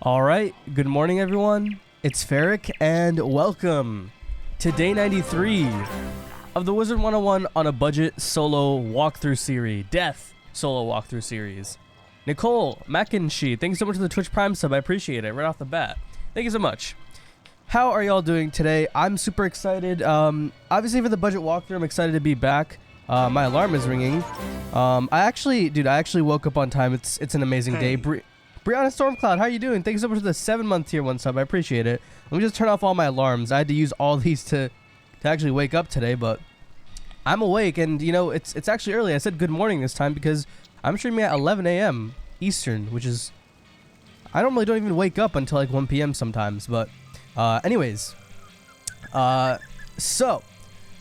All right, good morning everyone. It's Ferric and welcome to day 93 of the Wizard101 on a budget solo walkthrough series, death solo walkthrough series. Nicole Mackenshee, thanks so much for the Twitch Prime sub. I appreciate it right off the bat. Thank you so much. How are y'all doing today? I'm super excited. Obviously for the budget walkthrough, I'm excited to be back. My alarm is ringing. I actually woke up on time. It's an amazing day. Brianna Stormcloud, how are you doing? Thank you so much for the 7-month tier 1 sub. I appreciate it. Let me just turn off all my alarms. I had to use all these to actually wake up today, but I'm awake, and you know, it's actually early. I said good morning this time because I'm streaming at 11 a.m. Eastern, which is, I don't even wake up until like 1 p.m. sometimes, but anyways. So,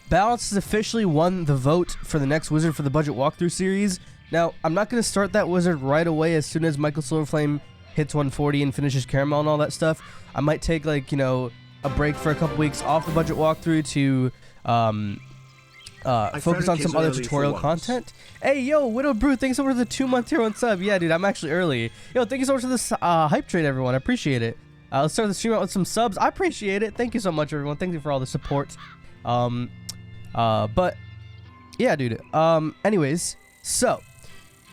Balance has officially won the vote for the next wizard for the budget walkthrough series. Now, I'm not going to start that wizard right away as soon as Michael Silverflame hits 140 and finishes Caramel and all that stuff. I might take, like, you know, a break for a couple weeks off the budget walkthrough to focus on some other tutorial content. Hey, yo, Widow Brew, thanks so much for the 2-month tier 1 sub. Yeah, dude, I'm actually early. Yo, thank you so much for this hype trade, everyone. I appreciate it. Let's start the stream out with some subs. I appreciate it. Thank you so much, everyone. Thank you for all the support. But, yeah, dude. Anyways, so...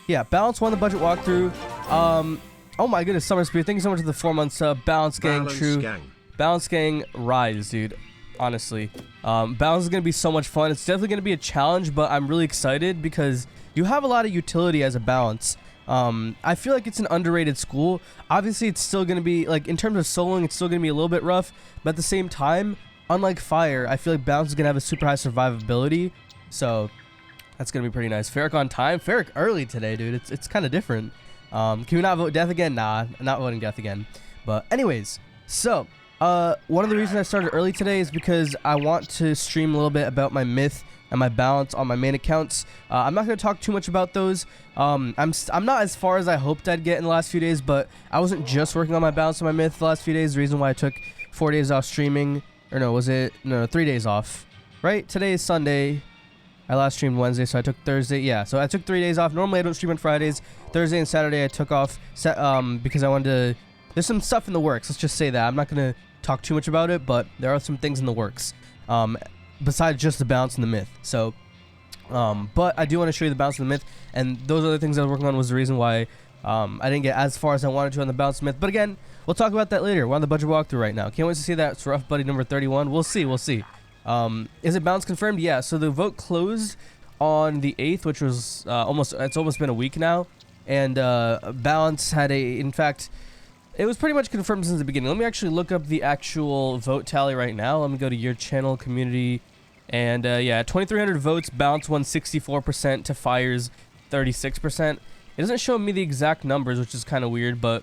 yeah, Balance won the budget walkthrough. Oh my goodness, Summer Spear, thank you so much for the 4 months. Balance Gang, Balance Gang, rise, dude. Honestly, Balance is gonna be so much fun. It's definitely gonna be a challenge, but I'm really excited because you have a lot of utility as a Balance. I feel like it's an underrated school. Obviously, it's still gonna be like in terms of soloing, it's still gonna be a little bit rough, but at the same time, unlike Fire, I feel like Balance is gonna have a super high survivability. So. That's going to be pretty nice. Ferric on time. Ferric early today, dude. It's kind of different. Can we not vote death again? Nah, I'm not voting death again. But anyways, so one of the reasons I started early today is because I want to stream a little bit about my myth and my balance on my main accounts. I'm not going to talk too much about those. I'm not as far as I hoped I'd get in the last few days, but I wasn't just working on my balance and my myth the last few days. The reason why I took 4 days off streaming, or no, was it? No, 3 days off. Right? Today is Sunday. I last streamed Wednesday, so I took Thursday. Yeah, so I took 3 days off. Normally, I don't stream on Fridays. Thursday and Saturday, I took off because I wanted to... there's some stuff in the works. Let's just say that. I'm not going to talk too much about it, but there are some things in the works besides just the balance and the myth. So, but I do want to show you the balance and the myth, and those other things I was working on was the reason why I didn't get as far as I wanted to on the balance and myth. But again, we'll talk about that later. We're on the budget walkthrough right now. Can't wait to see that. It's Rough Buddy number 31. We'll see. We'll see. Is it balance confirmed? Yeah, so the vote closed on the 8th, which was it's almost been a week now, and balance had in fact, it was pretty much confirmed since the beginning. Let me actually look up the actual vote tally right now. Let me go to your channel, community, and yeah, 2,300 votes, balance won 64% to Fire's 36%. It doesn't show me the exact numbers, which is kind of weird, but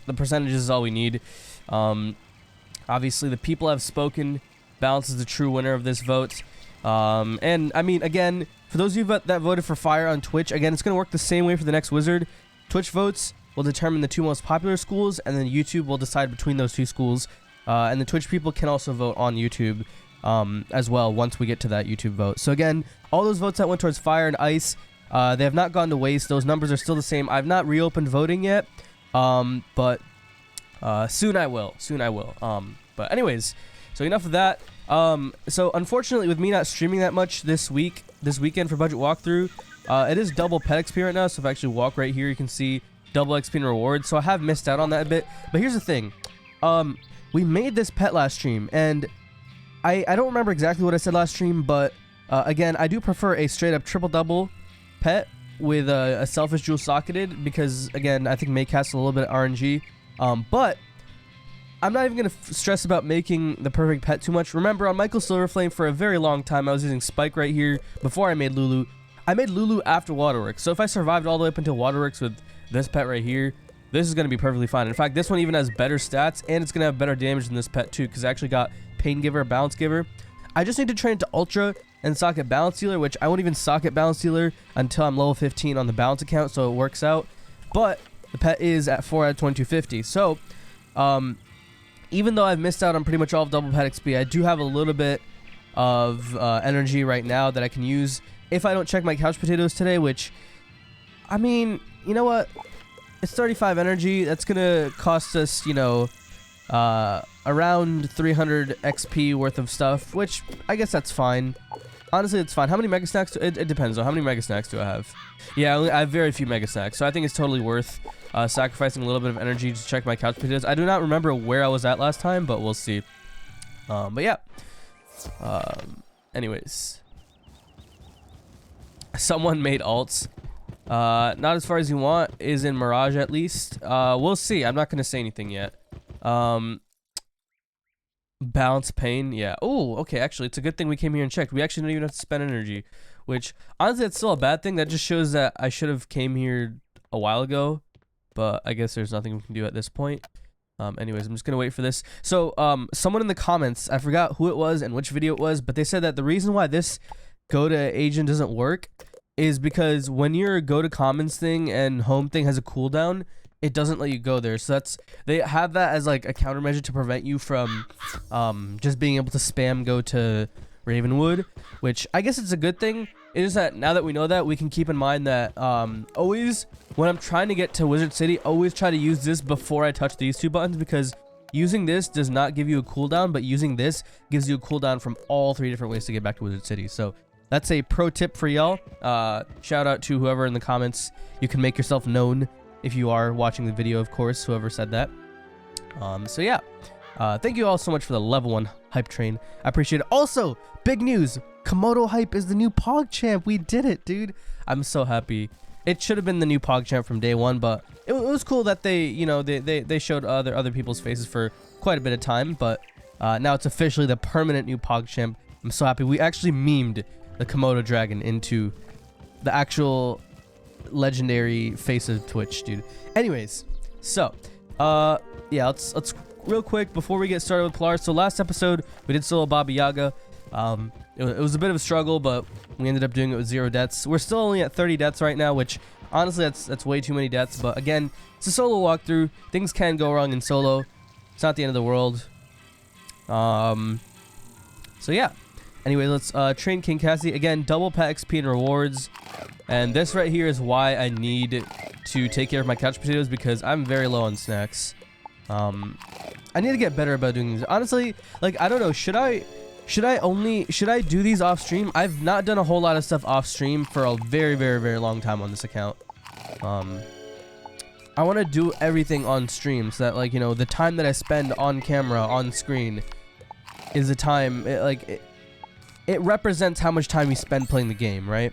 the percentages is all we need. Obviously, the people have spoken. Balance is the true winner of this vote. And I mean, again, for those of you that voted for Fire on Twitch, again, it's going to work the same way for the next wizard. Twitch votes will determine the 2 most popular schools, and then YouTube will decide between those 2 schools. And the Twitch people can also vote on YouTube as well once we get to that YouTube vote. So again, all those votes that went towards Fire and Ice, they have not gone to waste. Those numbers are still the same. I've not reopened voting yet, but soon I will. Soon I will. But anyways... so enough of that. So unfortunately, with me not streaming that much this weekend for budget walkthrough, it is double pet XP right now. So if I actually walk right here, you can see double XP and rewards. So I have missed out on that a bit. But here's the thing. We made this pet last stream, and I don't remember exactly what I said last stream, but again, I do prefer a straight up triple double pet with a selfish jewel socketed because again, I think May casts a little bit of RNG. But I'm not even going to stress about making the perfect pet too much. Remember, on Michael Silverflame, for a very long time, I was using Spike right here before I made Lulu. I made Lulu after Waterworks. So if I survived all the way up until Waterworks with this pet right here, this is going to be perfectly fine. In fact, this one even has better stats, and it's going to have better damage than this pet too, because I actually got Pain Giver, Balance Giver. I just need to train it to Ultra and socket Balance Dealer, which I won't even socket Balance Dealer until I'm level 15 on the Balance account, so it works out. But the pet is at 4 out of 2250. So, even though I've missed out on pretty much all of double pet XP, I do have a little bit of energy right now that I can use if I don't check my couch potatoes today, which, I mean, you know what? it's 35 energy. That's gonna cost us, you know, around 300 XP worth of stuff, which I guess that's fine. Honestly, it's fine. How many mega snacks? It depends on how many mega snacks do I have. Yeah, I have very few mega snacks, so I think it's totally worth sacrificing a little bit of energy to check my couch potatoes. I do not remember where I was at last time, but we'll see. But yeah. Anyways, someone made alts. Not as far as you want is in Mirage at least. We'll see. I'm not gonna say anything yet. Balance pain, yeah. Oh, okay, actually, it's a good thing we came here and checked. We actually don't even have to spend energy, which, honestly, it's still a bad thing. That just shows that I should have came here a while ago, but I guess there's nothing we can do at this point. Anyways, I'm just gonna wait for this. So, someone in the comments, I forgot who it was and which video it was, but they said that the reason why this go to agent doesn't work is because when your go to commons thing and home thing has a cooldown, it doesn't let you go there. So they have that as like a countermeasure to prevent you from just being able to spam go to Ravenwood, which I guess it's a good thing. It is that now that we know that, we can keep in mind that always when I'm trying to get to Wizard City, always try to use this before I touch these two buttons, because using this does not give you a cooldown, but using this gives you a cooldown from all 3 different ways to get back to Wizard City. So that's a pro tip for y'all. Shout out to whoever in the comments. You can make yourself known if you are watching the video, of course, whoever said that. So yeah, thank you all so much for the level 1 hype train. I appreciate it. Also, big news, Komodo hype is the new PogChamp. We did it, dude. I'm so happy. It should have been the new PogChamp from day 1, but it was cool that they, you know, they showed other people's faces for quite a bit of time, but now it's officially the permanent new PogChamp. I'm so happy. We actually memed the Komodo dragon into the actual legendary face of Twitch, dude. Anyways, so yeah, let's real quick before we get started with Polaris. So last episode we did solo Baba Yaga. It was a bit of a struggle, but we ended up doing it with 0 deaths. We're still only at 30 deaths right now, which honestly that's way too many deaths, but again, it's a solo walkthrough. Things can go wrong in solo. It's not the end of the world. So yeah, anyway, let's train King Cassie again. Double pet XP and rewards. And this right here is why I need to take care of my couch potatoes, because I'm very low on snacks. I need to get better about doing these. Honestly, like, I don't know, should I do these off stream? I've not done a whole lot of stuff off stream for a very, very, very long time on this account. I want to do everything on stream so that, like, you know, the time that I spend on camera, on screen, is the time, it represents how much time you spend playing the game, right?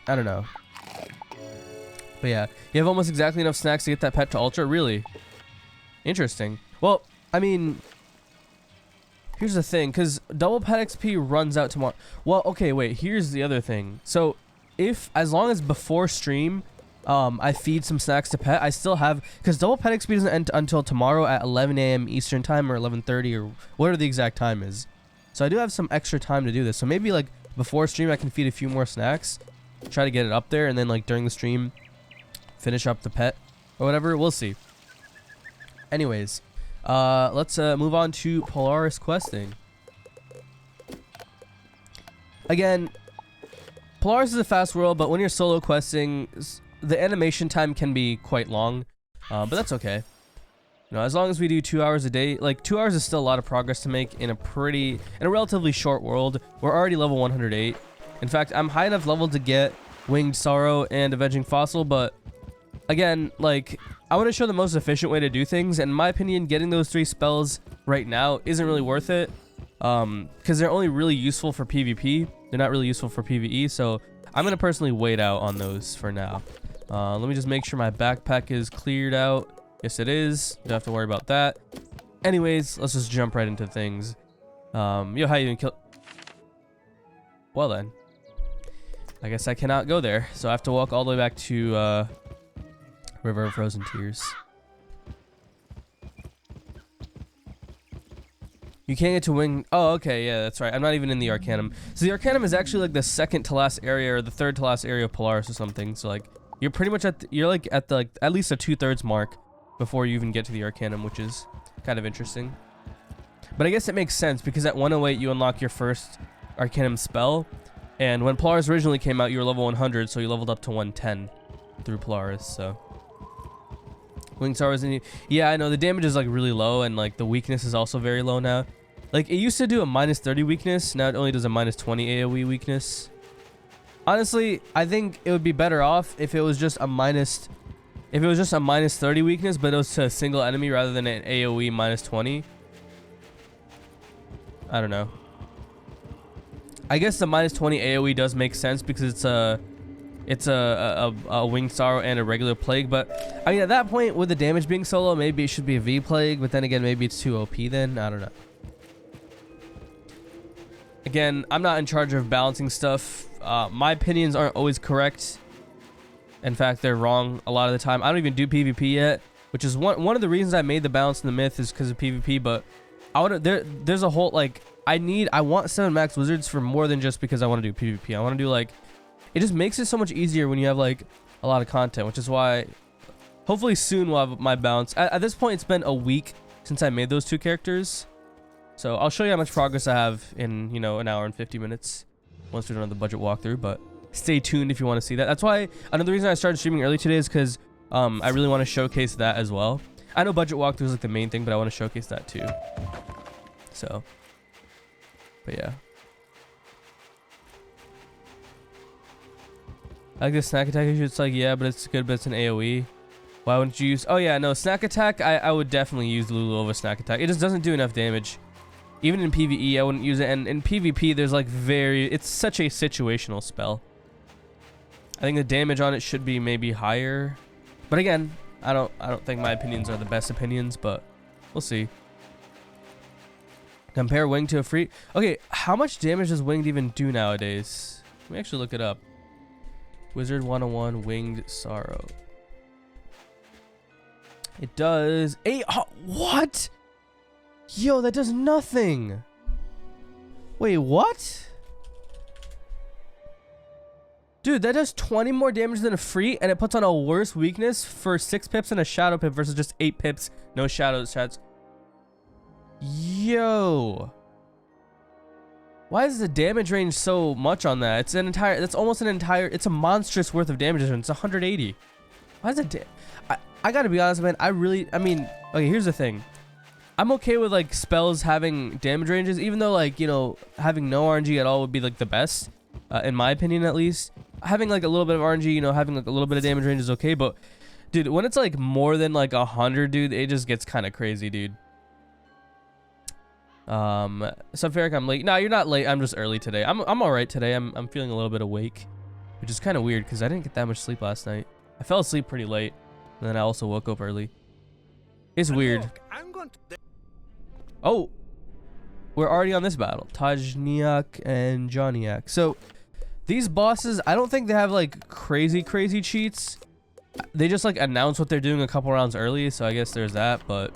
I don't know. But yeah, you have almost exactly enough snacks to get that pet to Ultra? Really? Interesting. Well, I mean, here's the thing, because double pet XP runs out tomorrow. Well, okay, wait, here's the other thing. So, as long as before stream, I feed some snacks to pet, I still have, because double pet XP doesn't end until tomorrow at 11 a.m. Eastern time, or 11:30, or whatever the exact time is. So I do have some extra time to do this. So maybe, like, before stream I can feed a few more snacks, try to get it up there, and then, like, during the stream finish up the pet or whatever. We'll see. Anyways, let's move on to Polaris questing. Again, Polaris is a fast world, but when you're solo questing, the animation time can be quite long, but that's okay. You know, as long as we do 2 hours a day, like 2 hours is still a lot of progress to make in a relatively short world. We're already level 108. In fact, I'm high enough level to get Winged Sorrow and Avenging Fossil, but again, like, I want to show the most efficient way to do things, and in my opinion, getting those 3 spells right now isn't really worth it, because they're only really useful for PvP. They're not really useful for PvE, so I'm going to personally wait out on those for now. Let me just make sure my backpack is cleared out. Yes, it is. Don't have to worry about that. Anyways, let's just jump right into things. Yo, how you doing? Well then, I guess I cannot go there, so I have to walk all the way back to River of Frozen Tears. You can't get to Wing. Oh, okay, yeah, that's right. I'm not even in the Arcanum. So the Arcanum is actually like the second to last area, or the third to last area of Polaris or something. So like, you're pretty much at at least a 2/3 mark before you even get to the Arcanum, which is kind of interesting. But I guess it makes sense, because at 108 you unlock your first Arcanum spell, and when Polaris originally came out you were level 100, so you leveled up to 110 through Polaris. So Winged Sorrow isn't. Yeah, I know the damage is like really low, and like the weakness is also very low now. Like it used to do a -30 weakness. Now it only does a -20 AOE weakness. Honestly, I think it would be better off if it was just a -30 weakness, but it was to a single enemy rather than an AOE -20. I don't know. I guess the -20 AOE does make sense because it's a Winged Sorrow and a regular plague, but I mean at that point with the damage being so low, maybe it should be a V plague, but then again maybe it's too OP then. I don't know. Again, I'm not in charge of balancing stuff. My opinions aren't always correct. In fact, they're wrong a lot of the time. I don't even do PvP yet, which is one of the reasons I made the balance in the myth is because of PvP, but there's a whole like I want 7 max wizards for more than just because I want to do PvP. I want to do like, it just makes it so much easier when you have like a lot of content, which is why hopefully soon we'll have my balance. At this point, it's been a week since I made those 2 characters. So I'll show you how much progress I have in, you know, an hour and 50 minutes once we're done the budget walkthrough, but stay tuned if you want to see that. That's why another reason I started streaming early today is because I really want to showcase that as well. I know budget walkthrough is like the main thing, but I want to showcase that too. So, but yeah. I like the snack attack issue. It's like, yeah, but it's good, but it's an AoE. Why wouldn't you use? Oh yeah, no, snack attack. I would definitely use Lulu over snack attack. It just doesn't do enough damage. Even in PvE, I wouldn't use it. And in PvP, there's like it's such a situational spell. I think the damage on it should be maybe higher. But again, I don't think my opinions are the best opinions, but we'll see. Compare Winged to a free. Okay, how much damage does Winged even do nowadays? Let me actually look it up. Wizard101 Winged Sorrow. It does 8. What? Yo, that does nothing. Wait, what? Dude, that does 20 more damage than a free, and it puts on a worse weakness for 6 pips and a shadow pip versus just 8 pips, no shadows. Yo. Why is the damage range so much on that? It's a monstrous worth of damage. It's 180. Why is it? I gotta be honest, man. I mean, okay, here's the thing. I'm okay with like spells having damage ranges, even though like, you know, having no RNG at all would be like the best, in my opinion at least. Having like a little bit of RNG, you know, having like a little bit of damage range is okay, but dude, when it's like more than like 100, dude, it just gets kind of crazy, dude. So ferric, I'm late. No, you're not late. I'm just early today. I'm all right today. I'm feeling a little bit awake, which is kind of weird because I didn't get that much sleep last night. I fell asleep pretty late, and then I also woke up early. It's weird. Look, oh, we're already on this battle. Tajniyak and Tajniyak. So these bosses, I don't think they have like crazy cheats. They just like announce what they're doing a couple rounds early, so I guess there's that, but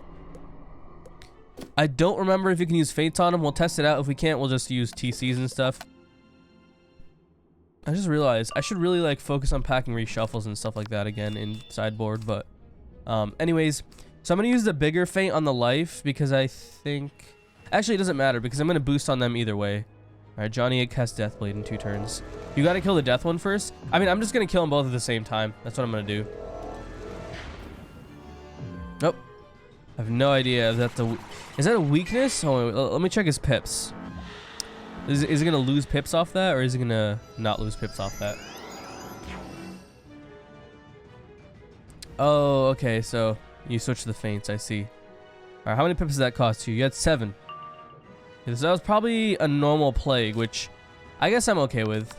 I don't remember if you can use fates on them. We'll test it out. If we can't, we'll just use TCs and stuff. I just realized I should really like focus on packing reshuffles and stuff like that again in sideboard, but anyways, so I'm gonna use the bigger feint on the life because I think actually it doesn't matter because I'm gonna boost on them either way. All right, Tajniyak casts Deathblade in 2 turns. You gotta kill the death one first. I mean, I'm just gonna kill them both at the same time. That's what I'm gonna do. Nope. I have no idea if that's is that a weakness? Oh, wait, let me check his pips. Is he gonna lose pips off that, or is he gonna not lose pips off that? Oh, okay, so you switch the feints, I see. Alright, how many pips does that cost you? You had 7. Okay, so that was probably a normal plague, which I guess I'm okay with.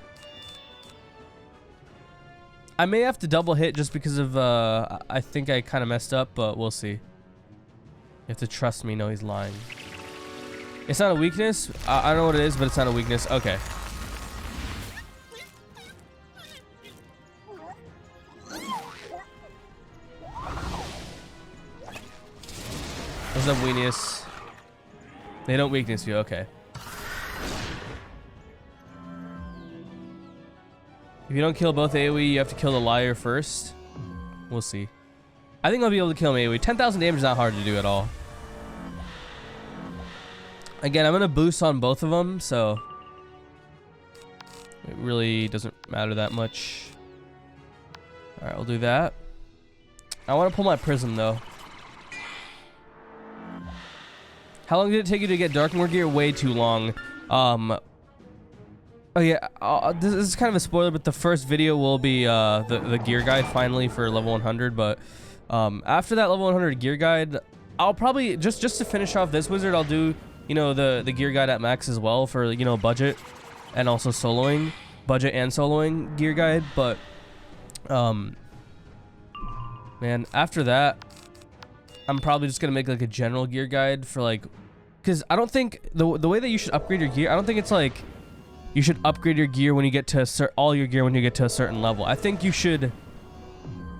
I may have to double hit just because of, I think I kind of messed up, but we'll see. You have to trust me. No, he's lying. It's not a weakness. I don't know what it is, but it's not a weakness. Okay. There's no weakness. They don't weakness you. Okay. If you don't kill both AoE, you have to kill the liar first. We'll see. I think I'll be able to kill him AoE. 10,000 damage is not hard to do at all. Again, I'm going to boost on both of them, so it really doesn't matter that much. Alright, we'll do that. I want to pull my prism though. How long did it take you to get Darkmoor gear? Way too long. Oh yeah, this is kind of a spoiler, but the first video will be the gear guide finally for level 100. But after that level 100 gear guide, I'll probably just to finish off this wizard, I'll do, you know, the gear guide at max as well for, you know, budget and also soloing, budget and soloing gear guide. But man, after that, I'm probably just gonna make like a general gear guide for like, because I don't think the way that you should upgrade your gear, I don't think it's like you should upgrade your gear when you get to all your gear when you get to a certain level. I think you should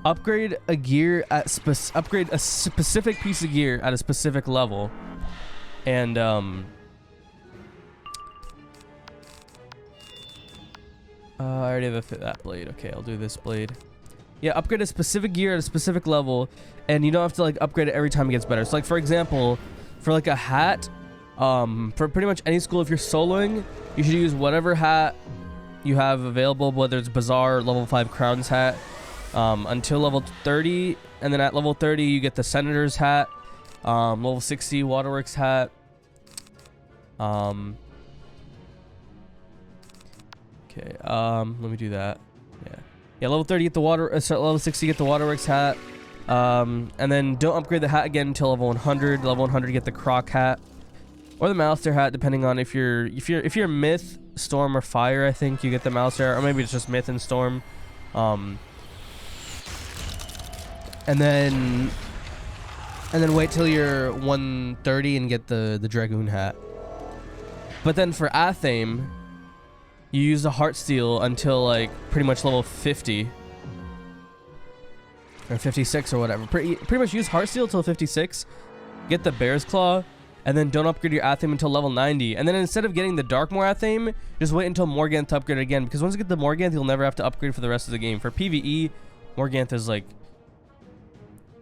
upgrade a gear at upgrade a specific piece of gear at a specific level, and I already have that blade. Okay, I'll do this blade. Yeah, upgrade a specific gear at a specific level, and you don't have to like upgrade it every time it gets better. So like for example, for like a hat, for pretty much any school, if you're soloing, you should use whatever hat you have available, whether it's Bazaar or level 5 Crowns hat, until level 30, and then at level 30 you get the Senator's hat, level 60 Waterworks hat. Okay, let me do that. Yeah, level 30 get the level 60 get the Waterworks hat, and then don't upgrade the hat again until level 100. Level 100 get the Croc hat or the Malister hat, depending on if you're Myth, Storm, or Fire. I think you get the Malister, or maybe it's just Myth and Storm. And then wait till you're 130 and get the Dragoon hat. But then for Athame, you use the Heartsteel until like pretty much level 50 or 56 or whatever. Pretty much use Heartsteel till 56, get the Bear's Claw, and then don't upgrade your Athame until level 90. And then instead of getting the Darkmoor Athame, just wait until Morganth to upgrade again, because once you get the Morganth, you'll never have to upgrade for the rest of the game. For PvE, Morganth is like,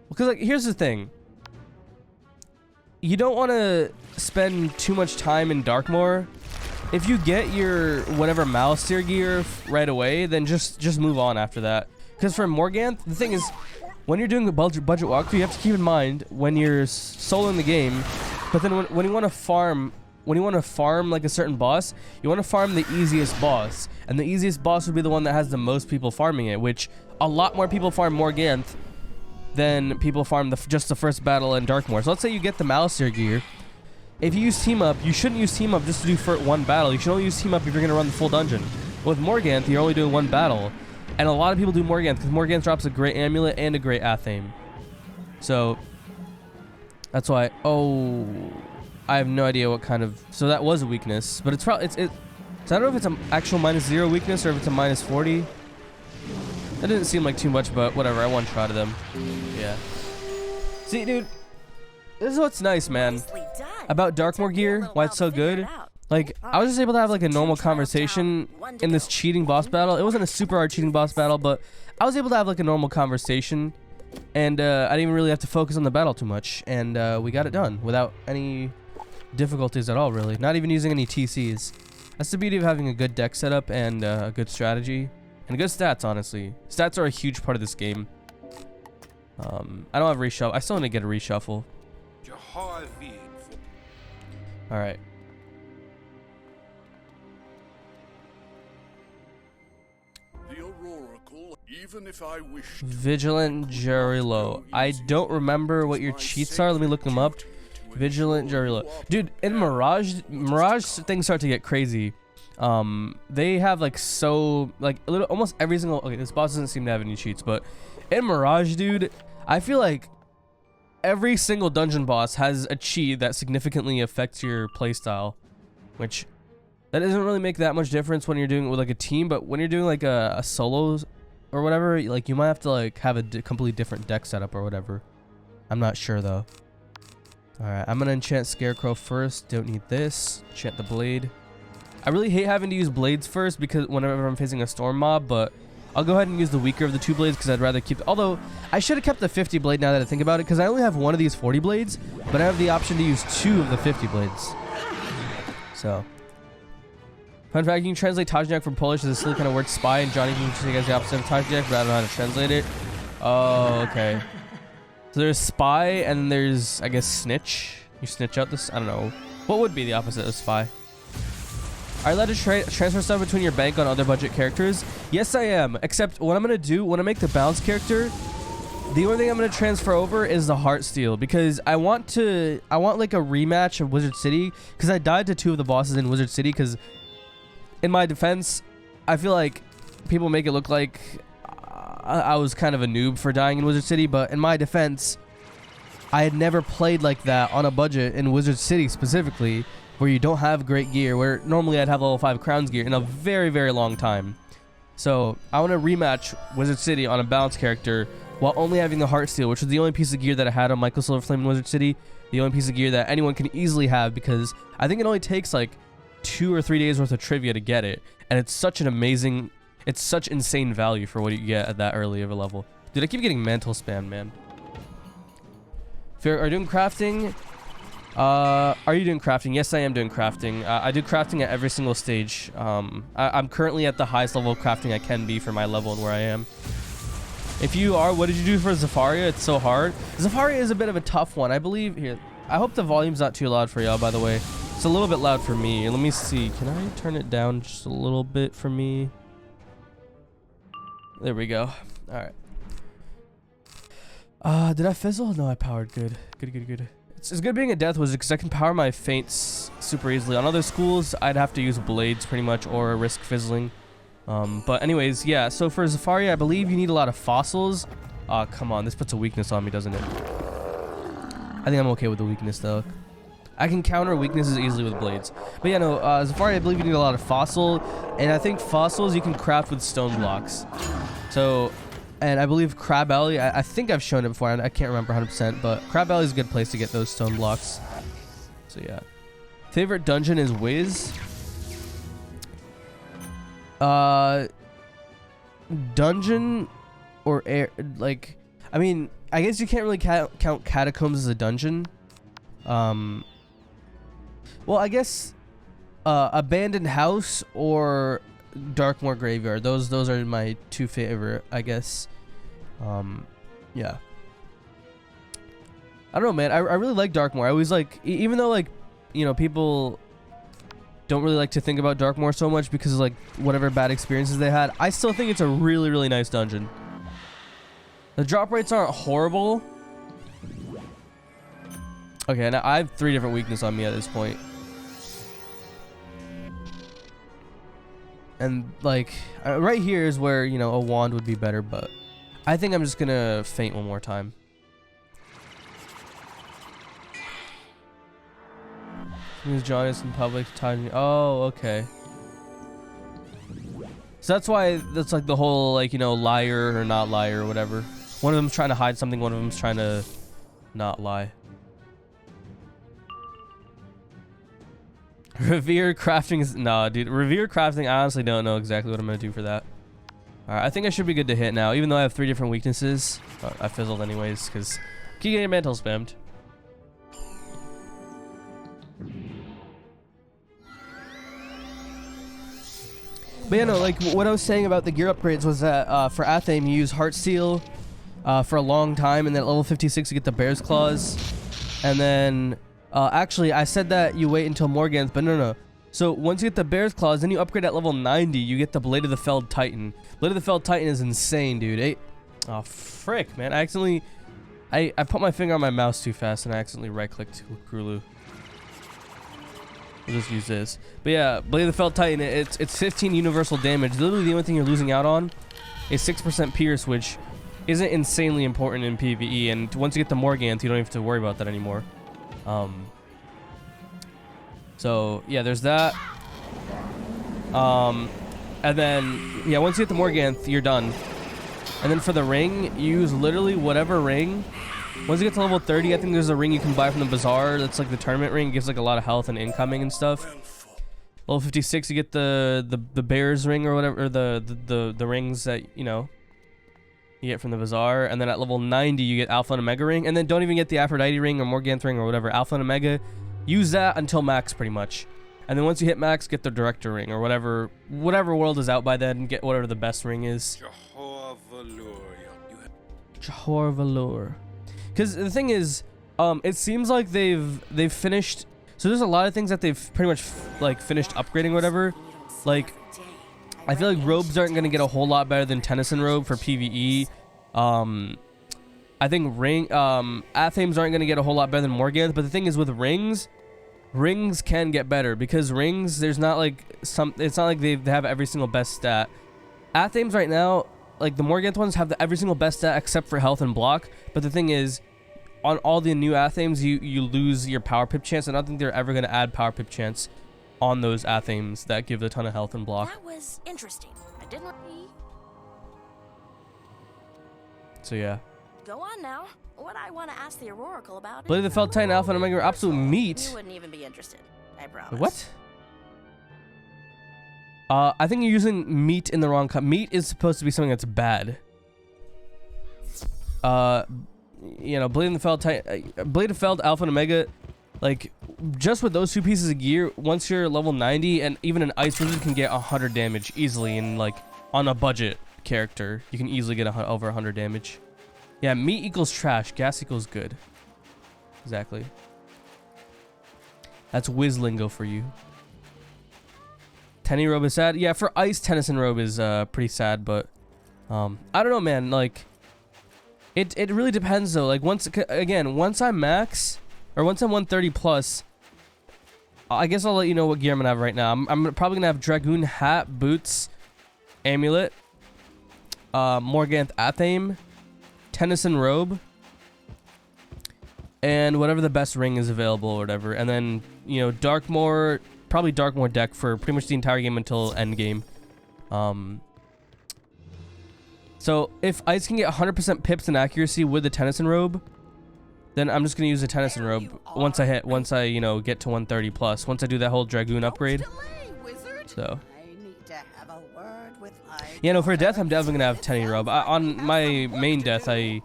because like here's the thing, you don't want to spend too much time in Darkmoor. If you get your whatever Malister gear right away, then just move on after that. Because for Morganth, the thing is, when you're doing a budget walkthrough, you have to keep in mind when you're soloing the game. But then when you want to farm, like a certain boss, you want to farm the easiest boss, and the easiest boss would be the one that has the most people farming it. Which a lot more people farm Morganth than people farm just the first battle in Darkmoor. So let's say you get the Malister gear. If you use team up, you shouldn't use team up just to do for one battle. You should only use team up if you're going to run the full dungeon. With Morganth, you're only doing one battle. And a lot of people do Morganth because Morganth drops a great amulet and a great Athame. So that's why. Oh, I have no idea what kind of. So that was a weakness, but it's probably so I don't know if it's an actual -0 weakness or if it's a -40. That didn't seem like too much, but whatever. I one-shotted them. Yeah. See, dude, this is what's nice, man, about Darkmoor gear. Why it's so good. Like, I was just able to have like a normal conversation in this cheating boss battle. It wasn't a super hard cheating boss battle, but I was able to have like a normal conversation, and I didn't even really have to focus on the battle too much, and we got it done without any difficulties at all, really. Not even using any TCs. That's the beauty of having a good deck setup and a good strategy and good stats. Honestly, stats are a huge part of this game. I don't have reshuffle. I still need to get a reshuffle. All right. Even if I wish to. Vigilant Jarry. I don't remember what your cheats are. Let me look them up. Vigilant Jarry. Dude, in Mirage things start to get crazy. They have like almost every single. Okay, this boss doesn't seem to have any cheats, but in Mirage, dude, I feel like every single dungeon boss has a cheat that significantly affects your playstyle, which that doesn't really make that much difference when you're doing it with like a team, but when you're doing like a solos or whatever, like you might have to like have a completely different deck setup or whatever. I'm not sure though. All right, I'm gonna enchant Scarecrow first. Don't need this. Enchant the blade. I really hate having to use blades first because whenever I'm facing a storm mob, but I'll go ahead and use the weaker of the 2 blades because I'd rather keep. Although I should have kept the 50 blade now that I think about it, because I only have one of these 40 blades, but I have the option to use 2 of the 50 blades. So. Fun fact, you can translate Tajniyak from Polish as a silly kind of word spy, and Johnny can take as the opposite of Tajniyak, but I don't know how to translate it. Oh, okay. So there's spy, and then there's, I guess, snitch. You snitch out this. I don't know. What would be the opposite of spy? Are you allowed to transfer stuff between your bank on other budget characters? Yes, I am. Except what I'm gonna do when I make the balance character, the only thing I'm gonna transfer over is the Heartsteel, because I want like a rematch of Wizard City, because I died to 2 of the bosses in Wizard City. Because in my defense, I feel like people make it look like I was kind of a noob for dying in Wizard City, but in my defense, I had never played like that on a budget in Wizard City specifically, where you don't have great gear, where normally I'd have level 5 crowns gear in a very, very long time. So I want to rematch Wizard City on a balanced character while only having the Heartsteel, which was the only piece of gear that I had on Michael Silverflame in Wizard City, the only piece of gear that anyone can easily have, because I think it only takes like 2 or 3 days worth of trivia to get it, and it's such an amazing... It's such insane value for what you get at that early of a level. Dude, I keep getting mantle spam, man. Are you doing crafting? Are you doing crafting? Yes, I am doing crafting. I do crafting at every single stage. I'm currently at the highest level of crafting I can be for my level and where I am. If you are, what did you do for Zafaria? It's so hard. Zafaria is a bit of a tough one, I believe. Here, I hope the volume's not too loud for y'all, by the way. It's a little bit loud for me. Let me see. Can I turn it down just a little bit for me? There we go. All right. Did I fizzle? No, I powered. Good. Good. It's good being a death wizard because I can power my feints super easily. On other schools, I'd have to use blades pretty much or risk fizzling. But anyways, yeah. So for Zafaria, I believe you need a lot of fossils. Come on. This puts a weakness on me, doesn't it? I think I'm okay with the weakness though. I can counter weaknesses easily with blades. But yeah, no, Zafaria, I believe you need a lot of fossil. And I think fossils you can craft with stone blocks. So, and I believe Crab Alley, I think I've shown it before, and I can't remember 100%, but Crab Alley is a good place to get those stone blocks. So yeah. Favorite dungeon is Wiz. Dungeon or air, like, I mean, I guess you can't really count Catacombs as a dungeon. Well, I guess Abandoned House or Darkmoor Graveyard. Those are my 2 favorite, I guess. Yeah. I don't know, man. I really like Darkmoor. I always like, even though, like, you know, people don't really like to think about Darkmoor so much because of, like, whatever bad experiences they had, I still think it's a really, really nice dungeon. The drop rates aren't horrible. Okay, now I have 3 different weaknesses on me at this point. And, like, right here is where, you know, a wand would be better, but I think I'm just gonna faint one more time. Who's Johnny's in public? Tajniyak. Oh, okay. So that's why that's like the whole, like, you know, liar or not liar or whatever. One of them's trying to hide something, one of them's trying to not lie. Revere crafting is... Nah, dude. Revere crafting, I honestly don't know exactly what I'm going to do for that. Alright, I think I should be good to hit now, even though I have 3 different weaknesses. I fizzled anyways, because keep getting mantle spammed. But yeah, no, like, what I was saying about the gear upgrades was that for Athame, you use Heartsteel for a long time, and then at level 56 you get the Bear's Claws. And then... actually, I said that you wait until Morgant's, but no. So once you get the Bear's Claws, then you upgrade at level 90, you get the Blade of the Felled Titan. Blade of the Felled Titan is insane, dude. Oh, frick, man. I accidentally... I put my finger on my mouse too fast, and I accidentally right-clicked Grulu. We'll just use this. But yeah, Blade of the Felled Titan, it's 15 universal damage. Literally the only thing you're losing out on is 6% Pierce, which isn't insanely important in PvE, and once you get the Morgant, you don't have to worry about that anymore. So yeah, there's that. And then yeah, once you get the Morganth, you're done. And then for the ring, you use literally whatever ring. Once you get to level 30, I think there's a ring you can buy from the bazaar. That's like the tournament ring. It gives like a lot of health and incoming and stuff. Level 56, you get the bear's ring or whatever, or the rings that, you know, you get from the bazaar. And then at level 90, you get Alpha and Omega ring. And then don't even get the Aphrodite ring or Morganth ring or whatever. Alpha and Omega, use that until max pretty much. And then once you hit max, get the Director ring or whatever world is out by then, and get whatever the best ring is. Jahor Valur. Jahor Valur. because the thing is, it seems like they've finished. So there's a lot of things that they've pretty much like finished upgrading or whatever. Like, I feel like robes aren't gonna get a whole lot better than Tennyson robe for PvE. I think Athames aren't gonna get a whole lot better than Morganth. But the thing is, with rings can get better, because rings, there's not like it's not like they have every single best stat. Athames right now, like the Morganth ones, have every single best stat except for health and block. But the thing is, on all the new Athames, you lose your power pip chance. I don't think they're ever gonna add power pip chance on those Athames that give a ton of health and block. That was interesting. I didn't like me. So yeah. Go on now. What I want to ask the Oracle about Blade of the Felt Titan Alpha and Omega are absolute meat. You wouldn't even be interested. I promise. What? I think you're using meat in the wrong meat is supposed to be something that's bad. You know, Blade of the Felt Titan, Blade of Felt Alpha and Omega, like just with those two pieces of gear, once you're level 90, and even an Ice Wizard can get 100 damage easily, and like on a budget character, you can easily get over 100 damage. Yeah, meat equals trash, gas equals good. Exactly. That's Wiz lingo for you. Tenny robe is sad. Yeah, for Ice, Tennyson robe is pretty sad, but I don't know, man. Like, it really depends though. Like once I'm max, or once I'm 130 plus, I guess I'll let you know what gear I'm gonna have right now. I'm probably gonna have Dragoon hat, boots, amulet, Morganth Athame, Tennyson robe, and whatever the best ring is available or whatever. And then, you know, Darkmoor, probably Darkmoor deck for pretty much the entire game until end game. So if Ice can get 100% pips and accuracy with the Tennyson robe, then I'm just gonna use the Tennyson robe once I you know, get to 130 plus. Once I do that whole Dragoon upgrade. So yeah, no, for death I'm definitely gonna have Tenny robe. On my main death I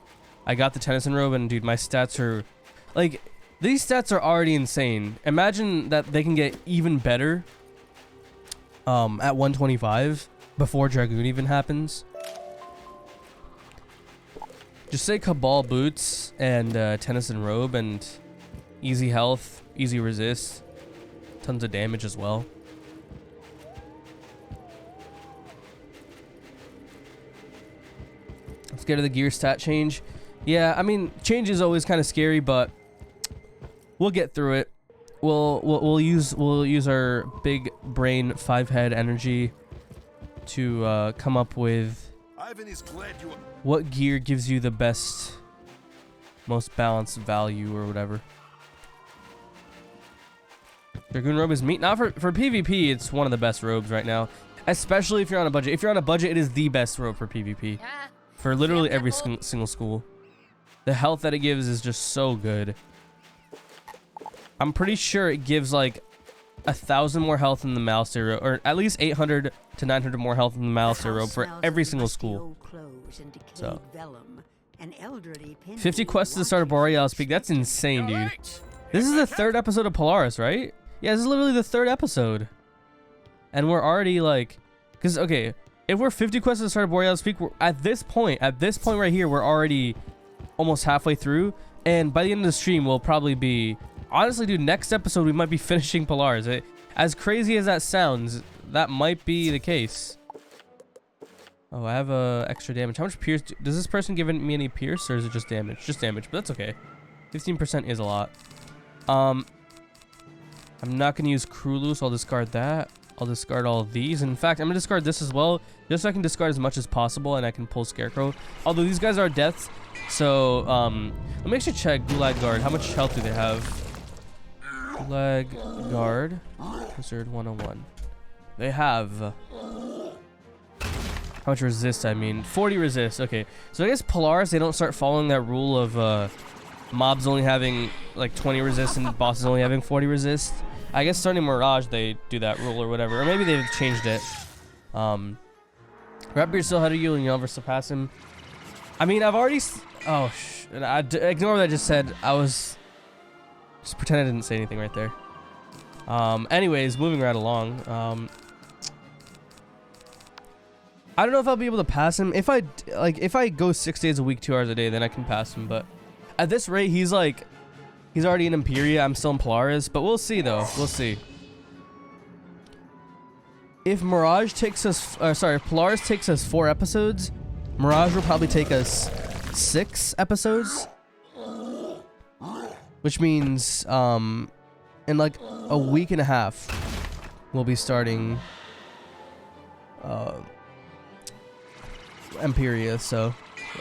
got the Tennyson robe, and dude, my stats are like, these stats are already insane. Imagine that they can get even better at 125 before Dragoon even happens. Just say Cabal boots and Tennyson robe, and easy health, easy resist, tons of damage as well. Let's get to the gear stat change. Yeah, I mean, change is always kind of scary, but we'll get through it. We'll use our big brain 5-head energy to come up with what gear gives you the best, most balanced value or whatever. Dragoon robe is meat. Not for PvP, it's one of the best robes right now, especially if you're on a budget. If you're on a budget, it is the best robe for PvP. For literally every single school. The health that it gives is just so good. I'm pretty sure it gives like 1,000 more health than the Malastare robe, or at least 800 to 900 more health than the Malastare robe for every single school. So 50 quests to the start of Borealis Peak. That's insane, dude. This is the 3rd episode of Polaris, right? Yeah, this is literally the 3rd episode. And we're already like, because okay, if we're 50 quests to the start of Borealis Peak, we're at this point right here, we're already almost halfway through. And by the end of the stream, we'll probably be, honestly, dude, next episode we might be finishing Polaris. As crazy as that sounds, that might be the case. Oh, I have extra damage. How much pierce? Does this person give me any pierce, or is it just damage? Just damage, but that's okay. 15% is a lot. I'm not gonna use Krulu, so I'll discard that. I'll discard all of these. In fact, I'm gonna discard this as well, just so I can discard as much as possible, and I can pull Scarecrow. Although these guys are deaths, so let me actually check Gulag Guard. How much health do they have? Gulag Guard, Wizard101. They have how much resist? I mean, 40 resist. Okay, so I guess Polaris, they don't start following that rule of mobs only having like 20 resist and bosses only having 40 resist. I guess starting Mirage, they do that rule or whatever, or maybe they've changed it. Rapbeard's still ahead of you, and you'll never surpass him. I mean, I've already. Oh, ignore what I just said. I was just pretend I didn't say anything right there. Anyways, moving right along. I don't know if I'll be able to pass him. If I go 6 days a week, 2 hours a day, then I can pass him. But At this rate, he's already in Imperia. I'm still in Polaris, but we'll see though. We'll see. If Mirage takes us, sorry, if Polaris takes us 4 episodes, Mirage will probably take us 6 episodes. Which means, in like a week and a half, we'll be starting Imperia. So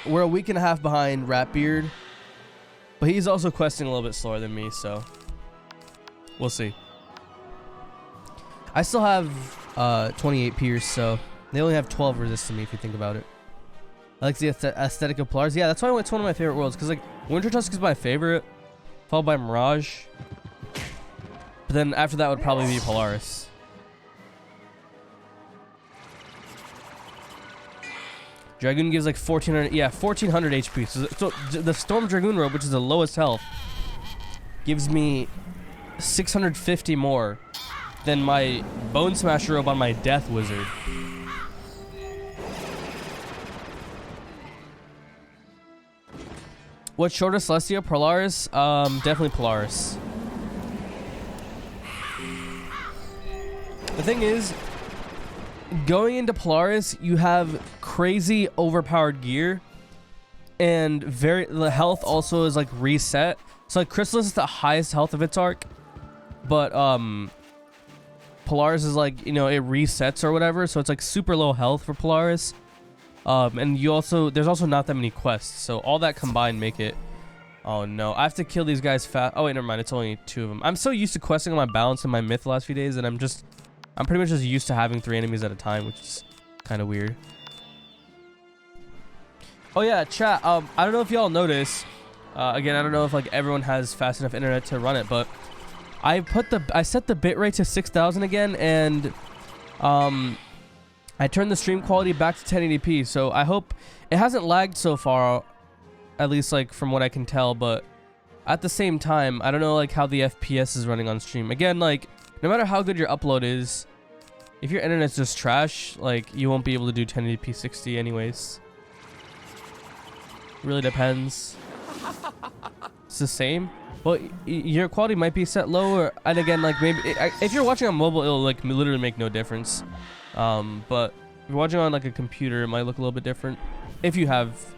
we're a week and a half behind Ratbeard, but he's also questing a little bit slower than me, so we'll see. I still have 28 Pierce, so they only have 12 resist to me if you think about it. I like the aesthetic of Polaris. Yeah, that's why it's one of my favorite worlds, because like Winter Tusk is my favorite, followed by Mirage. But then after that would probably be Polaris. Dragoon gives like 1400, yeah, 1400 HP. So the Storm Dragoon robe, which is the lowest health, gives me 650 more than my Bone Smasher robe on my Death Wizard. What's shorter, Celestia, Polaris? Definitely Polaris. The thing is, going into Polaris, you have crazy overpowered gear, and the health also is like reset. So like Chrysalis is the highest health of its arc, but Polaris is like, you know, it resets or whatever, so it's like super low health for Polaris. And there's also not that many quests, so all that combined make it. Oh no, I have to kill these guys fast. Oh wait, never mind, it's only 2 of them. I'm so used to questing on my balance and my myth the last few days that I'm pretty much just used to having 3 enemies at a time, which is kind of weird. Oh yeah, chat. I don't know if y'all notice. Again, I don't know if like everyone has fast enough internet to run it, but I set the bitrate to 6000 again, and I turned the stream quality back to 1080p. So I hope it hasn't lagged so far, at least like from what I can tell. But at the same time, I don't know like how the FPS is running on stream. Again, like no matter how good your upload is, if your internet's just trash, like you won't be able to do 1080p 60 anyways. Really depends. It's the same. Well, your quality might be set lower, and again, like maybe if you're watching on mobile, it'll like literally make no difference. But if you're watching on like a computer, it might look a little bit different. If you have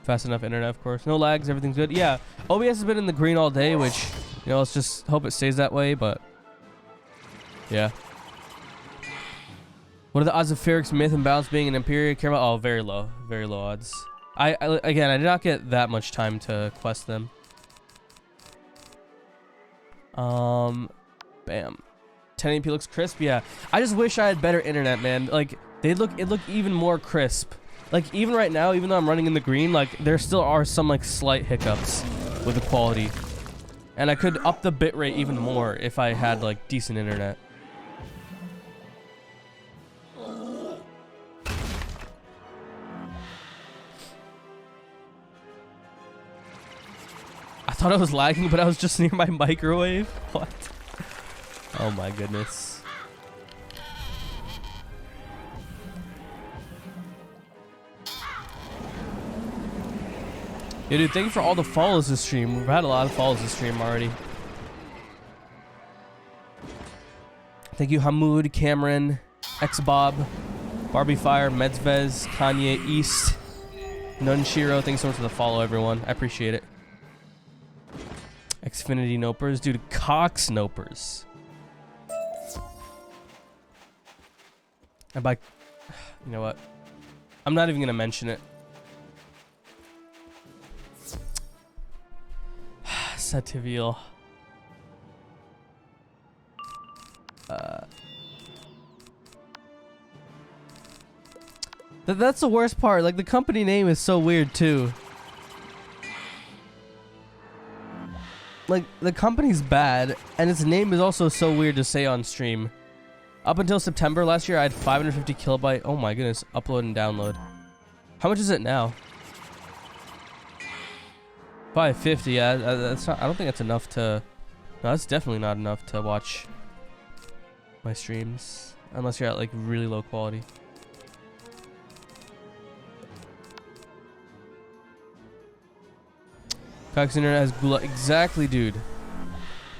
fast enough internet, of course. No lags, everything's good. Yeah, OBS has been in the green all day, which, you know, let's just hope it stays that way. But yeah. What are the odds of Ferric's Myth and Balance being an Imperia Caramel? Oh, very low odds. Again, I did not get that much time to quest them. Bam. 1080p looks crisp. Yeah, I just wish I had better internet, man. Like it looked even more crisp. Like even right now, even though I'm running in the green, like there still are some like slight hiccups with the quality, and I could up the bitrate even more if I had like decent internet. I thought I was lagging, but I was just near my microwave. What? Oh my goodness. Yeah, dude, thank you for all the follows this stream. We've had a lot of follows this stream already. Thank you, Hamoud, Cameron, Xbob, Barbie Fire, Medzvez, Kanye, East, Nunshiro. Thanks so much for the follow, everyone. I appreciate it. Xfinity Nopers. Dude, Cox Nopers. And by... You know what? I'm not even going to mention it. Sativial. That's the worst part. Like, the company name is so weird, too. Like, the company's bad, and its name is also so weird to say on stream. Up until September last year, I had 550 kilobyte. Oh my goodness, upload and download. How much is it now? 550. Yeah, that's not. I don't think that's enough to. No, that's definitely not enough to watch my streams, unless you're at like really low quality. Cox internet has gulag. Exactly, dude.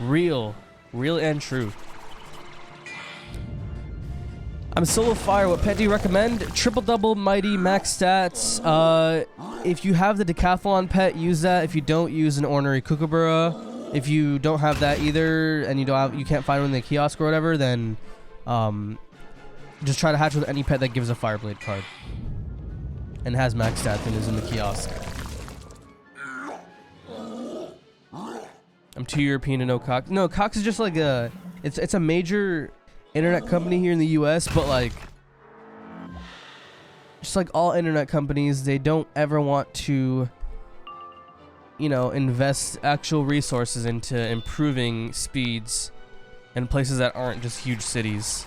Real and true. I'm solo fire. What pet do you recommend? Triple double, mighty, max stats. If you have the decathlon pet, use that. If you don't, use an ornery kookaburra. If you don't have that either, and you can't find one in the kiosk or whatever, then just try to hatch with any pet that gives a fireblade card and has max stats and is in the kiosk. I'm too European to know Cox. No, Cox is just like it's a major internet company here in the US, but like just like all internet companies, they don't ever want to, you know, invest actual resources into improving speeds in places that aren't just huge cities.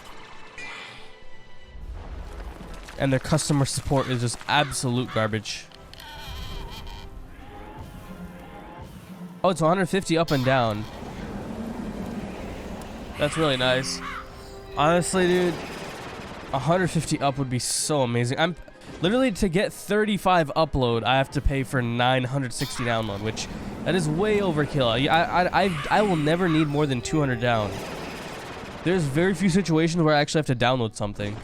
And their customer support is just absolute garbage. Oh, it's 150 up and down. That's really nice. Honestly, dude, 150 up would be so amazing. I'm literally, to get 35 upload, I have to pay for 960 download, which that is way overkill. I will never need more than 200 down. There's very few situations where I actually have to download something.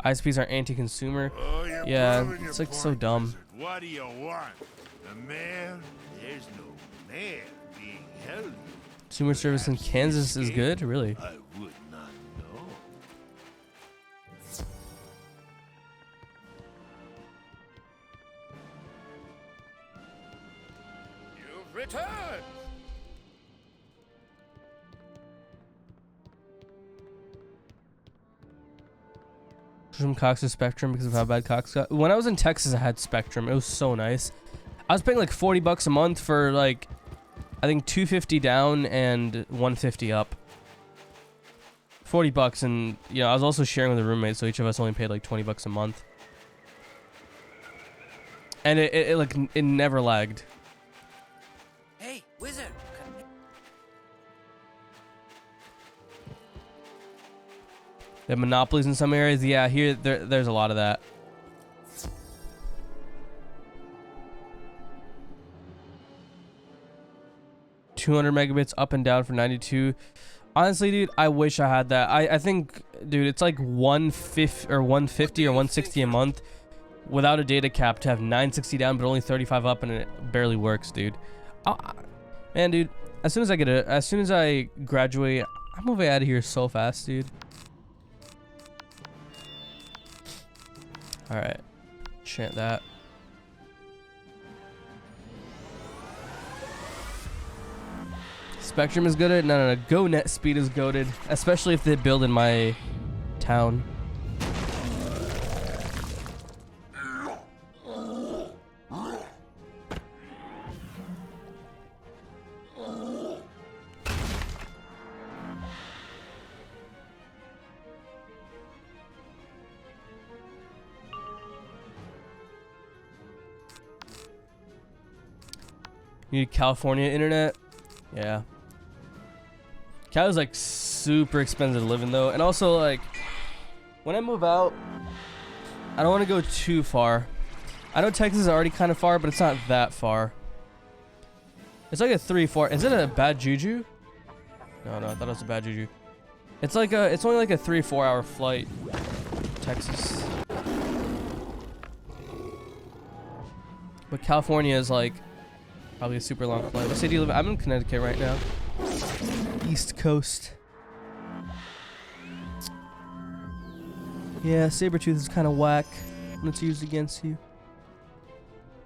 ISPs are anti-consumer. Oh, Yeah, it's like so dumb. What do you want? A man? There's no man being held. Consumer service in Kansas is good, really. I would not know. You've returned. From Cox's Spectrum because of how bad Cox got. When I was in Texas, I had Spectrum. It was so nice. I was paying like 40 bucks a month for like, I think 250 down and 150 up. 40 bucks, and you know, I was also sharing with a roommate, so each of us only paid like 20 bucks a month. And it never lagged. Hey, Wizard. They have monopolies in some areas. Yeah, here there's a lot of that. $200 megabits up and down for 92. Honestly, dude, I wish I had that. I think, dude, it's like 150 or 160 a month without a data cap to have 960 down but only 35 up, and it barely works, dude. Man, dude, as soon as I graduate, I'm moving out of here so fast, dude. All right, chant that. Spectrum is good at no. Go net speed is goated, especially if they build in my town. You need California internet? Yeah. Cal is like super expensive to live in though. And also, like, when I move out, I don't want to go too far. I know Texas is already kind of far, but it's not that far. It's like a 3-4. Is it a bad juju? No, I thought it was a bad juju. It's like it's only like a 3-4 hour flight. Texas. But California is like probably a super long flight. What city do you live in? I'm in Connecticut right now. East Coast. Yeah, Sabretooth is kind of whack when it's used against you.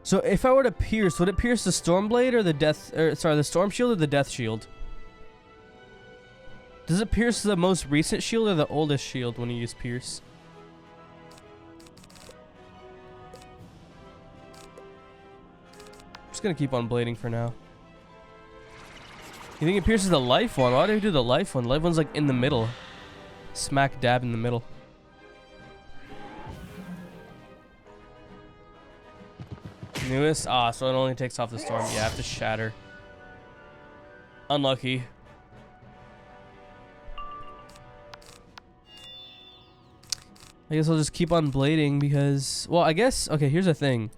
So if I were to pierce, would it pierce the Stormblade or the the Storm Shield or the Death Shield? Does it pierce the most recent shield or the oldest shield when you use pierce? I'm just gonna keep on blading for now. You think it pierces the life one? Why do you do the life one? Life one's like in the middle. Smack dab in the middle. Newest? Ah, so it only takes off the storm. Yeah, I have to shatter. Unlucky. I guess I'll just keep on blading because... Well, I guess... Okay, here's the thing.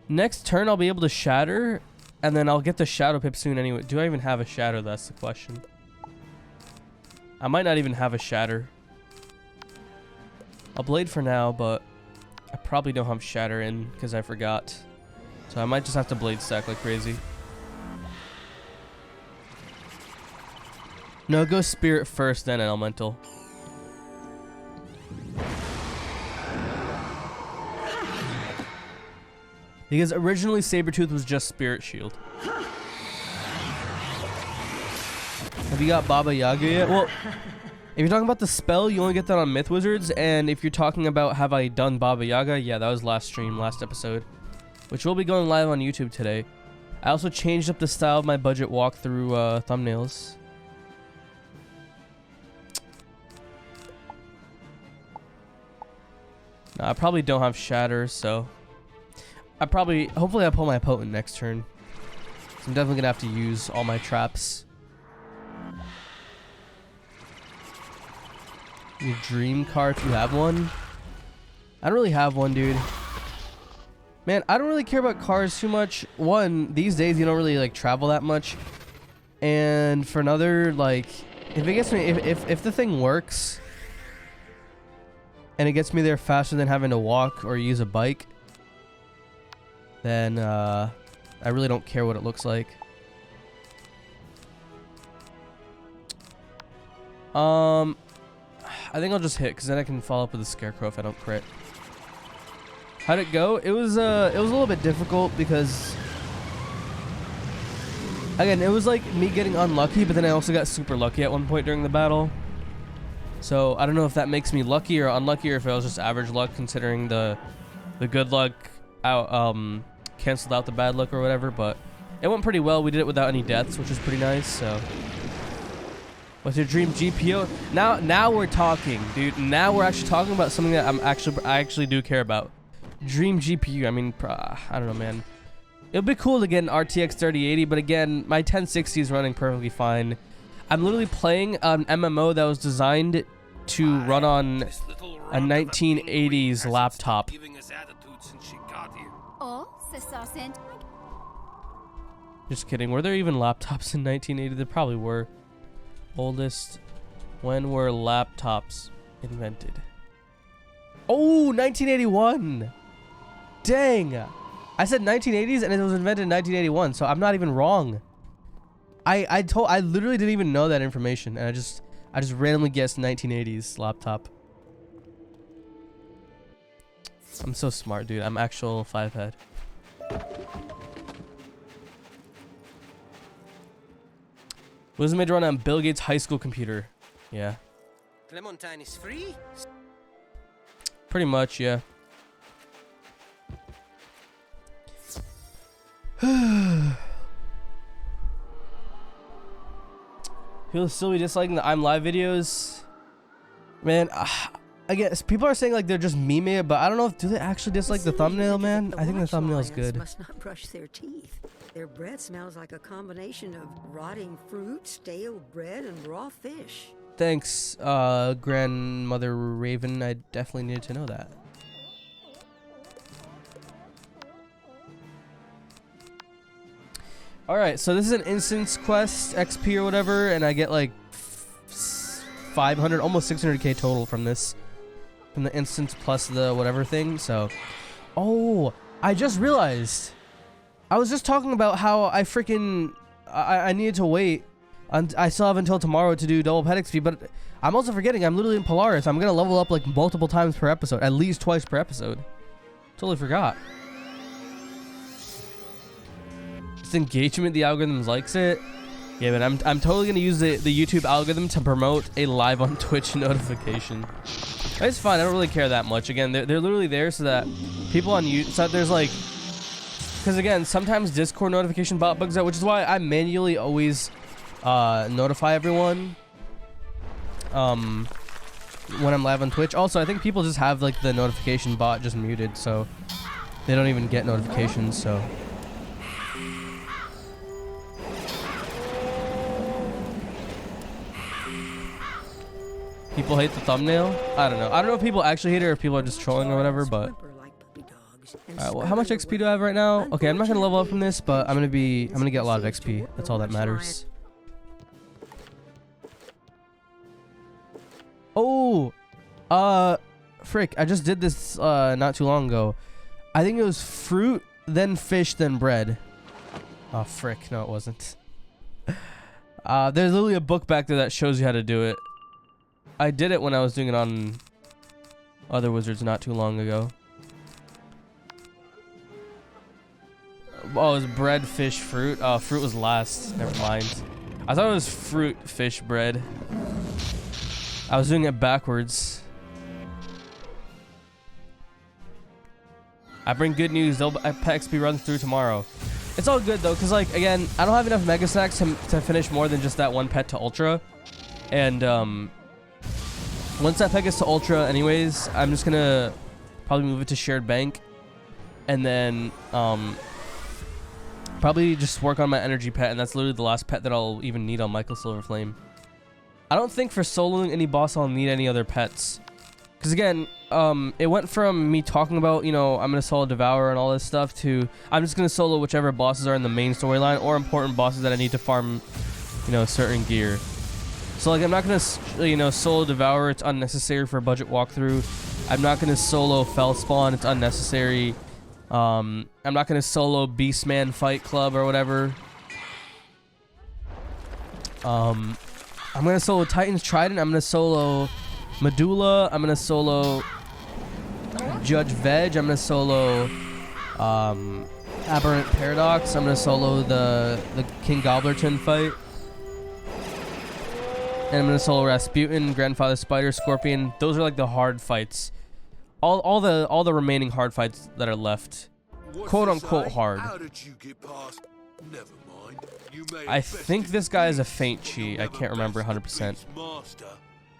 Next turn, I'll be able to shatter, and then I'll get the shadow pip soon anyway. Do I even have a shatter? That's the question. I might not even have a shatter. I'll blade for now, but I probably don't have shatter in because I forgot. So I might just have to blade stack like crazy. No, go spirit first, then elemental. Because originally Sabretooth was just Spirit Shield. Have you got Baba Yaga yet? Well, if you're talking about the spell, you only get that on Myth Wizards. And if you're talking about have I done Baba Yaga, yeah, that was last stream, last episode. Which will be going live on YouTube today. I also changed up the style of my budget walkthrough thumbnails. No, I probably don't have Shatter, so... hopefully I pull my potent next turn. So I'm definitely gonna have to use all my traps. Your dream car if you have one. I don't really have one, dude. Man, I don't really care about cars too much. One, these days you don't really like travel that much. And for another, like, if it gets me, if the thing works and it gets me there faster than having to walk or use a bike, then I really don't care what it looks like. I think I'll just hit because then I can follow up with a scarecrow if I don't crit. How'd it go? It was a little bit difficult because again, it was like me getting unlucky, but then I also got super lucky at one point during the battle. So I don't know if that makes me lucky or unlucky, or if it was just average luck considering the good luck out canceled out the bad luck or whatever. But it went pretty well. We did it without any deaths, which is pretty nice. So what's your dream GPO? Now we're talking, dude. Now we're actually talking about something that I actually do care about. Dream GPU. I mean, I don't know, man. It would be cool to get an RTX 3080, but again, my 1060 is running perfectly fine. I'm literally playing an MMO that was designed to run on a 1980s laptop. Just kidding. Were there even laptops in 1980? There probably were. Oldest. When were laptops invented? Oh, 1981. Dang. I said 1980s and it was invented in 1981, so I'm not even wrong. I literally didn't even know that information, and I just randomly guessed 1980s laptop. I'm so smart, dude. I'm actual 5-head. Was made to run on Bill Gates' high school computer. Yeah. Clementine is free? Pretty much, yeah. People still be disliking the I'm live videos. Man, I guess people are saying like they're just memeing it, but I don't know if do they actually dislike the thumbnail, man. I think the thumbnail is good. Must not brush their teeth. Their bread smells like a combination of rotting fruit, stale bread, and raw fish. Thanks, grandmother Raven. I definitely needed to know that. Alright, so this is an instance quest, XP or whatever, and I get like 500, almost 600k total from this. From the instance plus the whatever thing, so... Oh, I just realized. I was just talking about how I freaking... I needed to wait. I still have until tomorrow to do double pet XP, but I'm also forgetting I'm literally in Polaris. I'm gonna level up like multiple times per episode, at least twice per episode. Totally forgot. Engagement, the algorithms likes it. Yeah, but I'm totally gonna use the YouTube algorithm to promote a live on Twitch notification. It's fine. I don't really care that much. Again, they're literally there so that people on YouTube, so there's like, because again, sometimes Discord notification bot bugs out, which is why I manually always notify everyone when I'm live on Twitch. Also, I think people just have like the notification bot just muted, so they don't even get notifications. So. People hate the thumbnail? I don't know. I don't know if people actually hate it or if people are just trolling or whatever, but... herbs. And Alright, well, how much scurry XP do I have right now? Okay, I'm not gonna level up from this, but I'm gonna get a lot of seems to XP. work That's all that much like- matters. Oh, frick! I just did this not too long ago. I think it was fruit, then fish, then bread. Oh, frick! No, it wasn't. There's literally a book back there that shows you how to do it. I did it when I was doing it on other wizards not too long ago. Oh, it was bread, fish, fruit. Oh, fruit was last. Never mind. I thought it was fruit, fish, bread. I was doing it backwards. I bring good news. They'll XP run through tomorrow. It's all good though, because like again, I don't have enough mega snacks to finish more than just that one pet to ultra. And once that pet gets to ultra anyways, I'm just gonna probably move it to shared bank. And then probably just work on my energy pet, and that's literally the last pet that I'll even need on Michael Silverflame. I don't think for soloing any boss I'll need any other pets. Because again, it went from me talking about, you know, I'm going to solo Devour and all this stuff to I'm just going to solo whichever bosses are in the main storyline or important bosses that I need to farm, you know, certain gear. So like I'm not going to, you know, solo Devour. It's unnecessary for a budget walkthrough. I'm not going to solo Fellspawn. It's unnecessary. I'm not going to solo Beastman Fight Club or whatever. I'm going to solo Titan's Trident. I'm going to solo Medulla. I'm going to solo Judge Veg. I'm going to solo Aberrant Paradox. I'm going to solo the King Gobblerton fight. And I'm going to solo Rasputin, Grandfather Spider, Scorpion. Those are like the hard fights. All the remaining hard fights that are left. Quote unquote hard. How did you get past? Never mind. You made I best think of this it. guy is a feint cheat. I Never can't remember best of 100%. beast master.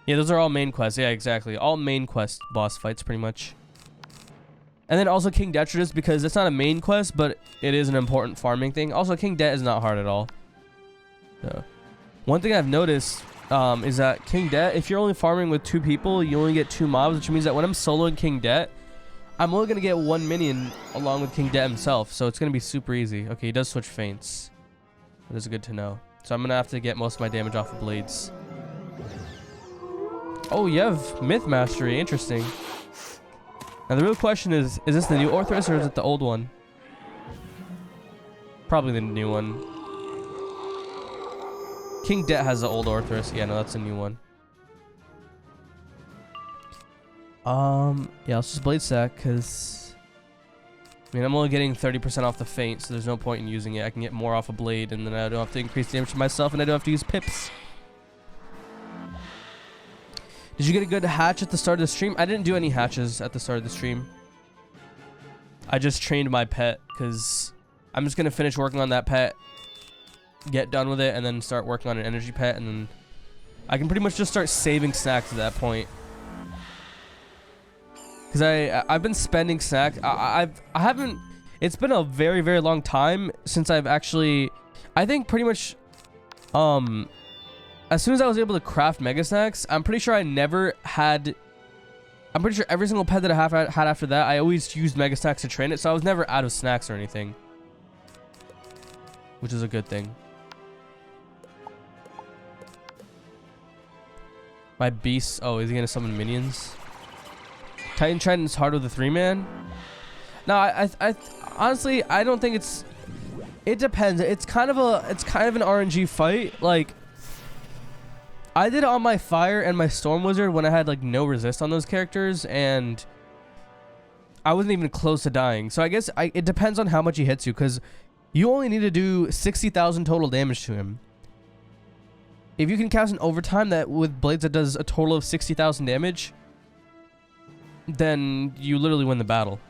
Yeah, those are all main quests. Yeah, exactly. All main quest boss fights, pretty much. And then also King Detritus, because it's not a main quest, but it is an important farming thing. Also, King Det is not hard at all. So, one thing I've noticed is that King Det, if you're only farming with 2 people, you only get 2 mobs, which means that when I'm soloing King Det, I'm only going to get 1 minion along with King Det himself. So it's going to be super easy. Okay, he does switch feints. That is good to know. So I'm going to have to get most of my damage off of blades. Oh, you have Myth Mastery. Interesting. Now the real question is this the new Orthrus or is it the old one? Probably the new one. King Det has the old Orthrus. Yeah, no, that's a new one. Yeah, let's just blade stack, because I mean, I'm only getting 30% off the feint, so there's no point in using it. I can get more off a blade, and then I don't have to increase damage to myself, and I don't have to use pips. Did you get a good hatch at the start of the stream? I didn't do any hatches at the start of the stream. I just trained my pet, because I'm just going to finish working on that pet, get done with it, and then start working on an energy pet, and then I can pretty much just start saving snacks at that point. Because I've been spending snacks. I haven't. It's been a very, very long time since I've actually. I think pretty much. As soon as I was able to craft mega snacks, I'm pretty sure I never had. I'm pretty sure every single pet that I have had after that, I always used mega snacks to train it, so I was never out of snacks or anything. Which is a good thing. My beast. Oh, is he gonna summon minions? Titan Trident's hard with a 3-man. No, I honestly I don't think it's. It depends. It's kind of an RNG fight. Like I did it on my fire and my storm wizard when I had like no resist on those characters, and I wasn't even close to dying. So I guess it depends on how much he hits you, because you only need to do 60,000 total damage to him. If you can cast an overtime that with blades that does a total of 60,000 damage, then you literally win the battle.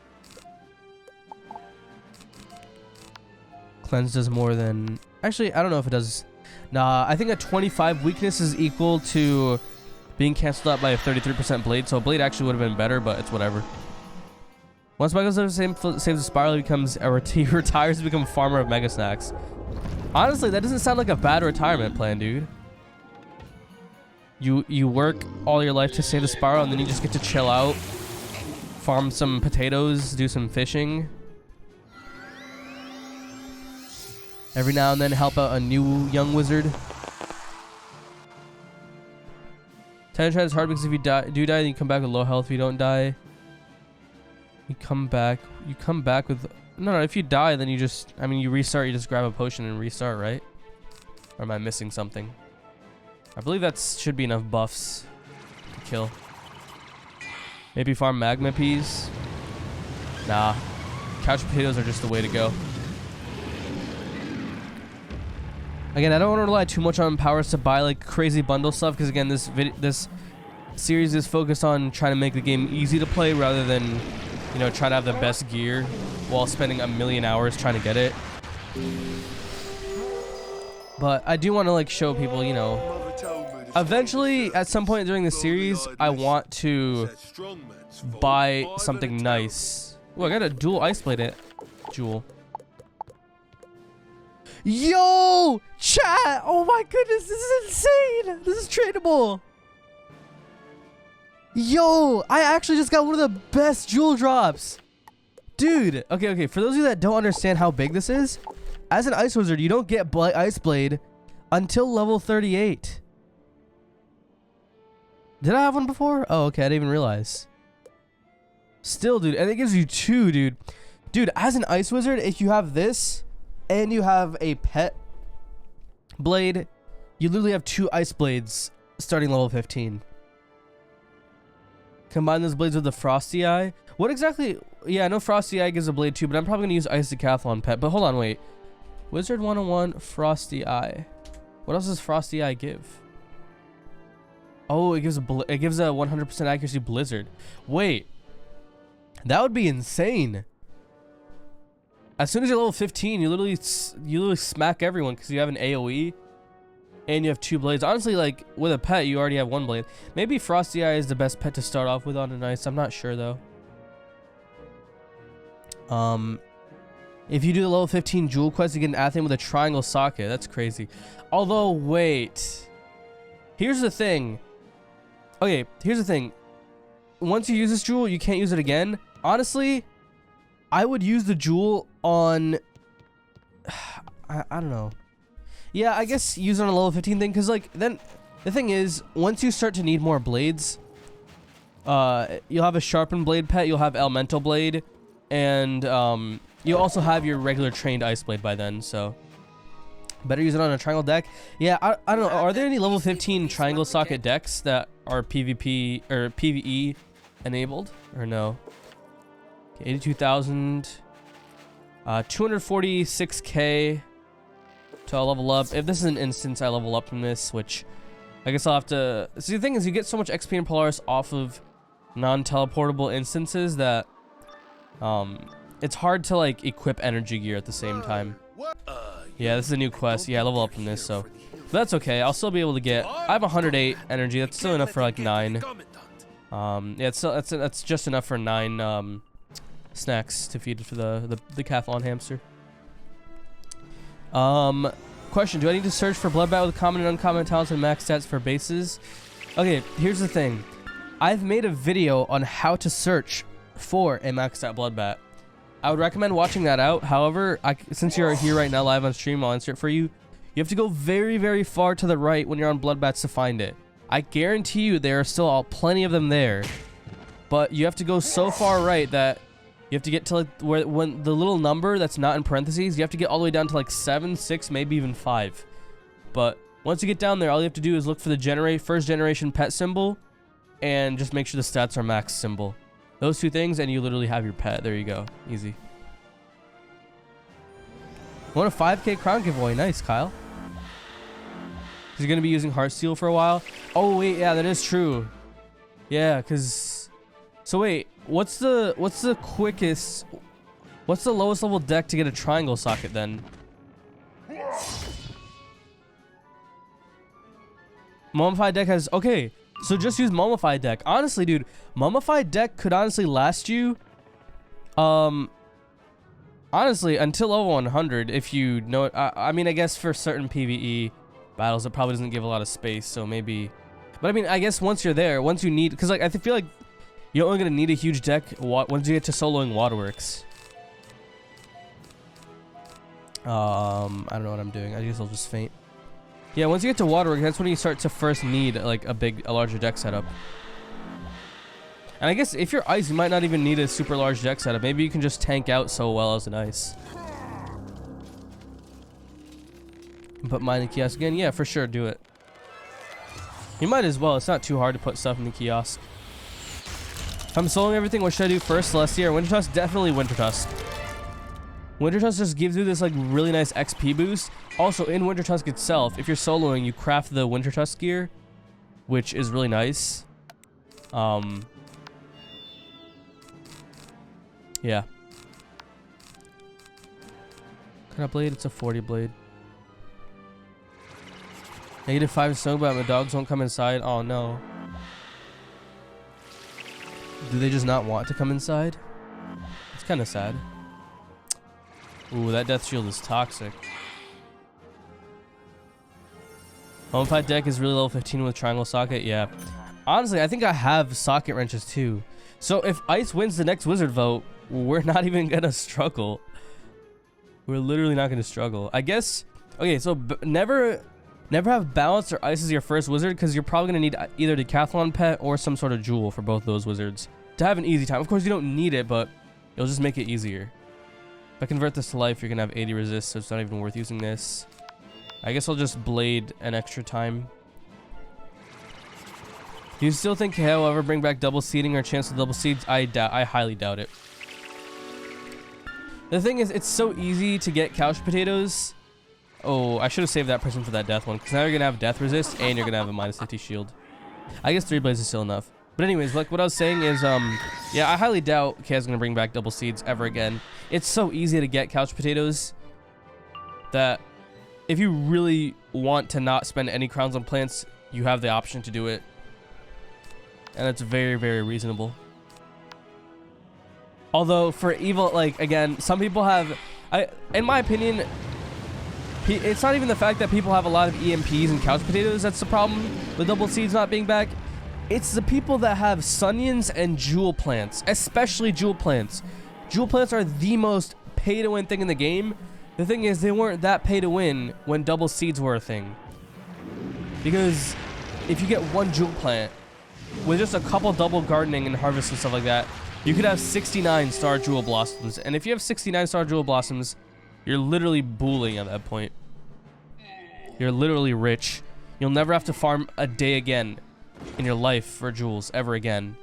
Cleanse does more than... Actually, I don't know if it does... Nah, I think a 25 weakness is equal to being cancelled out by a 33% blade, so a blade actually would have been better, but it's whatever. Once Michael saves the spiral, he retires to become a farmer of mega snacks. Honestly, that doesn't sound like a bad retirement plan, dude. You work all your life to save the spiral, and then you just get to chill out farm some potatoes, do some fishing. Every now and then help out a new young wizard. Tajniyak is hard because if you die, then you come back with low health. If you don't die, you come back with... No, if you die, then you just... I mean, you restart, you just grab a potion and restart, right? Or am I missing something? I believe that should be enough buffs to kill. Maybe farm magma peas? Nah. Couch potatoes are just the way to go. Again, I don't want to rely too much on powers to buy like crazy bundle stuff, because again, this series is focused on trying to make the game easy to play rather than, you know, try to have the best gear while spending a million hours trying to get it. But I do want to like show people, you know, eventually at some point during the series, I want to buy something nice. Oh, I got a dual ice blade jewel. Yo, chat! Oh my goodness, this is insane! This is tradable. Yo, I actually just got one of the best jewel drops. Dude, okay. For those of you that don't understand how big this is, as an ice wizard, you don't get ice blade until level 38. Did I have one before? Oh, okay, I didn't even realize. Still, dude, and it gives you 2, dude. Dude, as an ice wizard, if you have this and you have a pet blade, you literally have 2 ice blades starting level 15. Combine those blades with the Frosty Eye. What exactly? Yeah, I know Frosty Eye gives a blade too, but I'm probably going to use Ice Decathlon pet. But hold on, wait. Wizard101 Frosty Eye. What else does Frosty Eye give? Oh, it gives a 100% accuracy blizzard. Wait. That would be insane. As soon as you're level 15, you literally smack everyone because you have an AoE and you have 2 blades. Honestly, like with a pet, you already have 1 blade. Maybe Frosty Eye is the best pet to start off with on an ice. I'm not sure though. If you do the level 15 jewel quest, you get an Athame with a triangle socket. That's crazy. Although, wait. Here's the thing. Okay, here's the thing. Once you use this jewel, you can't use it again. Honestly, I would use the jewel on... I don't know. Yeah, I guess use it on a level 15 thing, because, like, then... The thing is, once you start to need more blades, you'll have a sharpened blade pet, you'll have elemental blade, and you'll also have your regular trained ice blade by then, so... Better use it on a triangle deck. Yeah, I don't know. Are there any level 15 triangle socket decks that are PvP or PvE enabled, or no? Okay, 82,000, 246k to level up. If this is an instance, I level up from this, which I guess I'll have to. See, the thing is, you get so much XP in Polaris off of non-teleportable instances that it's hard to like equip energy gear at the same time. Yeah, this is a new quest. Yeah, I level up from this, so but that's okay. I'll still be able to get. I have 108 energy. That's still enough for like 9. Yeah, that's just enough for 9 snacks to feed for the decathlon hamster. Question: do I need to search for bloodbat with common and uncommon talents and max stats for bases? Okay, here's the thing. I've made a video on how to search for a max stat bloodbat. I would recommend watching that out. However, since you're here right now live on stream, I'll answer it for you. You have to go very, very far to the right when you're on bloodbats to find it. I guarantee you there are still plenty of them there, but you have to go so far right that you have to get to like when the little number that's not in parentheses, you have to get all the way down to like 7, 6, maybe even 5. But once you get down there, all you have to do is look for the first generation pet symbol and just make sure the stats are max symbol. Those 2 things, and you literally have your pet. There you go. Easy. Want a 5k crown giveaway. Nice, Kyle. He's going to be using Heartsteel for a while. Oh, wait. Yeah, that is true. Yeah, because... So, wait. What's the quickest... What's the lowest level deck to get a triangle socket, then? Mummified deck has... Okay. So just use Mummified deck. Honestly, dude, Mummified deck could honestly last you, honestly, until level 100 if you know it. I mean, I guess for certain PvE battles, it probably doesn't give a lot of space, so maybe. But I mean, I guess once you're there, once you need, because like I feel like You're only gonna need a huge deck once you get to soloing Waterworks. I don't know what I'm doing. I guess I'll just faint. Yeah, once you get to Waterworks, that's when you start to first need like a larger deck setup. And I guess if you're ice, you might not even need a super large deck setup. Maybe you can just tank out so well as an ice. Put mine in the kiosk again? Yeah, for sure, do it. You might as well. It's not too hard to put stuff in the kiosk. If I'm soloing everything, what should I do first? Celestia or Winter Tusk? Definitely Winter Tusk. Winter Tusk just gives you this like really nice XP boost. Also, in Winter Tusk itself, if you're soloing, you craft the Winter Tusk gear, which is really nice. Yeah. What kind of blade? It's a 40 blade. -5 snow, but my dogs won't come inside. Oh no. Do they just not want to come inside? It's kind of sad. Ooh, that death shield is toxic. Home fight deck is really level 15 with triangle socket. Yeah. Honestly, I think I have socket wrenches too. So if Ice wins the next wizard vote, we're not even gonna struggle. We're literally not gonna struggle. I guess. Okay, so never have balance or ice as your first wizard, because you're probably gonna need either Decathlon pet or some sort of jewel for both those wizards to have an easy time. Of course, you don't need it, but it'll just make it easier. If I convert this to life, you're gonna have 80 resist, so it's not even worth using this. I guess I'll just blade an extra time. Do you still think KO will ever bring back double seeding or chance of double seeds? I highly doubt it. The thing is, it's so easy to get couch potatoes. Oh, I should have saved that person for that death one, because now you're gonna have death resist and you're gonna have a -50 shield. I guess 3 blades is still enough. But anyways, like what I was saying is, yeah, I highly doubt KO's gonna bring back double seeds ever again. It's so easy to get couch potatoes that if you really want to not spend any crowns on plants, you have the option to do it. And it's very, very reasonable. Although for evil, like again, some people have, in my opinion, it's not even the fact that people have a lot of EMPs and couch potatoes that's the problem with double seeds not being back. It's the people that have Sunions and jewel plants, especially jewel plants. Jewel plants are the most pay to win thing in the game. The thing is, they weren't that pay to win when double seeds were a thing. Because if you get one jewel plant with just a couple double gardening and harvest and stuff like that, you could have 69 star jewel blossoms. And if you have 69 star jewel blossoms, you're literally booling at that point. You're literally rich. You'll never have to farm a day again in your life for jewels ever again.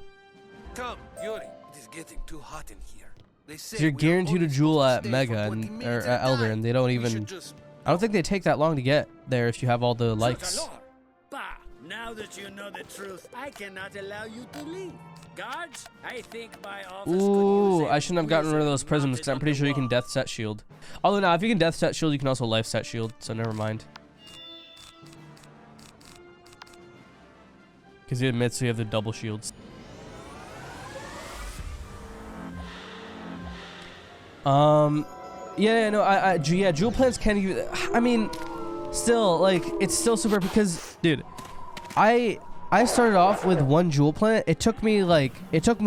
Come, Yuri. It is getting too hot in here. They say So you're guaranteed a jewel at Mega and or at Elder, and they don't even. I don't think they take that long to get there if you have all the likes. Bah, now that you know the truth, I cannot allow you to leave. Guards, I think my office could use Ooh, a I shouldn't have gotten rid of those prisms because I'm pretty sure you can wall. death set shield. Although now, if you can death set shield, you can also life set shield. So never mind. Because you admit, so you have the double shields. Yeah, no, yeah, jewel plants can give. I mean, still, like, it's still super because, dude, I started off with 1 jewel plant. It took me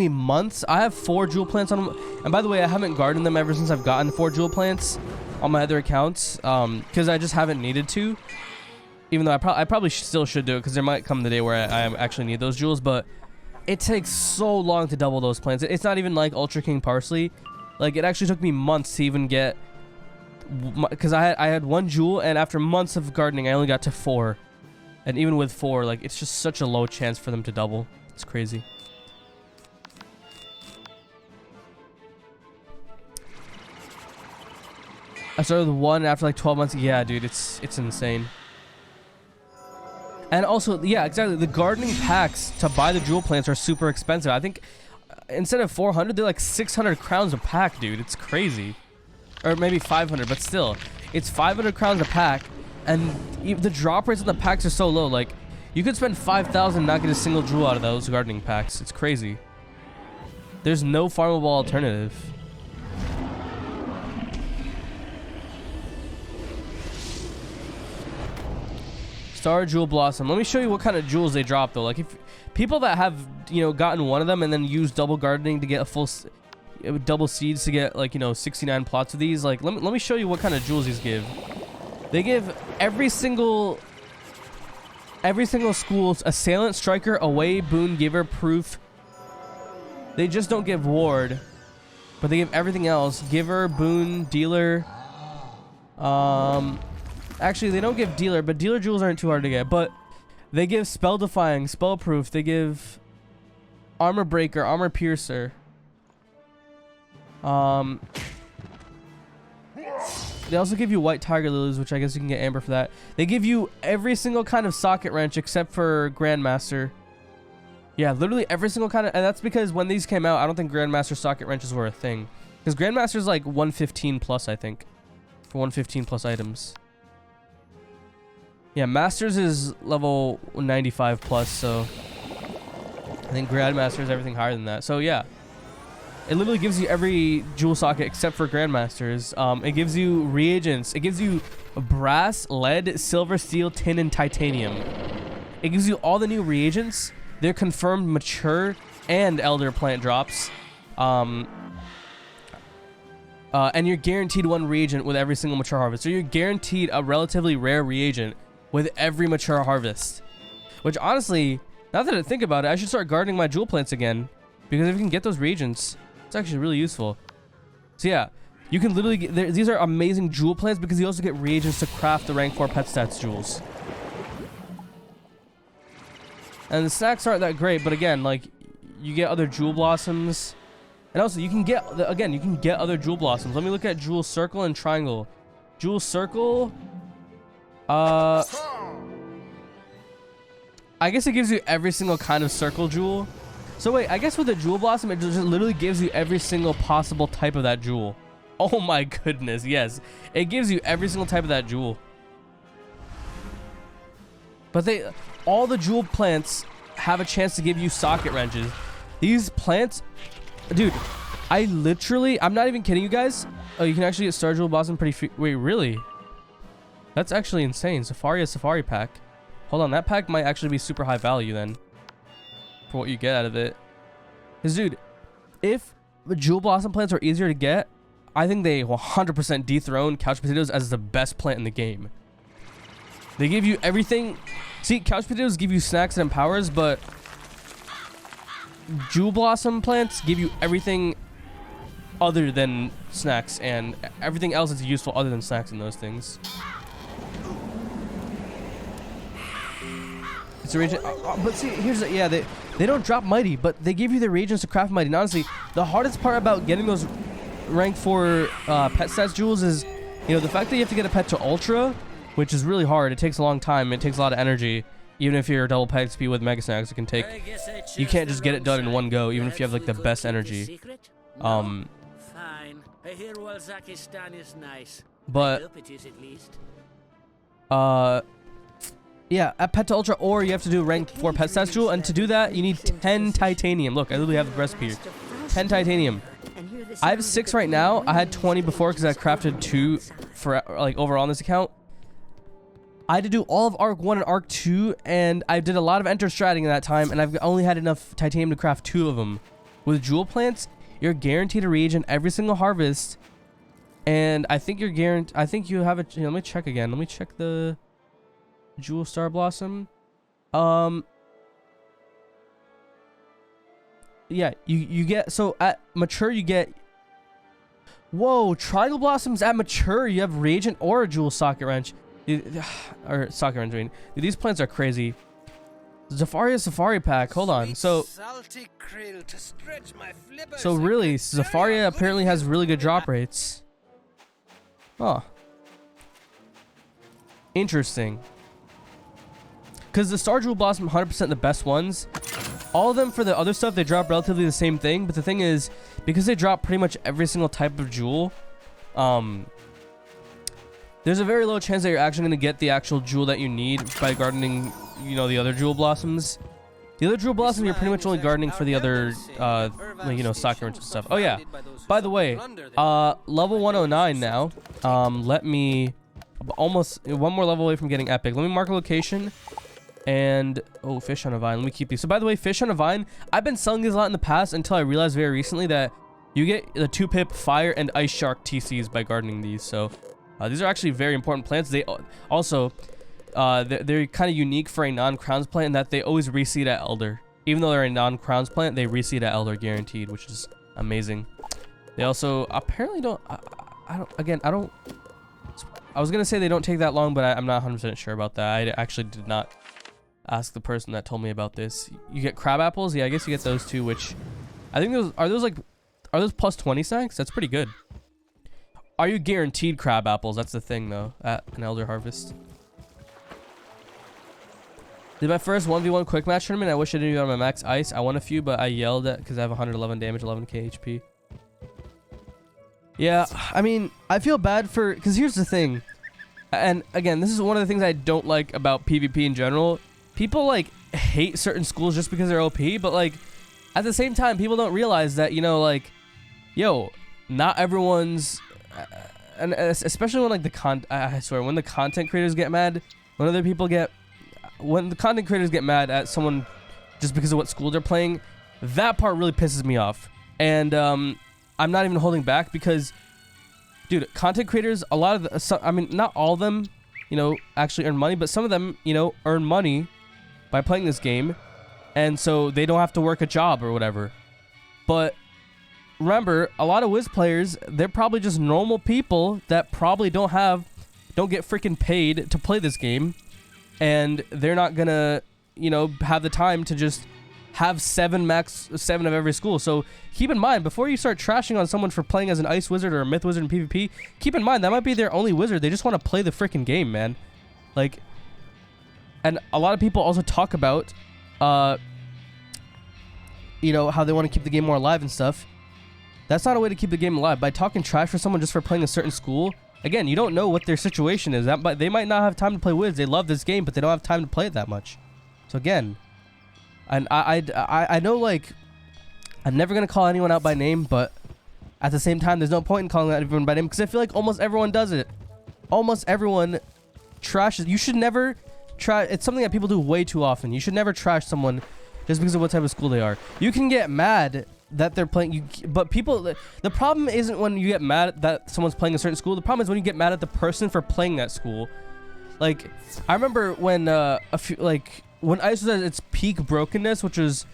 months. I have 4 jewel plants on them, and by the way, I haven't gardened them ever since I've gotten 4 jewel plants on my other accounts, because I just haven't needed to. Even though I probably still should do it, because there might come the day where I actually need those jewels, but it takes so long to double those plants. It's not even like Ultra King Parsley. Like, it actually took me months to even get, because I had 1 jewel, and after months of gardening, I only got to 4. And even with 4, like, it's just such a low chance for them to double. It's crazy. I started with 1 after like 12 months. Yeah, dude, it's insane. And also, yeah, exactly. The gardening packs to buy the jewel plants are super expensive. I think instead of 400, they're like 600 crowns a pack, dude. It's crazy. Or maybe 500, but still. It's 500 crowns a pack. And the drop rates on the packs are so low. Like, you could spend 5,000 and not get a single jewel out of those gardening packs. It's crazy. There's no farmable alternative. Star Jewel Blossom. Let me show you what kind of jewels they drop though. Like if people that have, you know, gotten one of them and then use double gardening to get a full double seeds to get, like, you know, 69 plots of these. Like let me show you what kind of jewels these give. They give every single school's assailant, striker, away, boon, giver, proof. They just don't give ward, but they give everything else. Giver, boon, dealer. Actually, they don't give dealer, but dealer jewels aren't too hard to get. But they give spell defying, spell proof. They give armor breaker, armor piercer. They also give you white tiger lilies, which I guess you can get amber for that. They give you every single kind of socket wrench except for Grandmaster. Yeah, literally every single kind of, and that's because when these came out, I don't think Grandmaster socket wrenches were a thing. Because Grandmaster's like 115 plus, I think. For 115 plus items. Yeah, Masters is level 95 plus, so I think Grandmaster is everything higher than that. So yeah. It literally gives you every jewel socket except for Grandmasters. It gives you reagents. It gives you brass, lead, silver, steel, tin, and titanium. It gives you all the new reagents. They're confirmed mature and elder plant drops. And you're guaranteed one reagent with every single mature harvest. So you're guaranteed a relatively rare reagent with every mature harvest. Which honestly, now that I think about it, I should start gardening my jewel plants again. Because if you can get those reagents, it's actually really useful. So yeah, you can literally get, these are amazing jewel plants because you also get reagents to craft the rank 4 pet stats jewels. And the snacks aren't that great, but again, like, you get other jewel blossoms. And also, you can get, again, you can get other jewel blossoms. Let me look at jewel circle and triangle. Jewel circle, I guess it gives you every single kind of circle jewel. So wait, I guess with the jewel blossom, it just literally gives you every single possible type of that jewel. Oh my goodness, yes. It gives you every single type of that jewel. But all the jewel plants have a chance to give you socket wrenches. These plants, dude, I'm not even kidding you guys. Oh, you can actually get Star Jewel Blossom pretty wait, really? That's actually insane. Safari pack. Hold on, that pack might actually be super high value then. For what you get out of it. Because, dude, if the Jewel Blossom plants are easier to get, I think they 100% dethrone Couch Potatoes as the best plant in the game. They give you everything. See, Couch Potatoes give you snacks and empowers, but Jewel Blossom plants give you everything other than snacks, and everything else that's useful other than snacks and those things. It's a reagent, but see, here's the, yeah, they don't drop mighty, but they give you the reagents to craft mighty. And honestly, the hardest part about getting those rank 4 pet stats jewels is, you know, the fact that you have to get a pet to ultra, which is really hard. It takes a long time. It takes a lot of energy. Even if you're double peg XP with mega snacks, it can take. You can't just get it done in one go, even if you have like the best energy. Fine. I hear Walzakistan is nice. But I hope it is at least. yeah, at pet to ultra, or you have to do rank 4 pet stats jewel, and to do that you need 10 titanium. Look, I literally have the recipe here. 10 titanium. I have 6 right now. I had 20 before because I crafted 2 for like overall on this account. I had to do all of Arc 1 and Arc 2, and I did a lot of enter stratting in that time, and I've only had enough titanium to craft 2 of them. With jewel plants, you're guaranteed a reagent every single harvest, and I think you're guaranteed. I think you have it. Let me check again. Let me check the Jewel Star Blossom. Yeah, you get, so at mature you get. Whoa, Triangle Blossoms at mature you have reagent or a Jewel Socket Wrench. Or socket wrench, I mean. Dude, these plants are crazy. Safari pack. Hold on. So really, Zafaria apparently has really good drop rates. Huh. Interesting. Because the Star Jewel Blossom 100% the best ones. All of them for the other stuff, they drop relatively the same thing. But the thing is, because they drop pretty much every single type of jewel, there's a very low chance that you're actually going to get the actual jewel that you need by gardening, you know, the other jewel blossoms. The other jewel blossoms, you're pretty much only gardening for the other, like, you know, socket wrench and stuff. Oh, yeah. By the way, level 109 now. Let me almost one more level away from getting epic. Let me mark a location. And oh, fish on a vine. Let me keep these. So by the way, fish on a vine, I've been selling these a lot in the past until I realized very recently that you get the 2-pip fire and ice shark TCs by gardening these. So these are actually very important plants. They also they're kind of unique for a non-crowns plant in that they always reseed at elder. Even though they're a non-crowns plant, they reseed at elder guaranteed, which is amazing. They also apparently don't. I was gonna say they don't take that long, but I'm not 100% sure about that. I actually did not ask the person that told me about this. You get crab apples. Yeah, I guess you get those too. Which I think are those plus 20 stacks? That's pretty good. Are you guaranteed crab apples? That's the thing though at an elder harvest. Did my first 1v1 quick match tournament. I wish I didn't do it on my max ice. I won a few, but I yelled at because I have 111 damage, 11k HP. Yeah, I mean, I feel bad for, because here's the thing. And again, this is one of the things I don't like about PvP in general. People like hate certain schools just because they're OP, but like at the same time, people don't realize that, you know, like, yo, not everyone's, and especially when like I swear, when the content creators get mad, when the content creators get mad at someone just because of what school they're playing, that part really pisses me off. And I'm not even holding back because, dude, content creators, a lot of I mean, not all of them, you know, actually earn money, but some of them, you know, earn money by playing this game, and so they don't have to work a job or whatever. But remember, a lot of Wiz players, they're probably just normal people that probably don't get freaking paid to play this game, and they're not gonna, you know, have the time to just have 7 of every school. So keep in mind, before you start trashing on someone for playing as an ice wizard or a myth wizard in PvP, keep in mind that might be their only wizard. They just want to play the freaking game, man. Like, and a lot of people also talk about you know, how they want to keep the game more alive and stuff. That's not a way to keep the game alive. By talking trash for someone just for playing a certain school, again, you don't know what their situation is. They might not have time to play Wiz. They love this game, but they don't have time to play it that much. So again, and I know, like, I'm never gonna call anyone out by name, but at the same time, there's no point in calling out everyone by name because I feel like almost everyone does it. Almost everyone trashes. You should never trash. It's something that people do way too often. You should never trash someone just because of what type of school they are. You can get mad that they're playing, but people. The problem isn't when you get mad that someone's playing a certain school. The problem is when you get mad at the person for playing that school. Like, I remember when when ice was at its peak brokenness, which was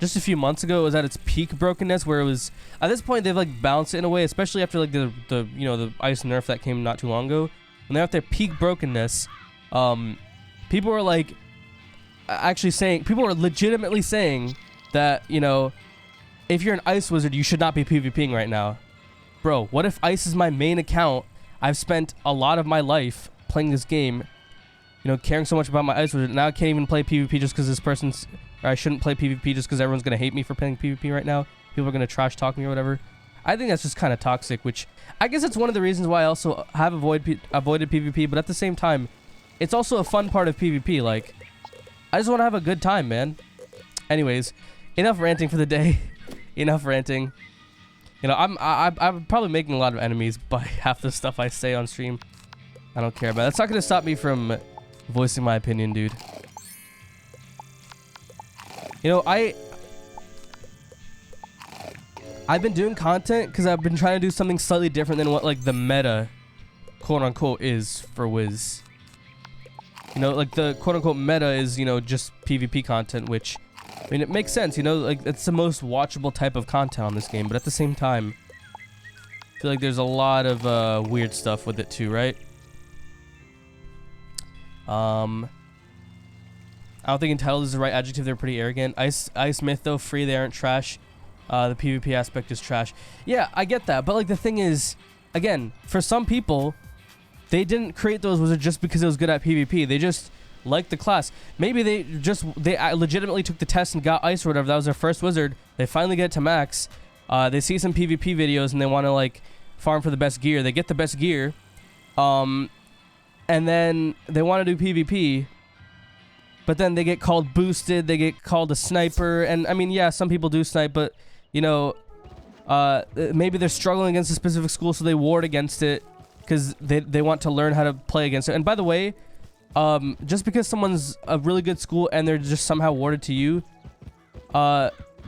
just a few months ago, it was at its peak brokenness, where it was at this point they've like balanced it in a way, especially after like the you know, the ice nerf that came not too long ago. When they're at their peak brokenness, people were like people were legitimately saying that, you know, if you're an ice wizard, you should not be PvPing right now. Bro, what if ice is my main account? I've spent a lot of my life playing this game, you know, caring so much about my ice wizard. Now I can't even play PvP just because this person's, or I shouldn't play PvP just because everyone's going to hate me for playing PvP right now. People are going to trash talk me or whatever. I think that's just kind of toxic, which I guess it's one of the reasons why I also have avoided PvP, but at the same time, it's also a fun part of PvP. Like, I just want to have a good time, man. Anyways, enough ranting for the day. Enough ranting. You know, I'm probably making a lot of enemies by half the stuff I say on stream. I don't care, but that's not going to stop me from voicing my opinion, dude. You know, I've been doing content because I've been trying to do something slightly different than what like the meta, quote unquote, is for Wiz. You know, like the quote unquote meta is, you know, just PvP content, which, I mean, it makes sense, you know, like it's the most watchable type of content on this game, but at the same time, I feel like there's a lot of weird stuff with it too, right? I don't think entitled is the right adjective. They're pretty arrogant. Ice myth though, free. They aren't trash. The PvP aspect is trash. Yeah, I get that, but like the thing is, again, for some people, they didn't create those wizards just because it was good at PvP. They just liked the class. Maybe they legitimately took the test and got ice or whatever. That was their first wizard. They finally get to max. They see some PvP videos and they want to like farm for the best gear. They get the best gear, and then they want to do PvP. But then they get called boosted, they get called a sniper, and I mean, yeah, some people do snipe, but, you know, maybe they're struggling against a specific school, so they ward against it, because they want to learn how to play against it. And by the way, just because someone's a really good school and they're just somehow awarded to you,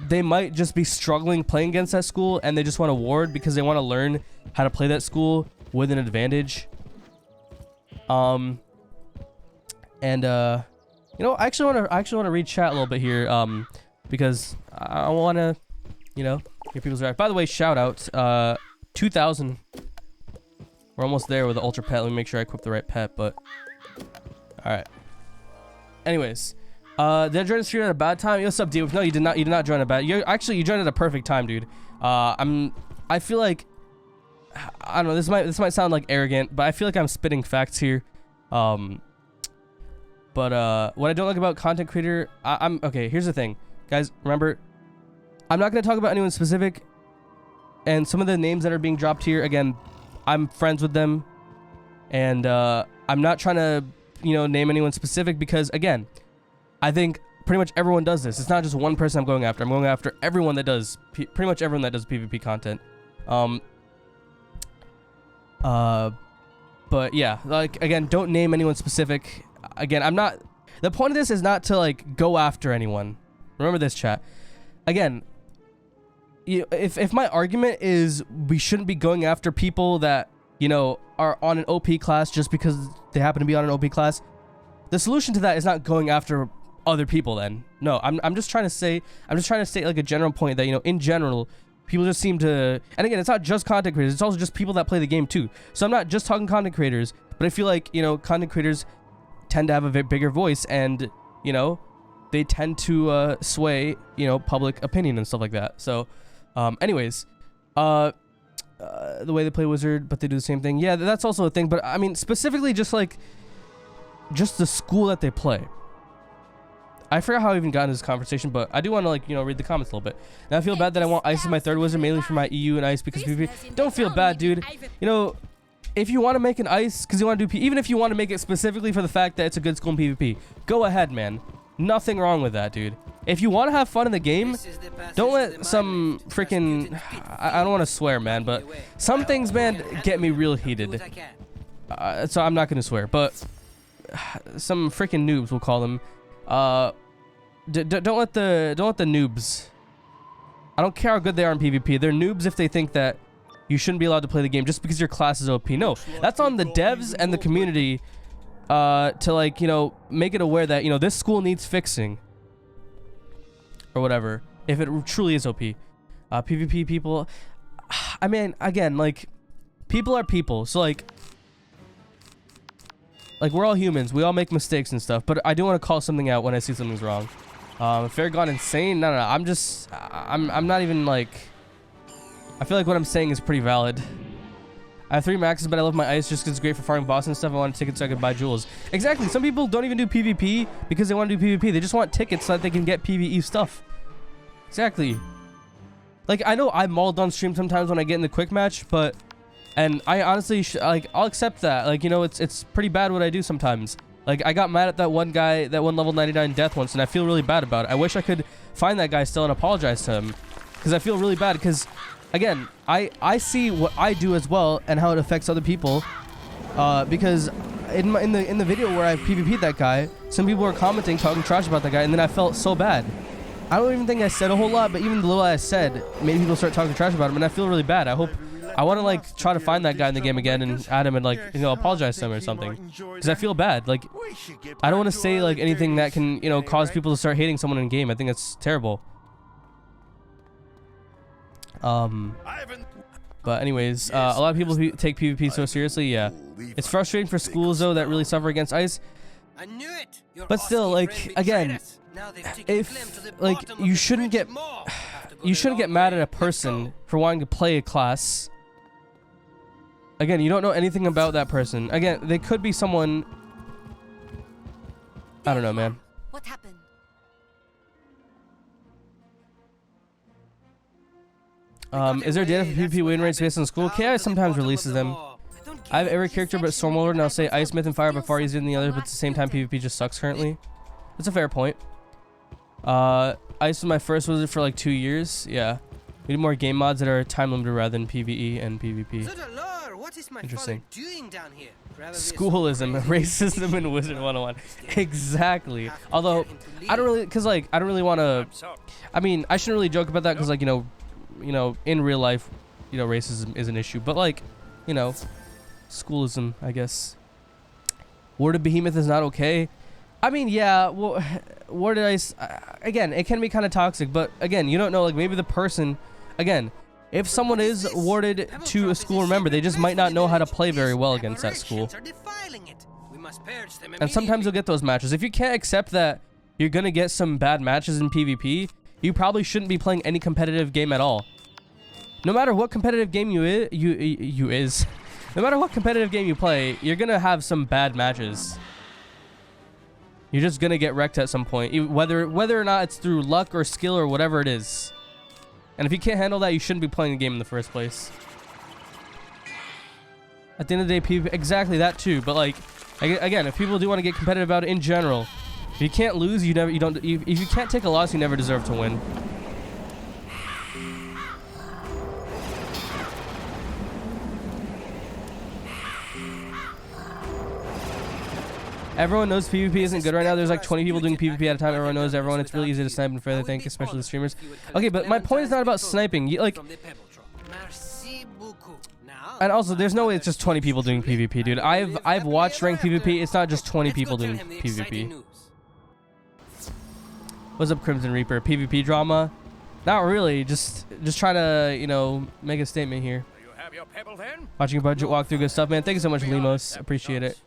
they might just be struggling playing against that school and they just want a ward because they want to learn how to play that school with an advantage. You know, I actually want to read chat a little bit here, because I want to, you know, hear people's reaction. By the way, shout out, 2,000. We're almost there with the ultra pet. Let me make sure I equip the right pet, but all right. Anyways, did I join the stream at a bad time? Yo, what's up, dude? No, you did not. You did not join a bad. You joined at a perfect time, dude. I feel like, I don't know. This might sound like arrogant, but I feel like I'm spitting facts here. But what I don't like about content creator, I'm okay. Here's the thing, guys. Remember, I'm not gonna talk about anyone specific, and some of the names that are being dropped here. Again, I'm friends with them, and I'm not trying to, you know, name anyone specific because, again, I think pretty much everyone does this. It's not just one person I'm going after. I'm going after everyone that does, pretty much everyone that does PvP content. But yeah, like, again, don't name anyone specific. Again, I'm not, the point of this is not to like go after anyone. Remember this, chat. Again, if my argument is we shouldn't be going after people that, you know, are on an OP class just because they happen to be on an OP class, the solution to that is not going after other people then. No, I'm just trying to say, like a general point that, you know, in general, people just seem to, and again, it's not just content creators, it's also just people that play the game too. So I'm not just talking content creators, but I feel like, you know, content creators tend to have a bit bigger voice and, you know, they tend to sway, you know, public opinion and stuff like that. So anyways, the way they play Wizard, but they do the same thing. Yeah, that's also a thing. But I mean, specifically just the school that they play. I forgot how I even got into this conversation, but I do want to, like, you know, read the comments a little bit. And I feel bad that I want Ice as my third wizard, mainly for my EU and Ice because PvP. Don't feel bad, dude. You know, if you want to make an Ice because you want to do even if you want to make it specifically for the fact that it's a good school in PvP, go ahead, man. Nothing wrong with that, dude. If you want to have fun in the game, don't let some freaking, I don't want to swear, man, but some things, man, get me real heated. So I'm not going to swear, but some freaking noobs, we'll call them. Don't let the noobs, I don't care how good they are in PvP. They're noobs if they think that you shouldn't be allowed to play the game just because your class is OP. No, that's on the devs and the community to, like, you know, make it aware that, you know, this school needs fixing or whatever if it truly is OP. PvP people, I mean, again, like, people are people, so like we're all humans, we all make mistakes and stuff, but I do want to call something out when I see something's wrong. Fair gone insane, no, I'm not even, like, I feel like what I'm saying is pretty valid. I have 3 maxes, but I love my Ice just because it's great for farming boss and stuff. I want tickets so I can buy jewels. Exactly. Some people don't even do PvP because they want to do PvP. They just want tickets so that they can get PvE stuff. Exactly. Like, I know I mauled on stream sometimes when I get in the quick match, but, and I honestly, like, I'll accept that. Like, you know, it's pretty bad what I do sometimes. Like, I got mad at that one guy, that one level 99 death once, and I feel really bad about it. I wish I could find that guy still and apologize to him because I feel really bad because, again, I see what I do as well and how it affects other people, because in the video where I PvP'd that guy, some people were commenting, talking trash about that guy, and then I felt so bad. I don't even think I said a whole lot, but even the little I said made people start talking trash about him, and I feel really bad. I want to, like, try to find that guy in the game again and add him and, like, you know, apologize to him or something, because I feel bad. Like, I don't want to say, like, anything that can, you know, cause people to start hating someone in game. I think that's terrible. But anyways, a lot of people take PvP so seriously. Yeah, it's frustrating for schools though that really suffer against Ice. But still, like, again, if, like, you shouldn't get mad at a person for wanting to play a class. Again, you don't know anything about that person. Again, they could be someone, I don't know, man. What happened? Is there data for PvP win rates based on school? KI sometimes releases them. I have every character but Stormlord, and I'll say Ice, Myth, and Fire by far easier than the others, but at the same time PvP just sucks currently. That's a fair point. Ice was my first wizard for like 2 years. Yeah. We need more game mods that are time limited rather than PvE and PvP. what is my Interesting. father doing down here? Probably Schoolism, racism in Wizard 101. Exactly. Although I don't really, cause like I don't really want to. I mean, I shouldn't really joke about that, cause like you know, in real life, you know, racism is an issue. But like, you know, schoolism, I guess. Word of Behemoth is not okay. I mean, yeah. Well, where did again, it can be kind of toxic, but again, you don't know. Like maybe the person, again. If someone is awarded to a school, remember, they just might not know how to play very well against that school. And sometimes you'll get those matches. If you can't accept that you're going to get some bad matches in PvP, you probably shouldn't be playing any competitive game at all. No matter what competitive game no matter what competitive game you play, you're going to have some bad matches. You're just going to get wrecked at some point, whether or not it's through luck or skill or whatever it is. And if you can't handle that, you shouldn't be playing the game in the first place. At the end of the day, PvP, exactly that too. But like, again, if people do want to get competitive about it in general, if you can't lose, if you can't take a loss, you never deserve to win. Everyone knows PvP isn't good right now. There's like 20 people doing PvP at a time. Everyone knows everyone. It's really easy to snipe and fairly think, especially the streamers. Okay, but my point is not about sniping. And also, there's no way it's just 20 people doing PvP, dude. I've watched ranked PvP. It's not just 20 people doing PvP. What's up, Crimson Reaper? PvP drama? Not really. Just trying to, you know, make a statement here. Watching a budget walkthrough, good stuff, man. Thank you so much, Limos. Appreciate it.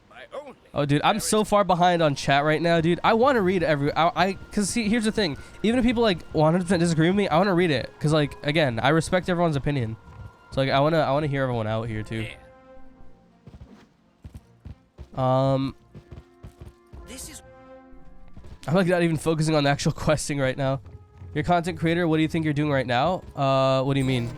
Oh, dude, I'm so far behind on chat right now, dude. I want to read cause see, here's the thing. Even if people like 100% disagree with me, I want to read it, cause like again, I respect everyone's opinion. So like I wanna hear everyone out here too. I'm like not even focusing on the actual questing right now. You're a content creator. What do you think you're doing right now? What do you mean?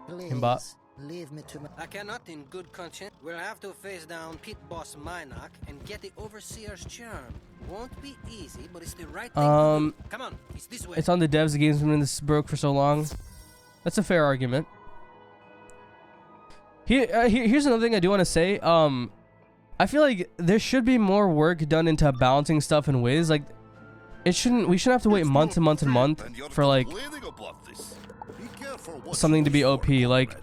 Himbot. Leave me to my... I cannot in good conscience. We'll have to face down pit boss Minoc and get the overseer's charm. Won't be easy, but it's the right thing to do. Come on, it's this way. It's on the devs. The game's been this broke for so long. That's a fair argument. Here's another thing I do want to say. I feel like there should be more work done into balancing stuff in Wiz. Like, we shouldn't have to wait months and months and months for like something to be OP. Like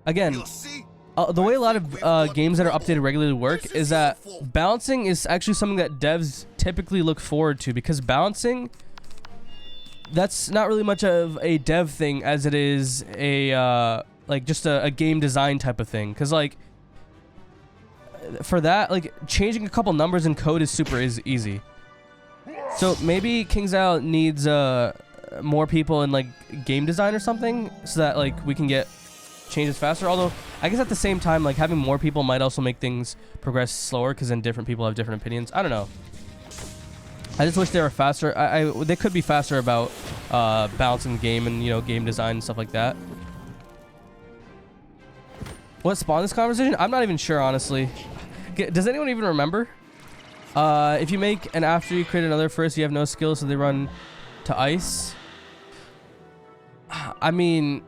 again, the way a lot of games that are updated regularly work is that balancing is actually something that devs typically look forward to, because balancing, that's not really much of a dev thing as it is a like just a game design type of thing. Because like for that, like changing a couple numbers in code is super easy. So maybe King's Out needs more people in like game design or something, so that like we can get changes faster. Although I guess at the same time, like having more people might also make things progress slower, because then different people have different opinions. I don't know. I just wish they were faster. They could be faster about balancing the game and, you know, game design and stuff like that. What spawned this conversation? I'm not even sure, honestly. Does anyone even remember? If you make and after you create another first, you have no skill, so they run to ice. I mean,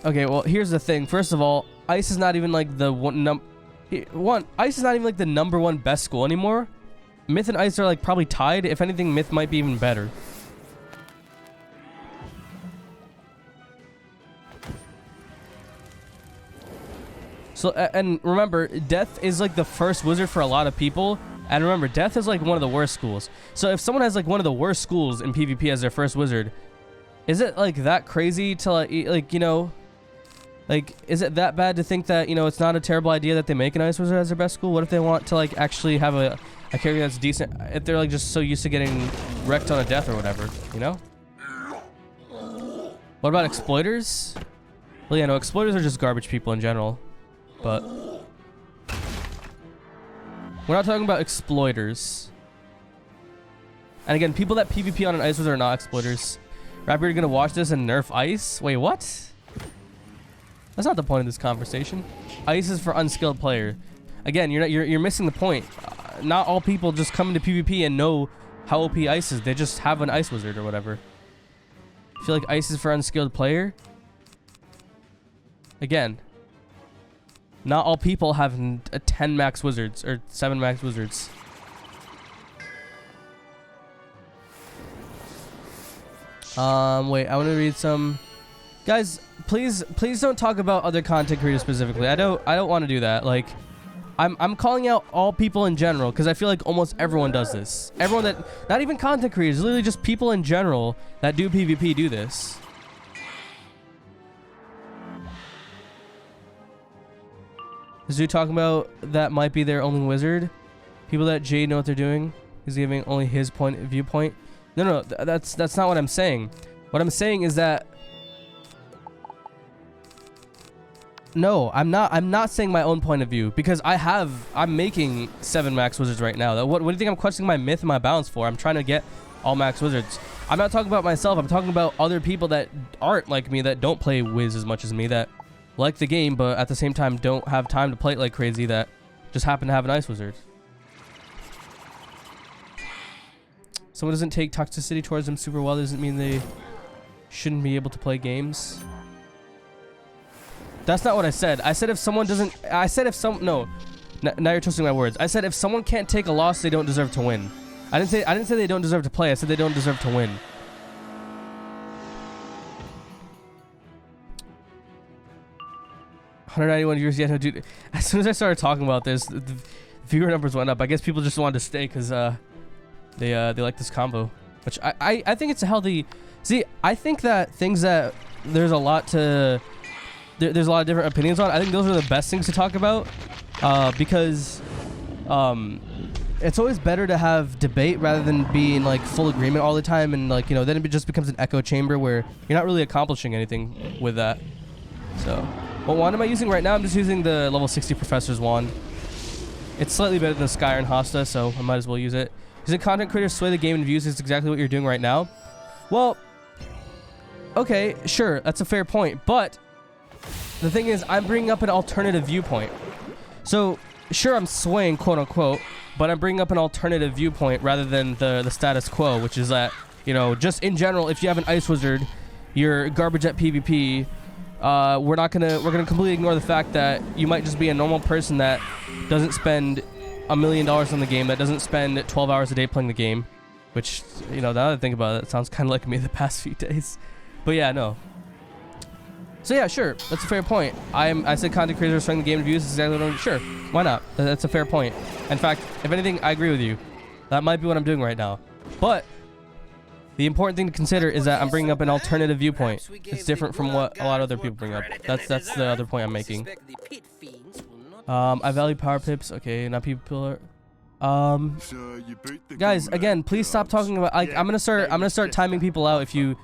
okay, well, here's the thing. First of all, ice is not even like ice is not even like the #1 best school anymore. Myth and ice are like probably tied. If anything, Myth might be even better. So, and remember, Death is like the first wizard for a lot of people. And remember, Death is like one of the worst schools. So if someone has like one of the worst schools in PvP as their first wizard, is it like that crazy to like you know, like, is it that bad to think that, you know, it's not a terrible idea that they make an ice wizard as their best school? What if they want to like actually have a character that's decent, if they're like just so used to getting wrecked on a death or whatever, you know? What about exploiters? Well, yeah, no, exploiters are just garbage people in general, but we're not talking about exploiters. And again, people that PvP on an ice wizard are not exploiters. Rapper, you're gonna watch this and nerf ice? Wait, what? That's not the point of this conversation. Ice is for unskilled player. Again, you're missing the point. Not all people just come into PvP and know how OP ice is. They just have an ice wizard or whatever. I feel like ice is for unskilled player. Again, Not all people have 10 max wizards or 7 max wizards. Wait, I want to read some. Guys, please don't talk about other content creators specifically. I don't want to do that. Like, I'm calling out all people in general because I feel like almost everyone does this. Everyone that, not even content creators, literally just people in general that do PvP do this. Is dude talking about that might be their only wizard? People that Jade know what they're doing. He's giving only his viewpoint. No, that's not what I'm saying. What I'm saying is that no, I'm not saying my own point of view because I'm making 7 max wizards right now. What do you think I'm questioning my myth and my balance for? I'm trying to get all max wizards. I'm not talking about myself. I'm talking about other people that aren't like me, that don't play Wiz as much as me, that like the game but at the same time don't have time to play it like crazy, that just happen to have an ice wizard. Someone doesn't take toxicity towards them super well doesn't mean they shouldn't be able to play games. That's not what I said. I said if someone doesn't... I said if some... No. Now you're twisting my words. I said if someone can't take a loss, they don't deserve to win. I didn't say they don't deserve to play. I said they don't deserve to win. $191 viewers. Yeah, no, dude. As soon as I started talking about this, the viewer numbers went up. I guess people just wanted to stay because they like this combo. Which I think it's a healthy... See, I think that things that there's a lot to... There's a lot of different opinions on. I think those are the best things to talk about because it's always better to have debate rather than be in like full agreement all the time, and like, you know, then it just becomes an echo chamber where you're not really accomplishing anything with that. So, what wand am I using right now? I'm just using the level 60 Professor's wand. It's slightly better than Sky and Hosta, so I might as well use it. Using content creators sway the game and views is exactly what you're doing right now. Well, okay, sure, that's a fair point, but the thing is, I'm bringing up an alternative viewpoint. So, sure, I'm swaying, quote unquote, but I'm bringing up an alternative viewpoint rather than the status quo, which is that, you know, just in general, if you have an ice wizard, you're garbage at PvP. We're gonna completely ignore the fact that you might just be a normal person that doesn't spend $1 million on the game, that doesn't spend 12 hours a day playing the game, which, you know, now that I think about it, it sounds kind of like me the past few days. But yeah, no. So yeah, sure, that's a fair point. I said content creators are swaying the game and views is exactly what I'm... Sure, why not? That's a fair point. In fact, if anything, I agree with you. That might be what I'm doing right now. But the important thing to consider is that I'm bringing up an alternative viewpoint. It's different from what a lot of other people bring up. That's the other point I'm making. I value power pips. Okay, not people. Guys, again, please stop talking about. Like, I'm gonna start timing people out if you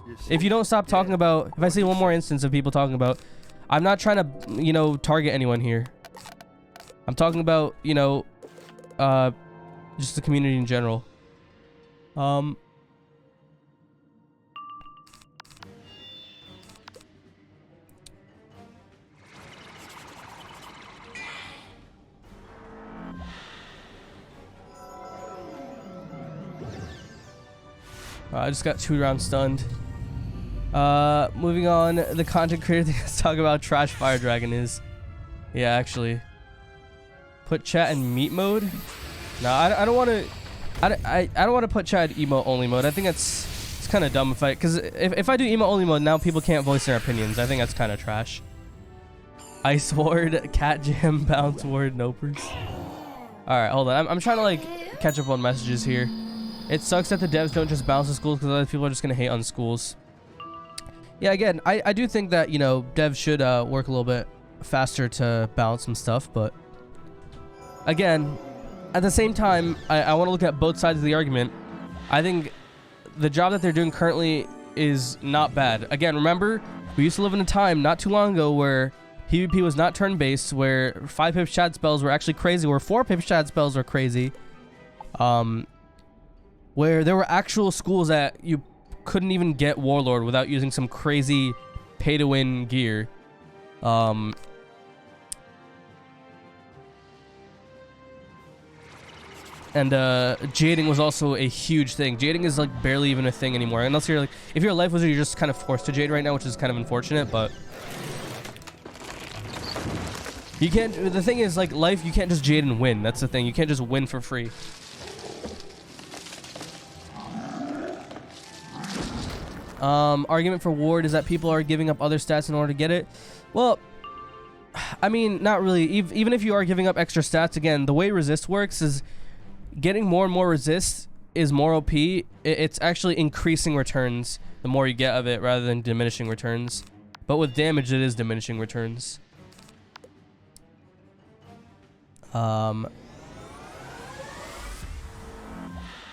don't stop talking about. If I see one more instance of people talking about, I'm not trying to, you know, target anyone here. I'm talking about, you know, just the community in general. I just got 2 rounds stunned. Moving on, the content creator thing. Let's talk about trash fire dragon is. Yeah, actually. Put chat in meat mode. No, I don't want to. I don't want to put chat in emote only mode. I think it's kind of dumb because if I do emote only mode now, people can't voice their opinions. I think that's kind of trash. Ice ward, cat jam, bounce ward, nopers. All right, hold on. I'm trying to like catch up on messages here. It sucks that the devs don't just balance the schools because other people are just going to hate on schools. Yeah, again, I do think that, you know, devs should work a little bit faster to balance some stuff. But again, at the same time, I want to look at both sides of the argument. I think the job that they're doing currently is not bad. Again, remember, we used to live in a time not too long ago where PvP was not turn-based, where 5-pip shad spells were actually crazy, where 4-pip shad spells were crazy. Where there were actual schools that you couldn't even get Warlord without using some crazy pay-to-win gear. And jading was also a huge thing. Jading is like barely even a thing anymore. Unless you're like, if you're a life wizard, you're just kind of forced to jade right now, which is kind of unfortunate, but You can't. The thing is, like life, you can't just jade and win. That's the thing. You can't just win for free. Argument for ward is that people are giving up other stats in order to get it. Well, I mean, not really. Even if you are giving up extra stats, again, the way resist works is getting more and more resist is more OP. It's actually increasing returns the more you get of it rather than diminishing returns. But with damage, it is diminishing returns.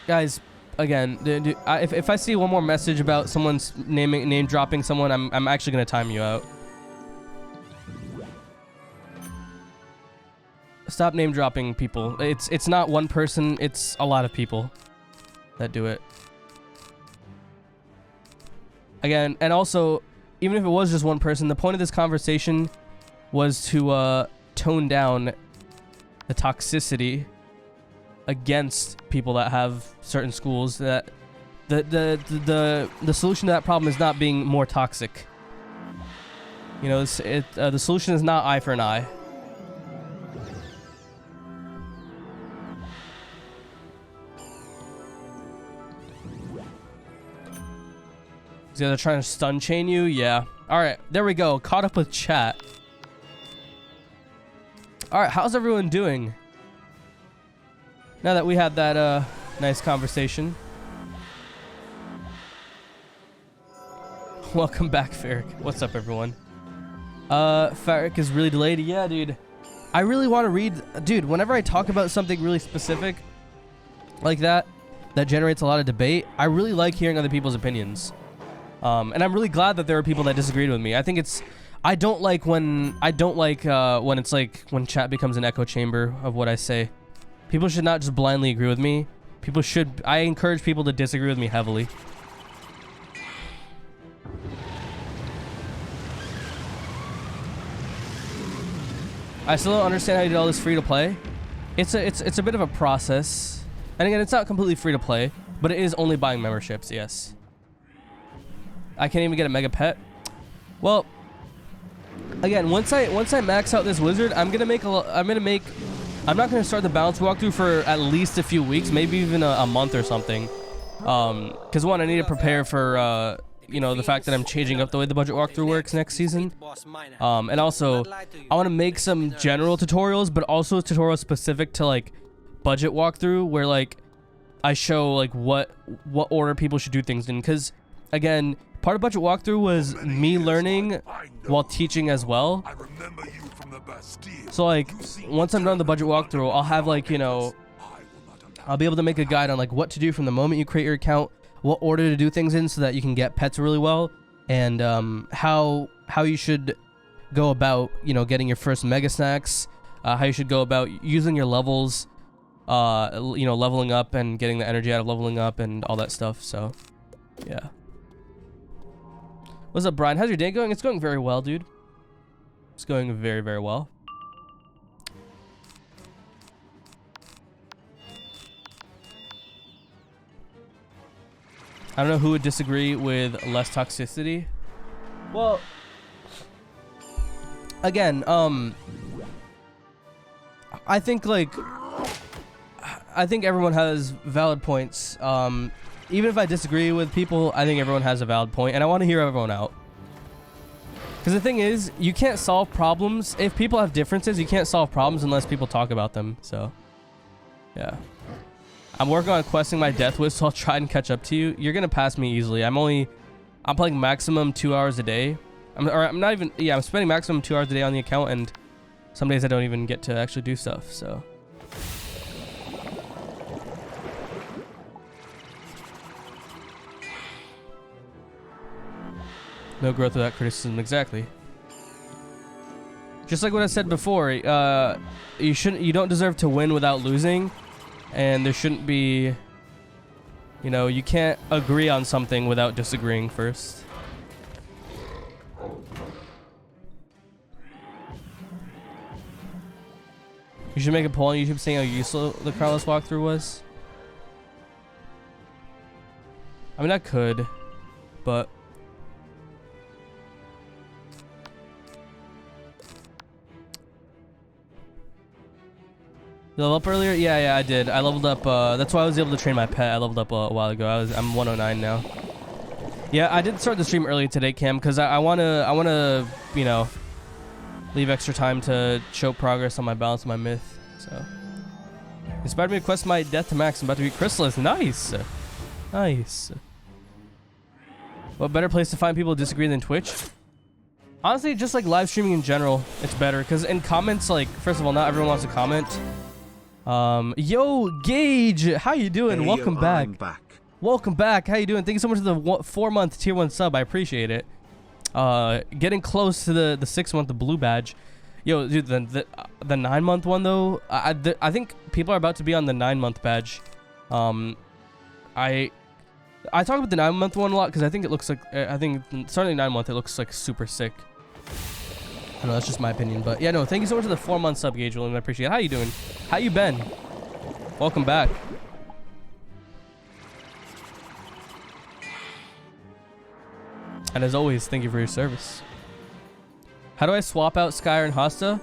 Guys, again, if I see one more message about someone's name dropping someone, I'm actually gonna time you out. Stop name dropping people. It's not one person, it's a lot of people that do it. Again, and also, even if it was just one person, the point of this conversation was to tone down the toxicity against people that have certain schools. That the solution to that problem is not being more toxic. You know, the solution is not eye for an eye. So they're trying to stun chain you? Yeah. Alright, there we go. Caught up with chat. Alright, how's everyone doing? Now that we had that nice conversation. Welcome back, Ferric. What's up, everyone? Ferric is really delayed. Yeah, dude. I really want to read... Dude, whenever I talk about something really specific like that generates a lot of debate, I really like hearing other people's opinions. And I'm really glad that there are people that disagreed with me. I think it's... I don't like when it's like when chat becomes an echo chamber of what I say. People should not just blindly agree with me. People should... I encourage people to disagree with me heavily. I still don't understand how you did all this free to play. It's a bit of a process. And again, it's not completely free to play, but it is only buying memberships, yes. I can't even get a mega pet. Well, again, once I max out this wizard, I'm not gonna start the balance walkthrough for at least a few weeks, maybe even a month or something. Because one, I need to prepare for you know, the fact that I'm changing up the way the budget walkthrough works next season. And also, I want to make some general tutorials, but also tutorials specific to like budget walkthrough, where like I show like what order people should do things in. Because again, part of budget walkthrough was me learning while teaching as well. So like once I'm done with the budget walkthrough, I'll have like, you know, I'll be able to make a guide on like what to do from the moment you create your account, what order to do things in so that you can get pets really well, and how you should go about, you know, getting your first mega snacks, how you should go about using your levels, you know, leveling up and getting the energy out of leveling up and all that stuff. So yeah. What's up, Brian? How's your day going? It's going very well, dude. It's going very, very well. I don't know who would disagree with less toxicity. Well, again, I think everyone has valid points. Even if I disagree with people, I think everyone has a valid point, and I want to hear everyone out. Because the thing is, you can't solve problems. If people have differences, you can't solve problems unless people talk about them. So, yeah. I'm working on questing my death wish, so I'll try and catch up to you. You're gonna pass me easily. I'm playing maximum 2 hours a day. I'm spending maximum 2 hours a day on the account, and some days I don't even get to actually do stuff, so. No growth without criticism, exactly. Just like what I said before, you don't deserve to win without losing. And there shouldn't be, you know, you can't agree on something without disagreeing first. You should make a poll on YouTube saying how useful the Carlos walkthrough was. I mean, I could, but... You level up earlier? Yeah, I did. I leveled up. That's why I was able to train my pet. I leveled up a while ago. I'm 109 now. Yeah, I did start the stream early today, Cam, because I wanna, you know, leave extra time to show progress on my balance and my myth. So, inspired me to quest my death to max. I'm about to beat Chrysalis. Nice, nice. What better place to find people who disagree than Twitch? Honestly, just like live streaming in general, it's better because in comments, like, first of all, not everyone wants to comment. Yo, Gage, how you doing? Hey, Welcome back. I'm back. Welcome back. How you doing? Thank you so much for the 4-month tier 1 sub. I appreciate it. Getting close to the 6-month blue badge. Yo, dude, the 9-month one though. I think people are about to be on the 9-month badge. I talk about the 9-month one a lot because I think it looks like starting 9-month it looks like super sick. I don't know, that's just my opinion, but yeah, no, thank you so much for the 4-month sub, Gage, William. I appreciate it. How you doing? How you been? Welcome back. And as always, thank you for your service. How do I swap out Skyer and Hosta?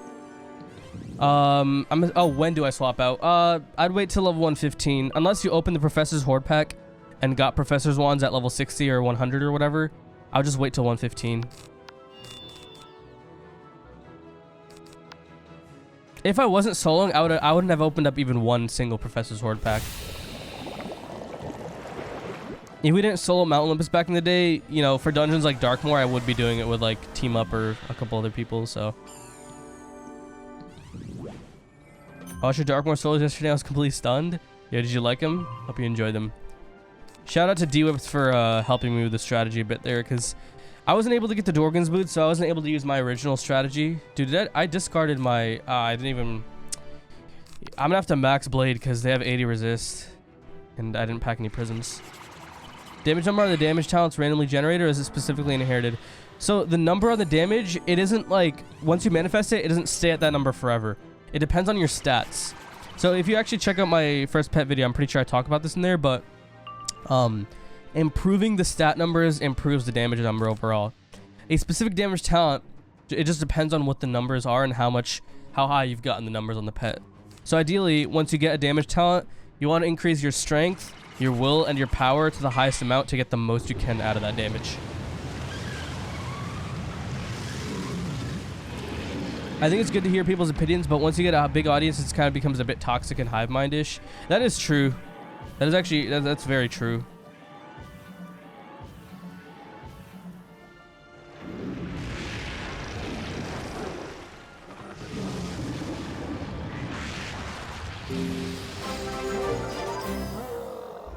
When do I swap out? I'd wait till level 115 unless you open the Professor's Horde pack and got Professor's Wands at level 60 or 100 or whatever. I'll just wait till 115. If I wasn't soloing, I wouldn't have opened up even one single Professor's Horde pack. If we didn't solo Mount Olympus back in the day, you know, for dungeons like Darkmoor, I would be doing it with like Team Up or a couple other people, so. I watched your Darkmoor solos yesterday, I was completely stunned. Yeah, did you like them? Hope you enjoyed them. Shout out to D-Whips for helping me with the strategy a bit there, because I wasn't able to get the Dorgan's boots, so I wasn't able to use my original strategy. Dude, I discarded my... I didn't even... I'm gonna have to max Blade, because they have 80 resist, and I didn't pack any prisms. Damage number on the damage talent's randomly generated, or is it specifically inherited? So the number on the damage, it isn't like... Once you manifest it, it doesn't stay at that number forever. It depends on your stats. So if you actually check out my first pet video, I'm pretty sure I talk about this in there, but... improving the stat numbers improves the damage number overall. A specific damage talent, it just depends on what the numbers are and how high you've gotten the numbers on the pet. So ideally, once you get a damage talent, you want to increase your strength, your will, and your power to the highest amount to get the most you can out of that damage. I think it's good to hear people's opinions, but once you get a big audience, it kind of becomes a bit toxic and hive mind-ish. That is true. That is actually, that's very true.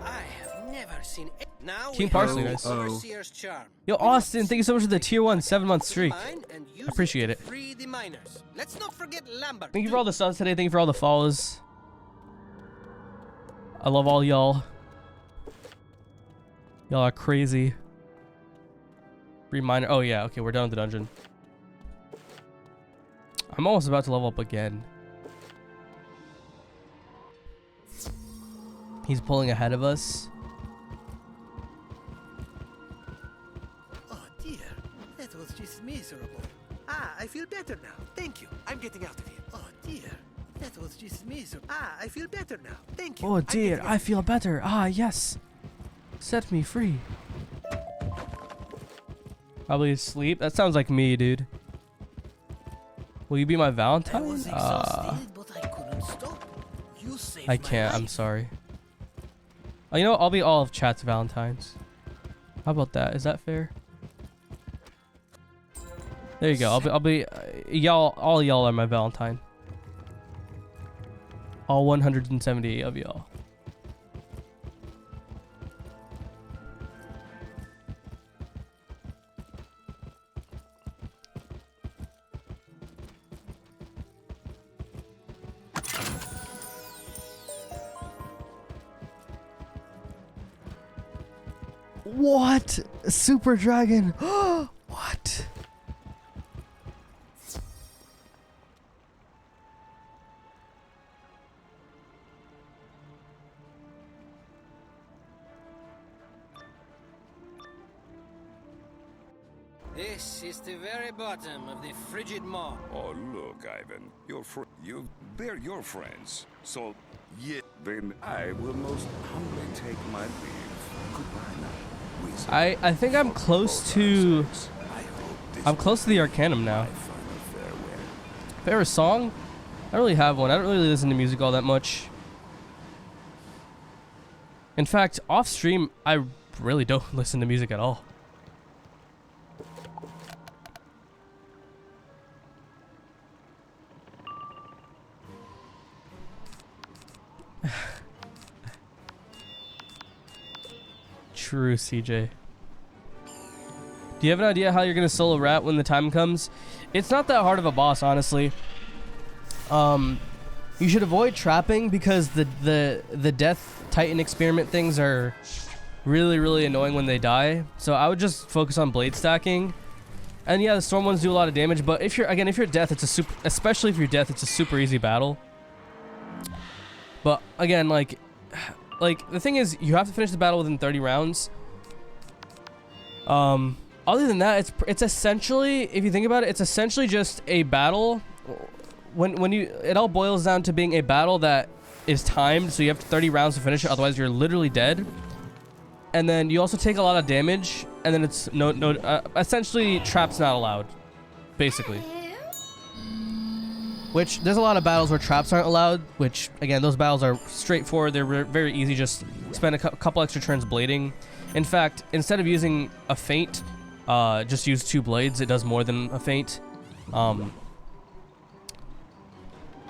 I have never seen it. Now King Parsley, guys. Overseer's Charm. Yo, Austin, thank you so much for the tier 1 7-month streak. Appreciate it. Free the miners. Let's not forget Lambert. Thank you for all the subs today. Thank you for all the follows. I love all y'all. Y'all are crazy. Reminder. Oh yeah, okay, we're done with the dungeon. I'm almost about to level up again. He's pulling ahead of us. Oh dear, that was just miserable. Ah, I feel better now. Thank you. I'm getting out of here. Oh dear, that was just miserable. Ah, I feel better now. Thank you. Oh dear, I feel better. Ah, yes. Set me free. Probably asleep. That sounds like me, dude. Will you be my Valentine? I was exhausted, but I couldn't stop. You saved I my can't. life. I'm sorry. Oh, you know what? I'll be all of chat's Valentines. How about that? Is that fair? There you go. I'll be y'all. All y'all are my Valentine. All 178 of y'all. What? Super Dragon? What? This is the very bottom of the frigid maw. Oh, look, Ivan. They're your friends. So, yeah, then I will most humbly take my leave. Goodbye now, Wizard. I think I'm close to... I'm close to the Arcanum now. Favorite song? I don't really have one. I don't really listen to music all that much. In fact, off stream, I really don't listen to music at all. True, CJ. Do you have an idea how you're gonna solo rat when the time comes? It's not that hard of a boss, honestly. You should avoid trapping because the death titan experiment things are really annoying when they die. So I would just focus on blade stacking. And yeah, the storm ones do a lot of damage, but if you're death, it's a super, especially if you're death, it's a super easy battle. But again, like the thing is, you have to finish the battle within 30 rounds. Other than that, it's essentially, if you think about it, it's essentially just a battle. It all boils down to being a battle that is timed, so you have 30 rounds to finish it, otherwise you're literally dead. And then you also take a lot of damage, and then it's essentially traps not allowed, basically. Which, there's a lot of battles where traps aren't allowed, which, again, those battles are straightforward. They're very easy. Just spend a couple extra turns blading. In fact, instead of using a feint, just use 2 blades. It does more than a feint.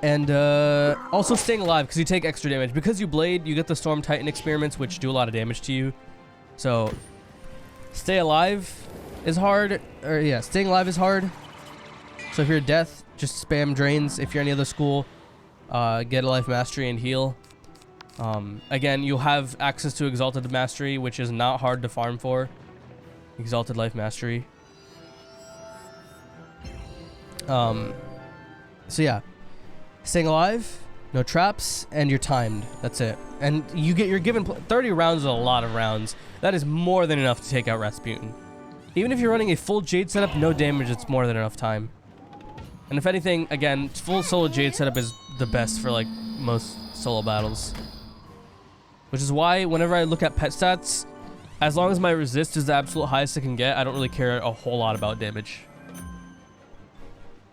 And also staying alive, because you take extra damage. Because you blade, you get the Storm Titan experiments, which do a lot of damage to you. So, stay alive is hard. Or yeah, staying alive is hard. So if you're death, just spam drains. If you're any other school, get a life mastery and heal. Again, you'll have access to Exalted Mastery, which is not hard to farm for. Exalted Life Mastery. So yeah, staying alive, no traps, and you're timed. That's it. And you're given 30 rounds is a lot of rounds. That is more than enough to take out Rasputin. Even if you're running a full Jade setup, no damage, it's more than enough time. And if anything, again, full solo Jade setup is the best for like most solo battles. Which is why whenever I look at pet stats, as long as my resist is the absolute highest I can get, I don't really care a whole lot about damage.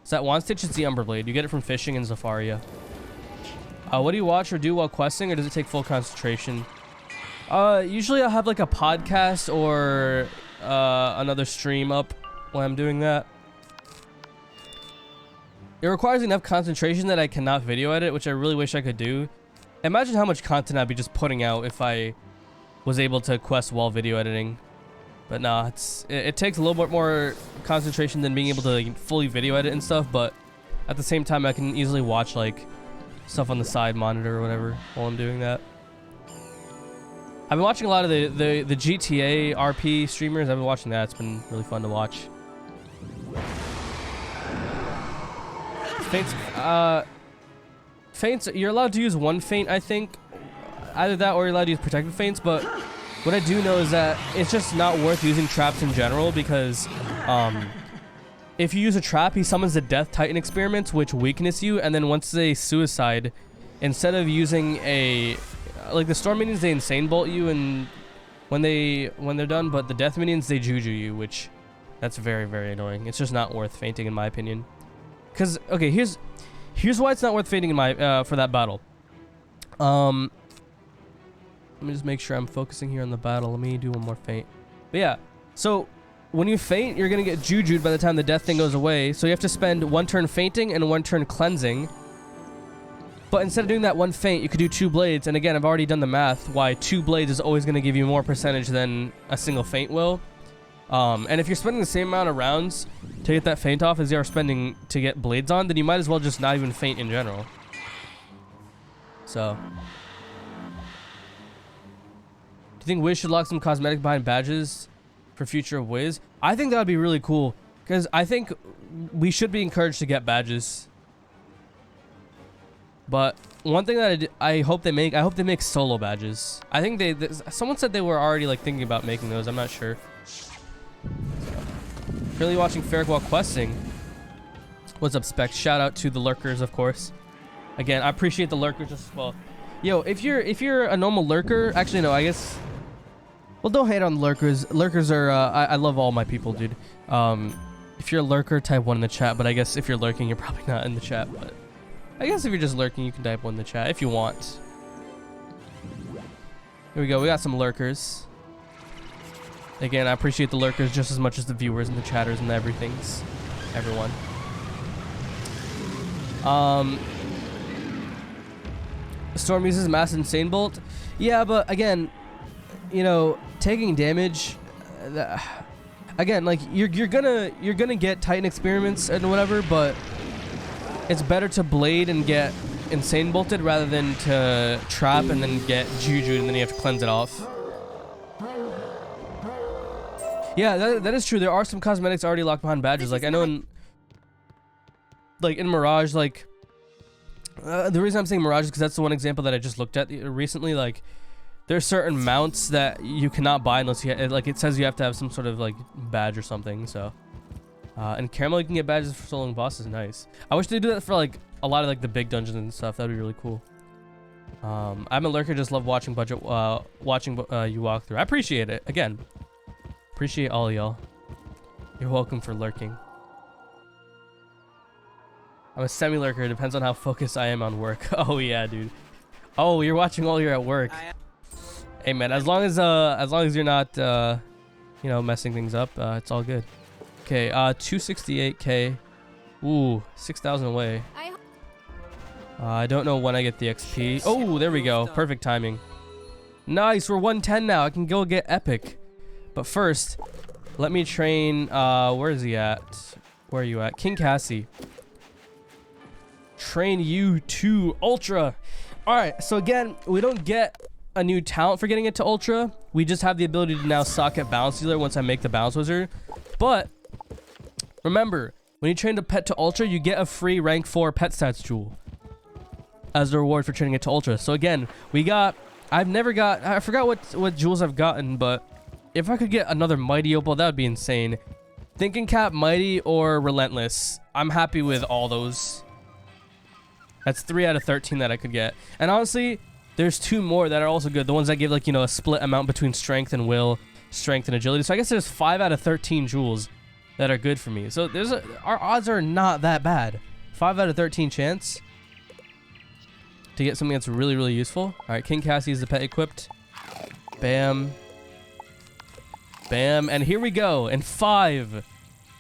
So that one stitch is the Umber Blade. You get it from fishing in Zafaria. What do you watch or do while questing, or does it take full concentration? Usually I'll have like a podcast or another stream up while I'm doing that. It requires enough concentration that I cannot video edit, which I really wish I could do. Imagine how much content I'd be just putting out if I was able to quest while video editing. But nah, it takes a little bit more concentration than being able to like, fully video edit and stuff, but at the same time I can easily watch like stuff on the side monitor or whatever while I'm doing that. I've been watching a lot of the GTA RP streamers. I've been watching that. It's been really fun to watch. Feints, you're allowed to use one feint, I think. Either that or you're allowed to use protected feints, but what I do know is that it's just not worth using traps in general because if you use a trap, he summons the Death Titan experiments, which weakness you, and then once they suicide, instead of using a... Like, the Storm Minions, they Insane Bolt you and when they're done, but the Death Minions, they Juju you, which... That's very, very annoying. It's just not worth feinting, in my opinion. Because, okay, here's why it's not worth feinting in my for that battle. Let me just make sure I'm focusing here on the battle. Let me do one more feint. But yeah, so when you feint, you're gonna get jujued by the time the death thing goes away. So you have to spend 1 turn feinting and 1 turn cleansing. But instead of doing that 1 feint, you could do 2 blades. And again, I've already done the math why 2 blades is always gonna give you more percentage than a single feint will. And if you're spending the same amount of rounds to get that feint off as you are spending to get blades on, then you might as well just not even feint in general. So, do you think Wiz should lock some cosmetic behind badges for future of Wiz? I think that would be really cool because I think we should be encouraged to get badges. But one thing that I hope they make solo badges. I think someone said they were already like thinking about making those. I'm not sure. Currently watching Ferric while questing. What's up, Spec? Shout out to the lurkers, of course. Again, I appreciate the lurkers just as well. Yo, if you're a normal lurker, actually no, I guess. Well, don't hate on lurkers. Lurkers are I love all my people, dude. If you're a lurker, type 1 in the chat. But I guess if you're lurking, you're probably not in the chat. But I guess if you're just lurking, you can type 1 in the chat if you want. Here we go. We got some lurkers. Again, I appreciate the lurkers just as much as the viewers and the chatters and everything's. Everyone. Storm uses Mass Insane Bolt. Yeah, but again, you know, taking damage. Again, like you're gonna get Titan experiments and whatever, but it's better to blade and get insane bolted rather than to trap and then get juju and then you have to cleanse it off. Yeah, that is true. There are some cosmetics already locked behind badges. Like I know in Mirage, like the reason I'm saying Mirage is because that's the one example that I just looked at recently. Like there's certain mounts that you cannot buy unless you like it says you have to have some sort of like badge or something. So and Caramel, you can get badges for soloing bosses. Nice. I wish they do that for like a lot of like the big dungeons and stuff. That'd be really cool. I'm a lurker, just love watching you walk through. I appreciate it. Again, appreciate all y'all. You're welcome for lurking. I'm a semi-lurker. Depends on how focused I am on work. Oh yeah, dude. Oh, you're watching while you're at work. Hey man, as long as you're not you know, messing things up, it's all good. Okay, 268k. Ooh, 6,000 away. I don't know when I get the XP. Oh, there we go. Perfect timing. Nice, we're 110 now. I can go get epic. But first, let me train. Where is he at? Where are you at? King Cassie. Train you to Ultra. All right, so again, we don't get a new talent for getting it to Ultra. We just have the ability to now socket Balance Dealer once I make the Balance Wizard. But remember, when you train the pet to Ultra, you get a free rank 4 pet stats jewel as a reward for training it to Ultra. So again, I forgot what jewels I've gotten, but if I could get another Mighty Opal, that would be insane. Thinking Cap, Mighty, or Relentless. I'm happy with all those. That's 3 out of 13 that I could get. And honestly, there's 2 more that are also good. The ones that give like, you know, a split amount between strength and will, strength and agility. So I guess there's 5 out of 13 jewels that are good for me. So our odds are not that bad. 5 out of 13 chance to get something that's really, really useful. All right, King Cassie is the pet equipped. Bam. Bam. And here we go. In 5,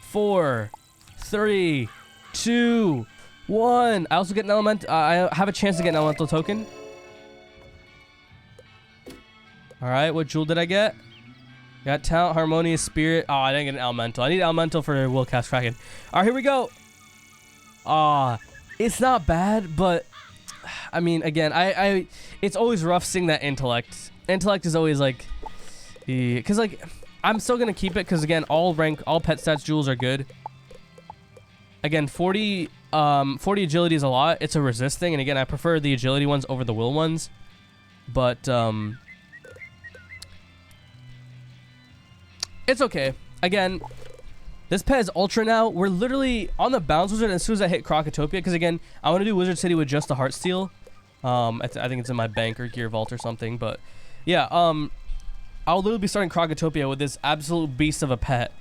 4, 3, 2, 1. I also get an element. I have a chance to get an elemental token. All right, what jewel did I get? Got Talent, Harmonious Spirit. Oh, I didn't get an elemental. I need elemental for Will Cast Kraken. All right, here we go. It's not bad, but I mean, again, it's always rough seeing that intellect. Intellect is always like, because like I'm still gonna keep it because again, all pet stats jewels are good. Again, 40 agility is a lot. It's a resist thing, and again, I prefer the agility ones over the will ones. But it's okay. Again, this pet is Ultra now. We're literally on the Balance Wizard as soon as I hit Crocotopia, because again, I want to do Wizard City with just the Heartsteel. I think it's in my bank or Gear Vault or something, but yeah, I'll literally be starting Crocotopia with this absolute beast of a pet.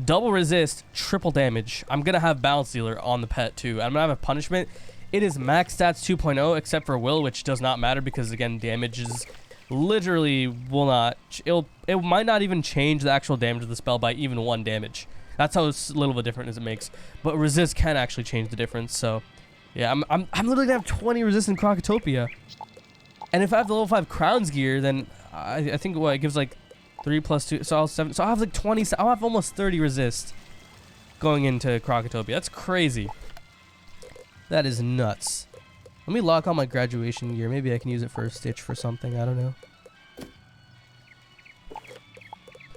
Double resist, triple damage. I'm gonna have Balance Dealer on the pet too. I'm gonna have a punishment. It is max stats 2.0 except for will, which does not matter because again, damage is literally will not. It might not even change the actual damage of the spell by even 1 damage. That's how little of a difference it makes. But resist can actually change the difference. So yeah, I'm literally gonna have 20 resist in Crocotopia. And if I have the level 5 Crowns gear, then I think what it gives like 3 plus 2, so I'll 7. So I'll have like 20. I'll have almost 30 resist going into Crocotopia. That's crazy. That is nuts. Let me lock on my graduation gear. Maybe I can use it for a stitch for something. I don't know.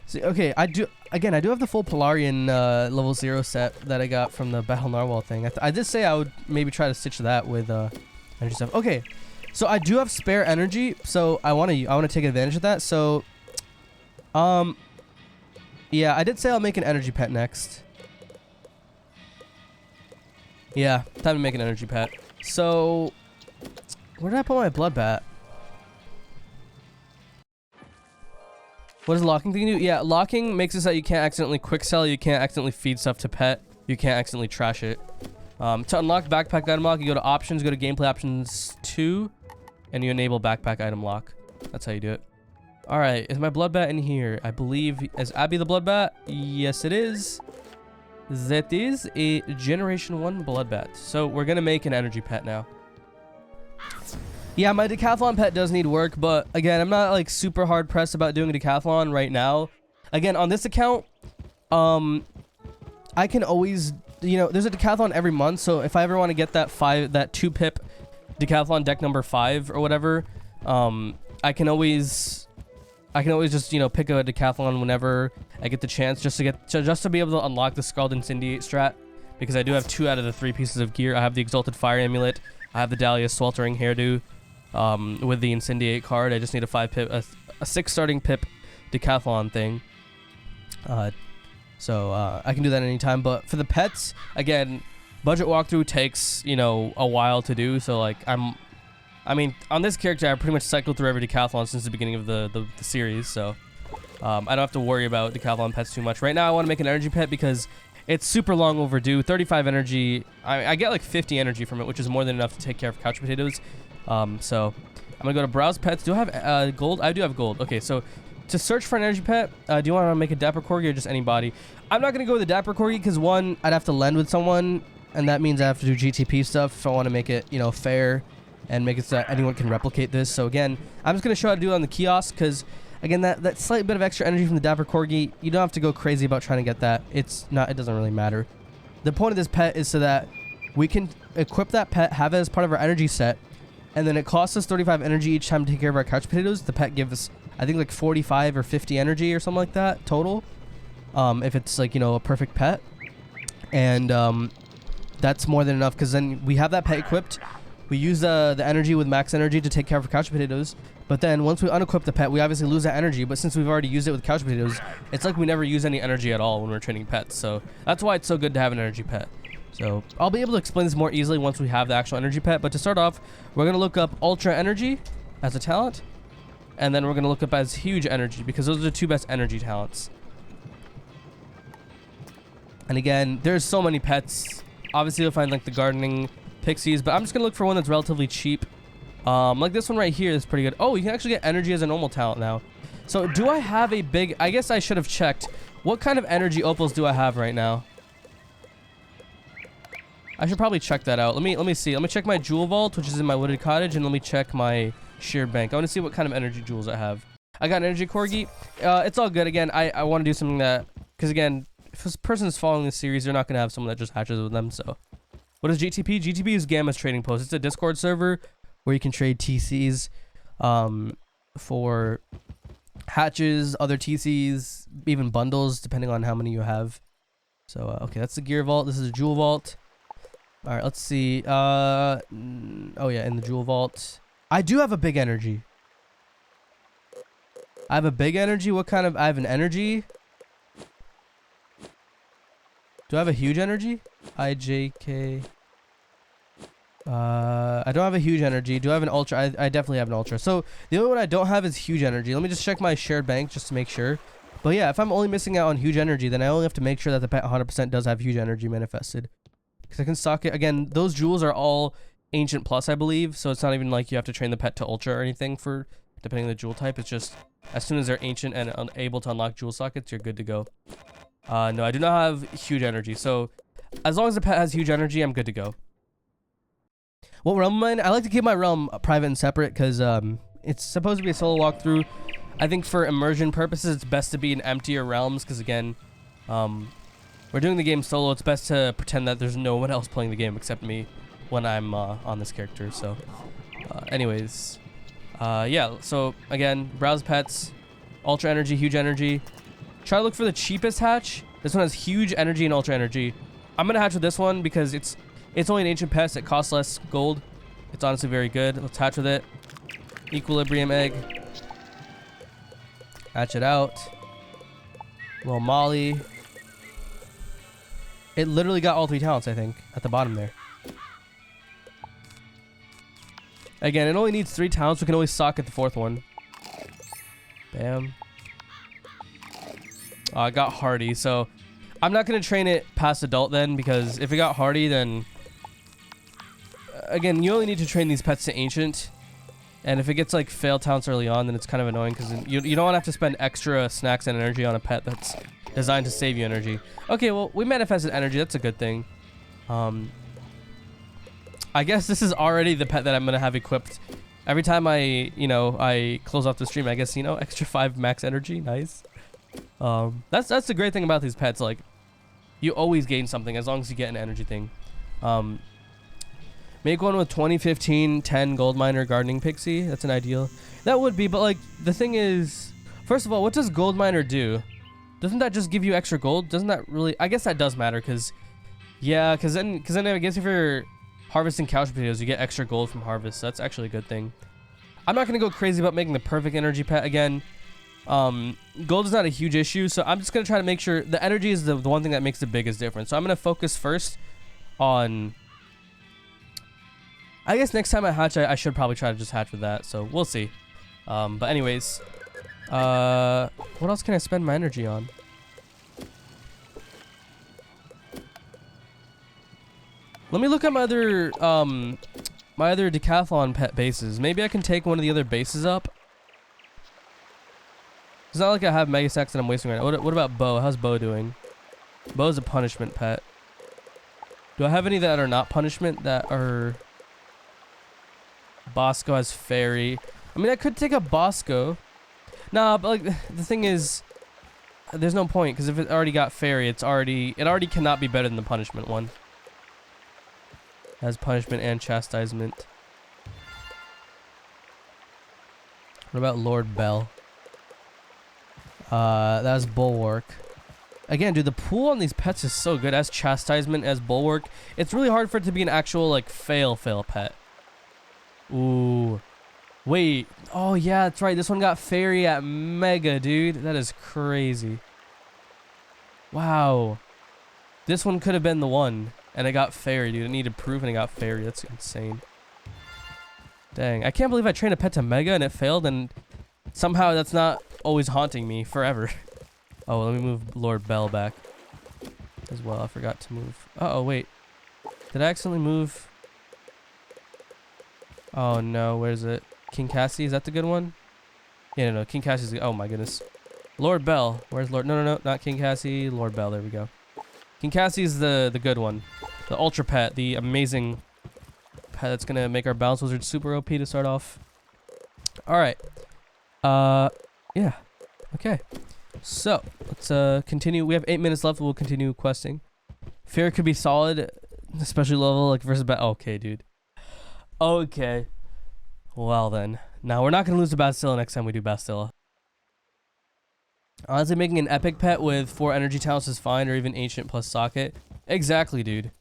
See, okay, I do have the full Polarian level 0 set that I got from the Battle Narwhal thing. I did say I would maybe try to stitch that with energy stuff. Okay, so I do have spare energy, so I want to take advantage of that. So, yeah, I did say I'll make an energy pet next. Yeah, time to make an energy pet. So, Where did I put my blood bat? What does locking thing do? Yeah, locking makes it so that you can't accidentally quick sell, you can't accidentally feed stuff to pet, you can't accidentally trash it. To unlock backpack item lock, you go to options, go to gameplay options 2, and you enable backpack item lock. That's how you do it. Alright, is my blood bat in here? I believe, is Abby the blood bat? Yes, it is. That is a generation 1 blood bat. So we're gonna make an energy pet now. Yeah, my decathlon pet does need work, but again, I'm not like super hard pressed about doing a decathlon right now. Again, on this account, I can always, you know, there's a decathlon every month, so if I ever want to get that 2 pip decathlon deck number 5 or whatever, I can always just, you know, pick a decathlon whenever I get the chance, just to be able to unlock the Scald Incendiate strat, because I do have 2 out of the 3 pieces of gear. I have the Exalted Fire Amulet, I have the Dahlia Sweltering Hairdo. With the Incendiate card, I just need a 6 starting pip decathlon thing. So I can do that anytime. But for the pets, again, budget walkthrough takes, you know, a while to do. So like I mean, on this character, I pretty much cycled through every decathlon since the beginning of the series. So I don't have to worry about decathlon pets too much. Right now, I want to make an energy pet because it's super long overdue. 35 energy. I get like 50 energy from it, which is more than enough to take care of couch potatoes. So I'm gonna go to browse pets. Do I have gold? I do have gold. Okay, so to search for an energy pet, do you want to make a dapper corgi or just anybody? I'm not gonna go with the dapper corgi because one, I'd have to lend with someone, and that means I have to do GTP stuff if I want to make it, you know, fair and make it so that anyone can replicate this. So again, I'm just gonna show how to do it on the kiosk because again, that slight bit of extra energy from the dapper corgi, you don't have to go crazy about trying to get that. It doesn't really matter. The point of this pet is so that we can equip that pet, have it as part of our energy set. And then it costs us 35 energy each time to take care of our couch potatoes. The pet gives us, I think, like 45 or 50 energy or something like that total. If it's like, you know, a perfect pet. And that's more than enough because then we have that pet equipped. We use the energy with max energy to take care of our couch potatoes. But then once we unequip the pet, we obviously lose that energy. But since we've already used it with couch potatoes, it's like we never use any energy at all when we're training pets. So that's why it's so good to have an energy pet. So I'll be able to explain this more easily once we have the actual energy pet. But to start off, we're going to look up Ultra Energy as a talent. And then we're going to look up as Huge Energy because those are the 2 best energy talents. And again, there's so many pets. Obviously, you'll find like the gardening pixies. But I'm just going to look for one that's relatively cheap. Like this one right here is pretty good. Oh, you can actually get energy as a normal talent now. So do I have a big... I guess I should have checked. What kind of energy opals do I have right now? I should probably check that out. Let me see. Let me check my jewel vault, which is in my wooded cottage, and let me check my sheared bank. I want to see what kind of energy jewels I have. I got an energy corgi. It's all good. Again, I want to do something that, because again, if this person is following this series, they're not going to have someone that just hatches with them. So what is GTP? GTP is Gamma's trading post. It's a Discord server where you can trade TCs for hatches, other TCs, even bundles, depending on how many you have. So okay, that's the gear vault. This is a jewel vault. All right, let's see. Oh yeah, in the jewel vault, I do have a big energy. I have a big energy. What kind of? I have an energy. Do I have a huge energy? IJK. I don't have a huge energy. Do I have an ultra? I definitely have an ultra. So the only one I don't have is huge energy. Let me just check my shared bank just to make sure. But yeah, if I'm only missing out on huge energy, then I only have to make sure that the pet 100% does have huge energy manifested. Because I can stock it. Again, those jewels are all Ancient Plus, I believe. So it's not even like you have to train the pet to Ultra or anything for depending on the jewel type. It's just as soon as they're Ancient and able to unlock jewel sockets, you're good to go. No, I do not have huge energy. So as long as the pet has huge energy, I'm good to go. What realm am I in? I like to keep my realm private and separate because it's supposed to be a solo walkthrough. I think for immersion purposes, it's best to be in emptier realms because again, we're doing the game solo. It's best to pretend that there's no one else playing the game except me when I'm on this character. So anyways, yeah, so again, browse pets, ultra energy, huge energy. Try to look for the cheapest hatch. This one has huge energy and ultra energy. I'm gonna hatch with this one because it's only an ancient pest. It costs less gold. It's honestly very good. Let's hatch with it. Equilibrium egg. Hatch it out. Little Molly. It literally got all 3 talents, I think, at the bottom there. Again, it only needs 3 talents. We can always socket the 4th one. Bam. I got hardy, so I'm not going to train it past adult then, because if it got hardy, then... Again, you only need to train these pets to ancient. And if it gets like fail talents early on, then it's kind of annoying because you don't want to have to spend extra snacks and energy on a pet that's designed to save you energy. Okay, well, we manifested energy. That's a good thing. I guess this is already the pet that I'm going to have equipped. Every time I close off the stream, I guess, extra 5 max energy. Nice. That's the great thing about these pets. Like, you always gain something as long as you get an energy thing. Make one with 2015 10 gold miner gardening pixie. That's an ideal. That would be, but like the thing is, first of all, what does gold miner do? Doesn't that just give you extra gold? Doesn't that really? I guess that does matter, because then I guess if you're harvesting couch potatoes, you get extra gold from harvest. So that's actually a good thing. I'm not gonna go crazy about making the perfect energy pet again. Gold is not a huge issue, so I'm just gonna try to make sure the energy is the one thing that makes the biggest difference. So I'm gonna focus first on. I guess next time I hatch, I should probably try to just hatch with that. So we'll see. But anyways, what else can I spend my energy on? Let me look at my other decathlon pet bases. Maybe I can take one of the other bases up. It's not like I have mega stacks that I'm wasting right now. What about Bo? How's Bo doing? Bo's a punishment pet. Do I have any that are not punishment that are... Bosco has fairy. I mean, I could take a Bosco. Nah, but like the thing is, there's no point, because if it already got fairy, it already cannot be better than the punishment one. It has punishment and chastisement. What about Lord Bell? That was Bulwark. Again, dude, the pool on these pets is so good. As chastisement, as Bulwark. It's really hard for it to be an actual like fail pet. Ooh. Wait. Oh, yeah, that's right. This one got fairy at Mega, dude. That is crazy. Wow. This one could have been the one. And it got fairy, dude. It needed proof and it got fairy. That's insane. Dang. I can't believe I trained a pet to Mega and it failed. And somehow that's not always haunting me forever. Oh, let me move Lord Bell back as well. I forgot to move. Uh-oh, wait. Did I accidentally move... Oh no, where's it? King Cassie, is that the good one? Yeah, no, King Cassie's the, oh my goodness. Lord Bell, where's Lord? No, not King Cassie, Lord Bell, there we go. King Cassie's the good one. The ultra pet, the amazing pet that's gonna make our Balance Wizard super OP to start off. Alright. Yeah. Okay. So, let's continue. We have 8 minutes left, we'll continue questing. Fear could be solid, especially level, like versus okay, dude. Okay. Well then. Now we're not going to lose to Bastilla next time we do Bastilla. Honestly, making an epic pet with 4 energy talents is fine, or even ancient plus socket. Exactly, dude.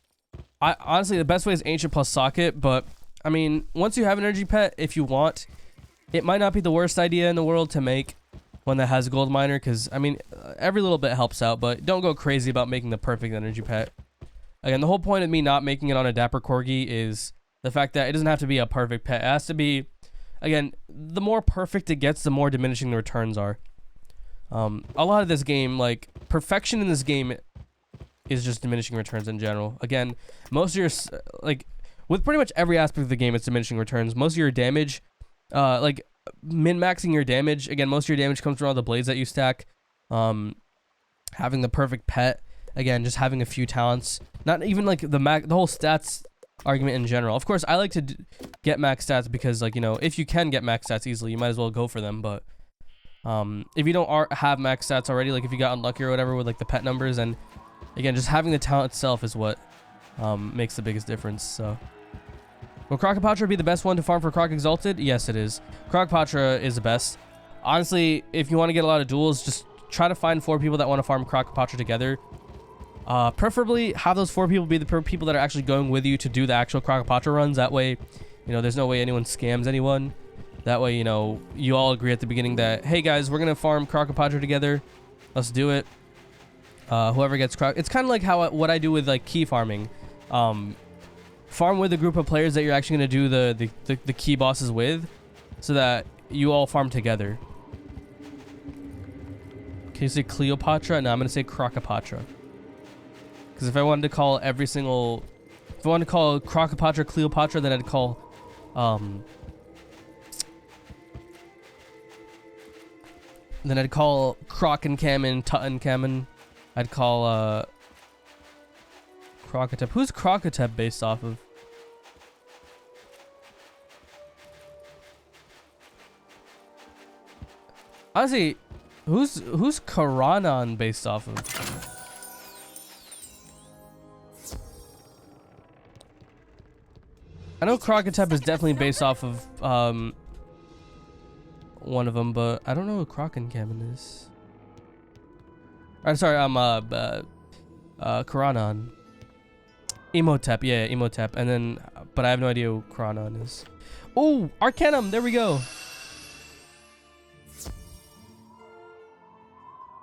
Honestly, the best way is ancient plus socket, but I mean, once you have an energy pet, if you want, it might not be the worst idea in the world to make one that has gold miner, because I mean, every little bit helps out, but don't go crazy about making the perfect energy pet. Again, the whole point of me not making it on a Dapper Corgi is the fact that it doesn't have to be a perfect pet. It has to be, again, the more perfect it gets, the more diminishing the returns are. A lot of this game, like, perfection in this game is just diminishing returns in general. Again, most of your, like, with pretty much every aspect of the game, it's diminishing returns. Most of your damage, like, min-maxing your damage, again, most of your damage comes from all the blades that you stack. Having the perfect pet, again, just having a few talents. Not even, like, the whole stats argument in general. Of course, I like to get max stats because, like, you know, if you can get max stats easily, you might as well go for them. But if you don't have max stats already, like if you got unlucky or whatever with like the pet numbers, and again, just having the talent itself is what makes the biggest difference. So, will Crocopatra be the best one to farm for Croc Exalted? Yes, it is. Crocopatra is the best. Honestly, if you want to get a lot of duels, just try to find 4 people that want to farm Crocopatra together. Preferably have those 4 people be the people that are actually going with you to do the actual Crocopatra runs. That way, you know, there's no way anyone scams anyone. That way, you know, you all agree at the beginning that, hey guys, we're gonna farm Crocopatra together. Let's do it. Whoever gets Croc, it's kind of like how what I do with like key farming. farm with a group of players that you're actually going to do the key bosses with, so that you all farm together. Can you say Cleopatra? No, I'm going to say Crocopatra. Because if I wanted to call every single... If I wanted to call Crocopatra Cleopatra, then I'd call... then I'd call Crocencamin Tutankhamun. I'd call... Crocotep. Who's Crocotep based off of? Honestly, who's Karanan based off of? I know Crocotep is definitely based off of one of them, but I don't know who Crocencamin is. I'm sorry, Karanan. Emotep, yeah, Emotep, and then, but I have no idea who Karanan is. Oh, Arcanum, there we go.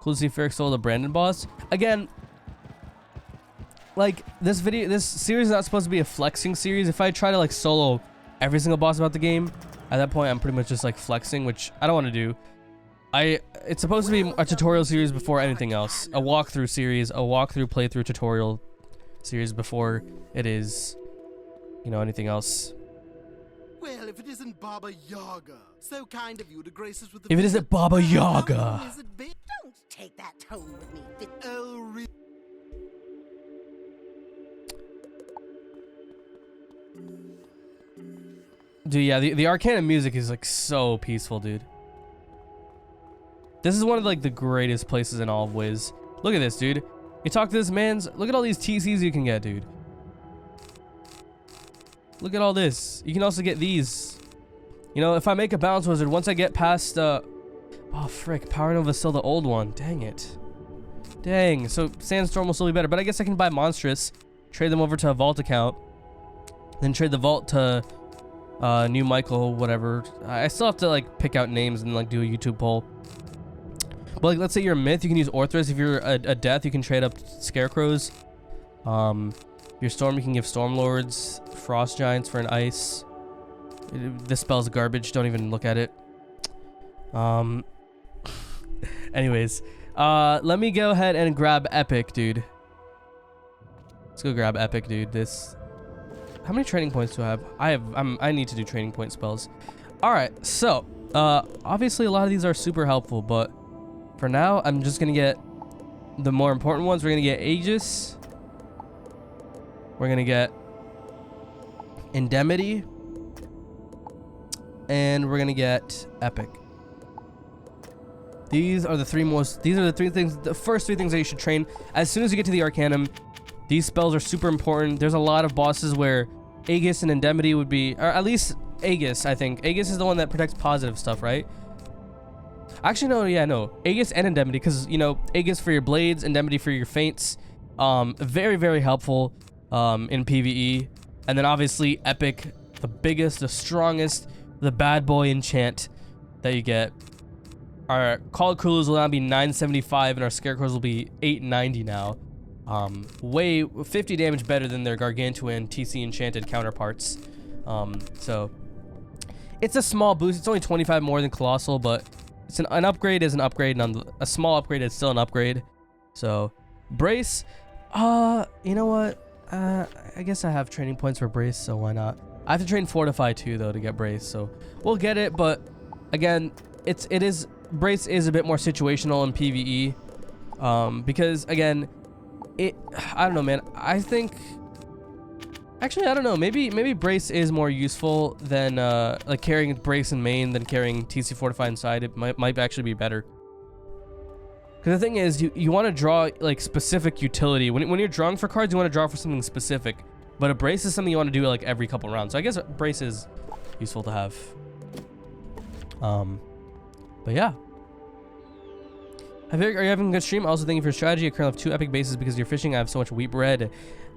Cool to see Ferric solo the Brandon boss. Again, like, this series is not supposed to be a flexing series. If I try to, like, solo every single boss about the game, at that point, I'm pretty much just, like, flexing, which I don't want to do. It's supposed to be a tutorial series before anything else. A walkthrough series, a walkthrough playthrough tutorial series before it is, you know, anything else. Well, if it isn't Baba Yaga, so kind of you to grace us with the... If it isn't Baba Yaga. Don't take that tone with me. Oh, really? Dude, yeah, the Arcanum music is, like, so peaceful, dude. This is one of, like, the greatest places in all of Wiz. Look at this, dude. You talk to this man's... Look at all these TCs you can get, dude. Look at all this. You can also get these. You know, if I make a Balance Wizard, once I get past... Oh, frick. Power Nova's still the old one. Dang it. Dang. So, Sandstorm will still be better. But I guess I can buy Monstrous. Trade them over to a Vault account. Then trade the Vault to... New Michael, whatever. I still have to, like, pick out names and, like, do a YouTube poll. But, like, let's say you're a Myth, you can use Orthrus. If you're a Death, you can trade up Scarecrows. If you're Storm, you can give Stormlords. Frost Giants for an Ice. This spell's garbage. Don't even look at it. Anyways. Let me go ahead and grab Epic, dude. Let's go grab Epic, dude. This... How many training points do I have? I need to do training point spells. Alright, so... obviously a lot of these are super helpful, but... For now, I'm just gonna get the more important ones. We're gonna get Aegis. We're gonna get Indemnity. And we're gonna get Epic. These are the three things, the first three things that you should train. As soon as you get to the Arcanum, these spells are super important. There's a lot of bosses where Aegis and Indemnity would be, or at least Aegis, I think. Aegis is the one that protects positive stuff, right? Actually, no, yeah, no. Aegis and Indemnity, because, you know, Aegis for your blades, Indemnity for your feints. Very, very helpful in PvE. And then, obviously, Epic, the biggest, the strongest, the bad boy enchant that you get. Our Call Krulus will now be 975, and our Scarecrows will be 890 now. Way 50 damage better than their Gargantuan TC enchanted counterparts. So, it's a small boost. It's only 25 more than Colossal, but... It's an upgrade is an upgrade, and a small upgrade is still an upgrade. So, Brace, you know what? I guess I have training points for Brace, so why not? I have to train Fortify too, though, to get Brace, so we'll get it. But again, Brace is a bit more situational in PvE, because again, I don't know, man. I think. Actually, I don't know. Maybe Brace is more useful than like carrying Brace in main than carrying TC Fortify inside. It might actually be better. Because the thing is, you want to draw like specific utility. When you're drawing for cards, you want to draw for something specific. But a Brace is something you want to do like every couple rounds. So I guess Brace is useful to have. But yeah. Are you having a good stream? Also, thank you for your strategy. I currently have 2 epic bases because you're fishing. I have so much wheat bread.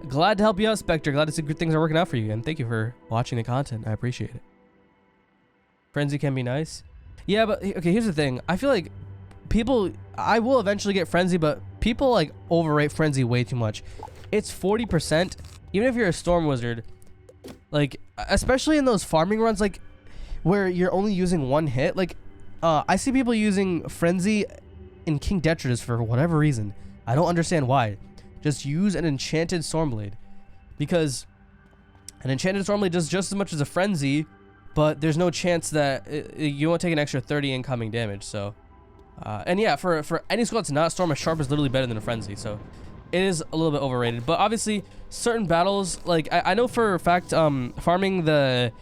Glad to help you out, Spectre. Glad to see good things are working out for you. And thank you for watching the content. I appreciate it. Frenzy can be nice. Yeah, but okay, here's the thing. I feel like I will eventually get Frenzy, but people like overrate Frenzy way too much. It's 40%. Even if you're a Storm Wizard, Like, especially in those farming runs, like, where you're only using one hit. Like, I see people using Frenzy in King Detritus for whatever reason. I don't understand why. Just use an Enchanted Stormblade. Because an Enchanted Stormblade does just as much as a Frenzy, but there's no chance that you won't take an extra 30 incoming damage, so... and yeah, for any squad that's not Storm, a Sharp is literally better than a Frenzy, so... It is a little bit overrated, but obviously, certain battles, like, I know for a fact, farming the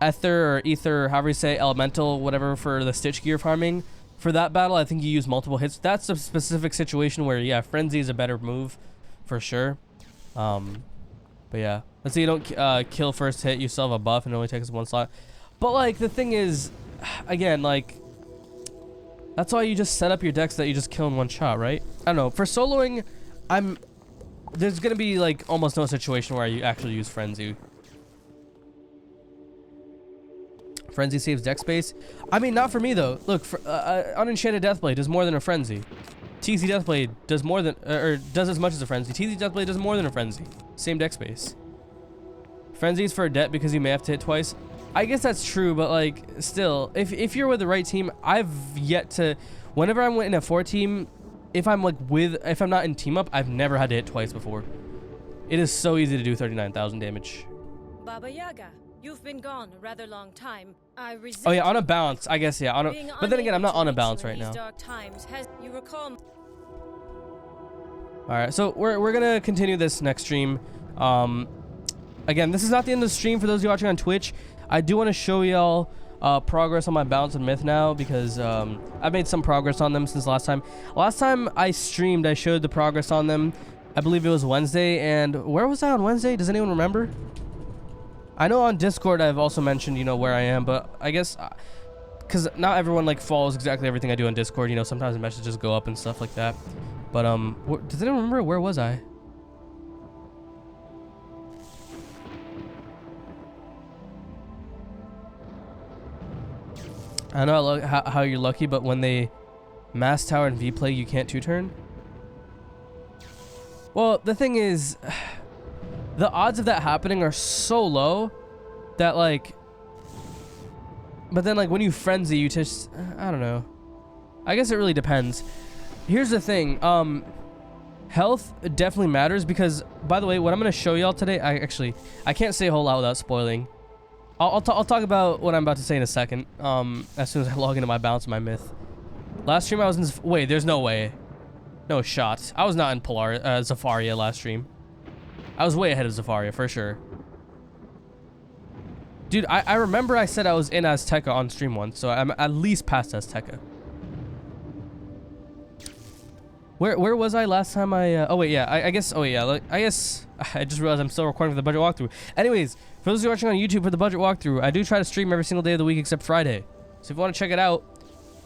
Ether or Ether, however you say, Elemental, whatever, for the Stitch Gear farming, for that battle, I think you use multiple hits. That's a specific situation where, yeah, Frenzy is a better move, for sure. But yeah, let's say you don't kill first hit, you still have a buff, and it only takes one slot. But, like, the thing is, again, like, that's why you just set up your decks that you just kill in one shot, right? I don't know, for soloing... There's gonna be like almost no situation where you actually use Frenzy. Frenzy saves deck space. I mean, not for me though. Look, for, Unenchanted Deathblade does more than a Frenzy. TZ Deathblade does more than, or does as much as a Frenzy. TZ Deathblade does more than a Frenzy. Same deck space. Frenzy's for a debt because you may have to hit twice. I guess that's true, but like, still, if you're with the right team, I've yet to. Whenever I'm in a 4 team. If I'm not in team up, I've never had to hit twice before. It is so easy to do 39,000 damage. Baba Yaga, you've been gone a rather long time. Oh yeah, on a balance, I guess, yeah. But then again, I'm not on a balance right now. Alright, so we're gonna continue this next stream. Again, this is not the end of the stream for those of you watching on Twitch. I do want to show y'all progress on my balance and myth now, because I've made some progress on them since last time. Last time I streamed, I showed the progress on them. I believe it was Wednesday, and where was I on Wednesday? Does anyone remember? I know on Discord I've also mentioned, you know, where I am, but I guess because not everyone like follows exactly everything I do on Discord. You know, sometimes the messages go up and stuff like that. But does anyone remember where was I? I know how you're lucky, but when they mass tower and V-play, you can't 2-turn. Well, the thing is, the odds of that happening are so low that, like... But then, like, when you Frenzy, you just... I don't know. I guess it really depends. Here's the thing. Health definitely matters because, by the way, what I'm going to show y'all today... I can't say a whole lot without spoiling. I'll talk about what I'm about to say in a second, as soon as I log into my balance and my myth. Last stream I was in... Wait, there's no way. No shot. I was not in Polaris, Zafaria last stream. I was way ahead of Zafaria, for sure. Dude, I remember I said I was in Azteca on stream once, so I'm at least past Azteca. Where was I last time I... oh, wait, yeah. I guess... Oh, yeah. I guess... I just realized I'm still recording for the budget walkthrough. Anyways, for those of you watching on YouTube for the budget walkthrough, I do try to stream every single day of the week except Friday. So if you want to check it out,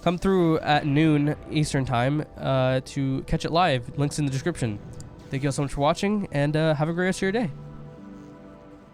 come through at noon Eastern time to catch it live. Links in the description. Thank you all so much for watching, and have a great rest of your day.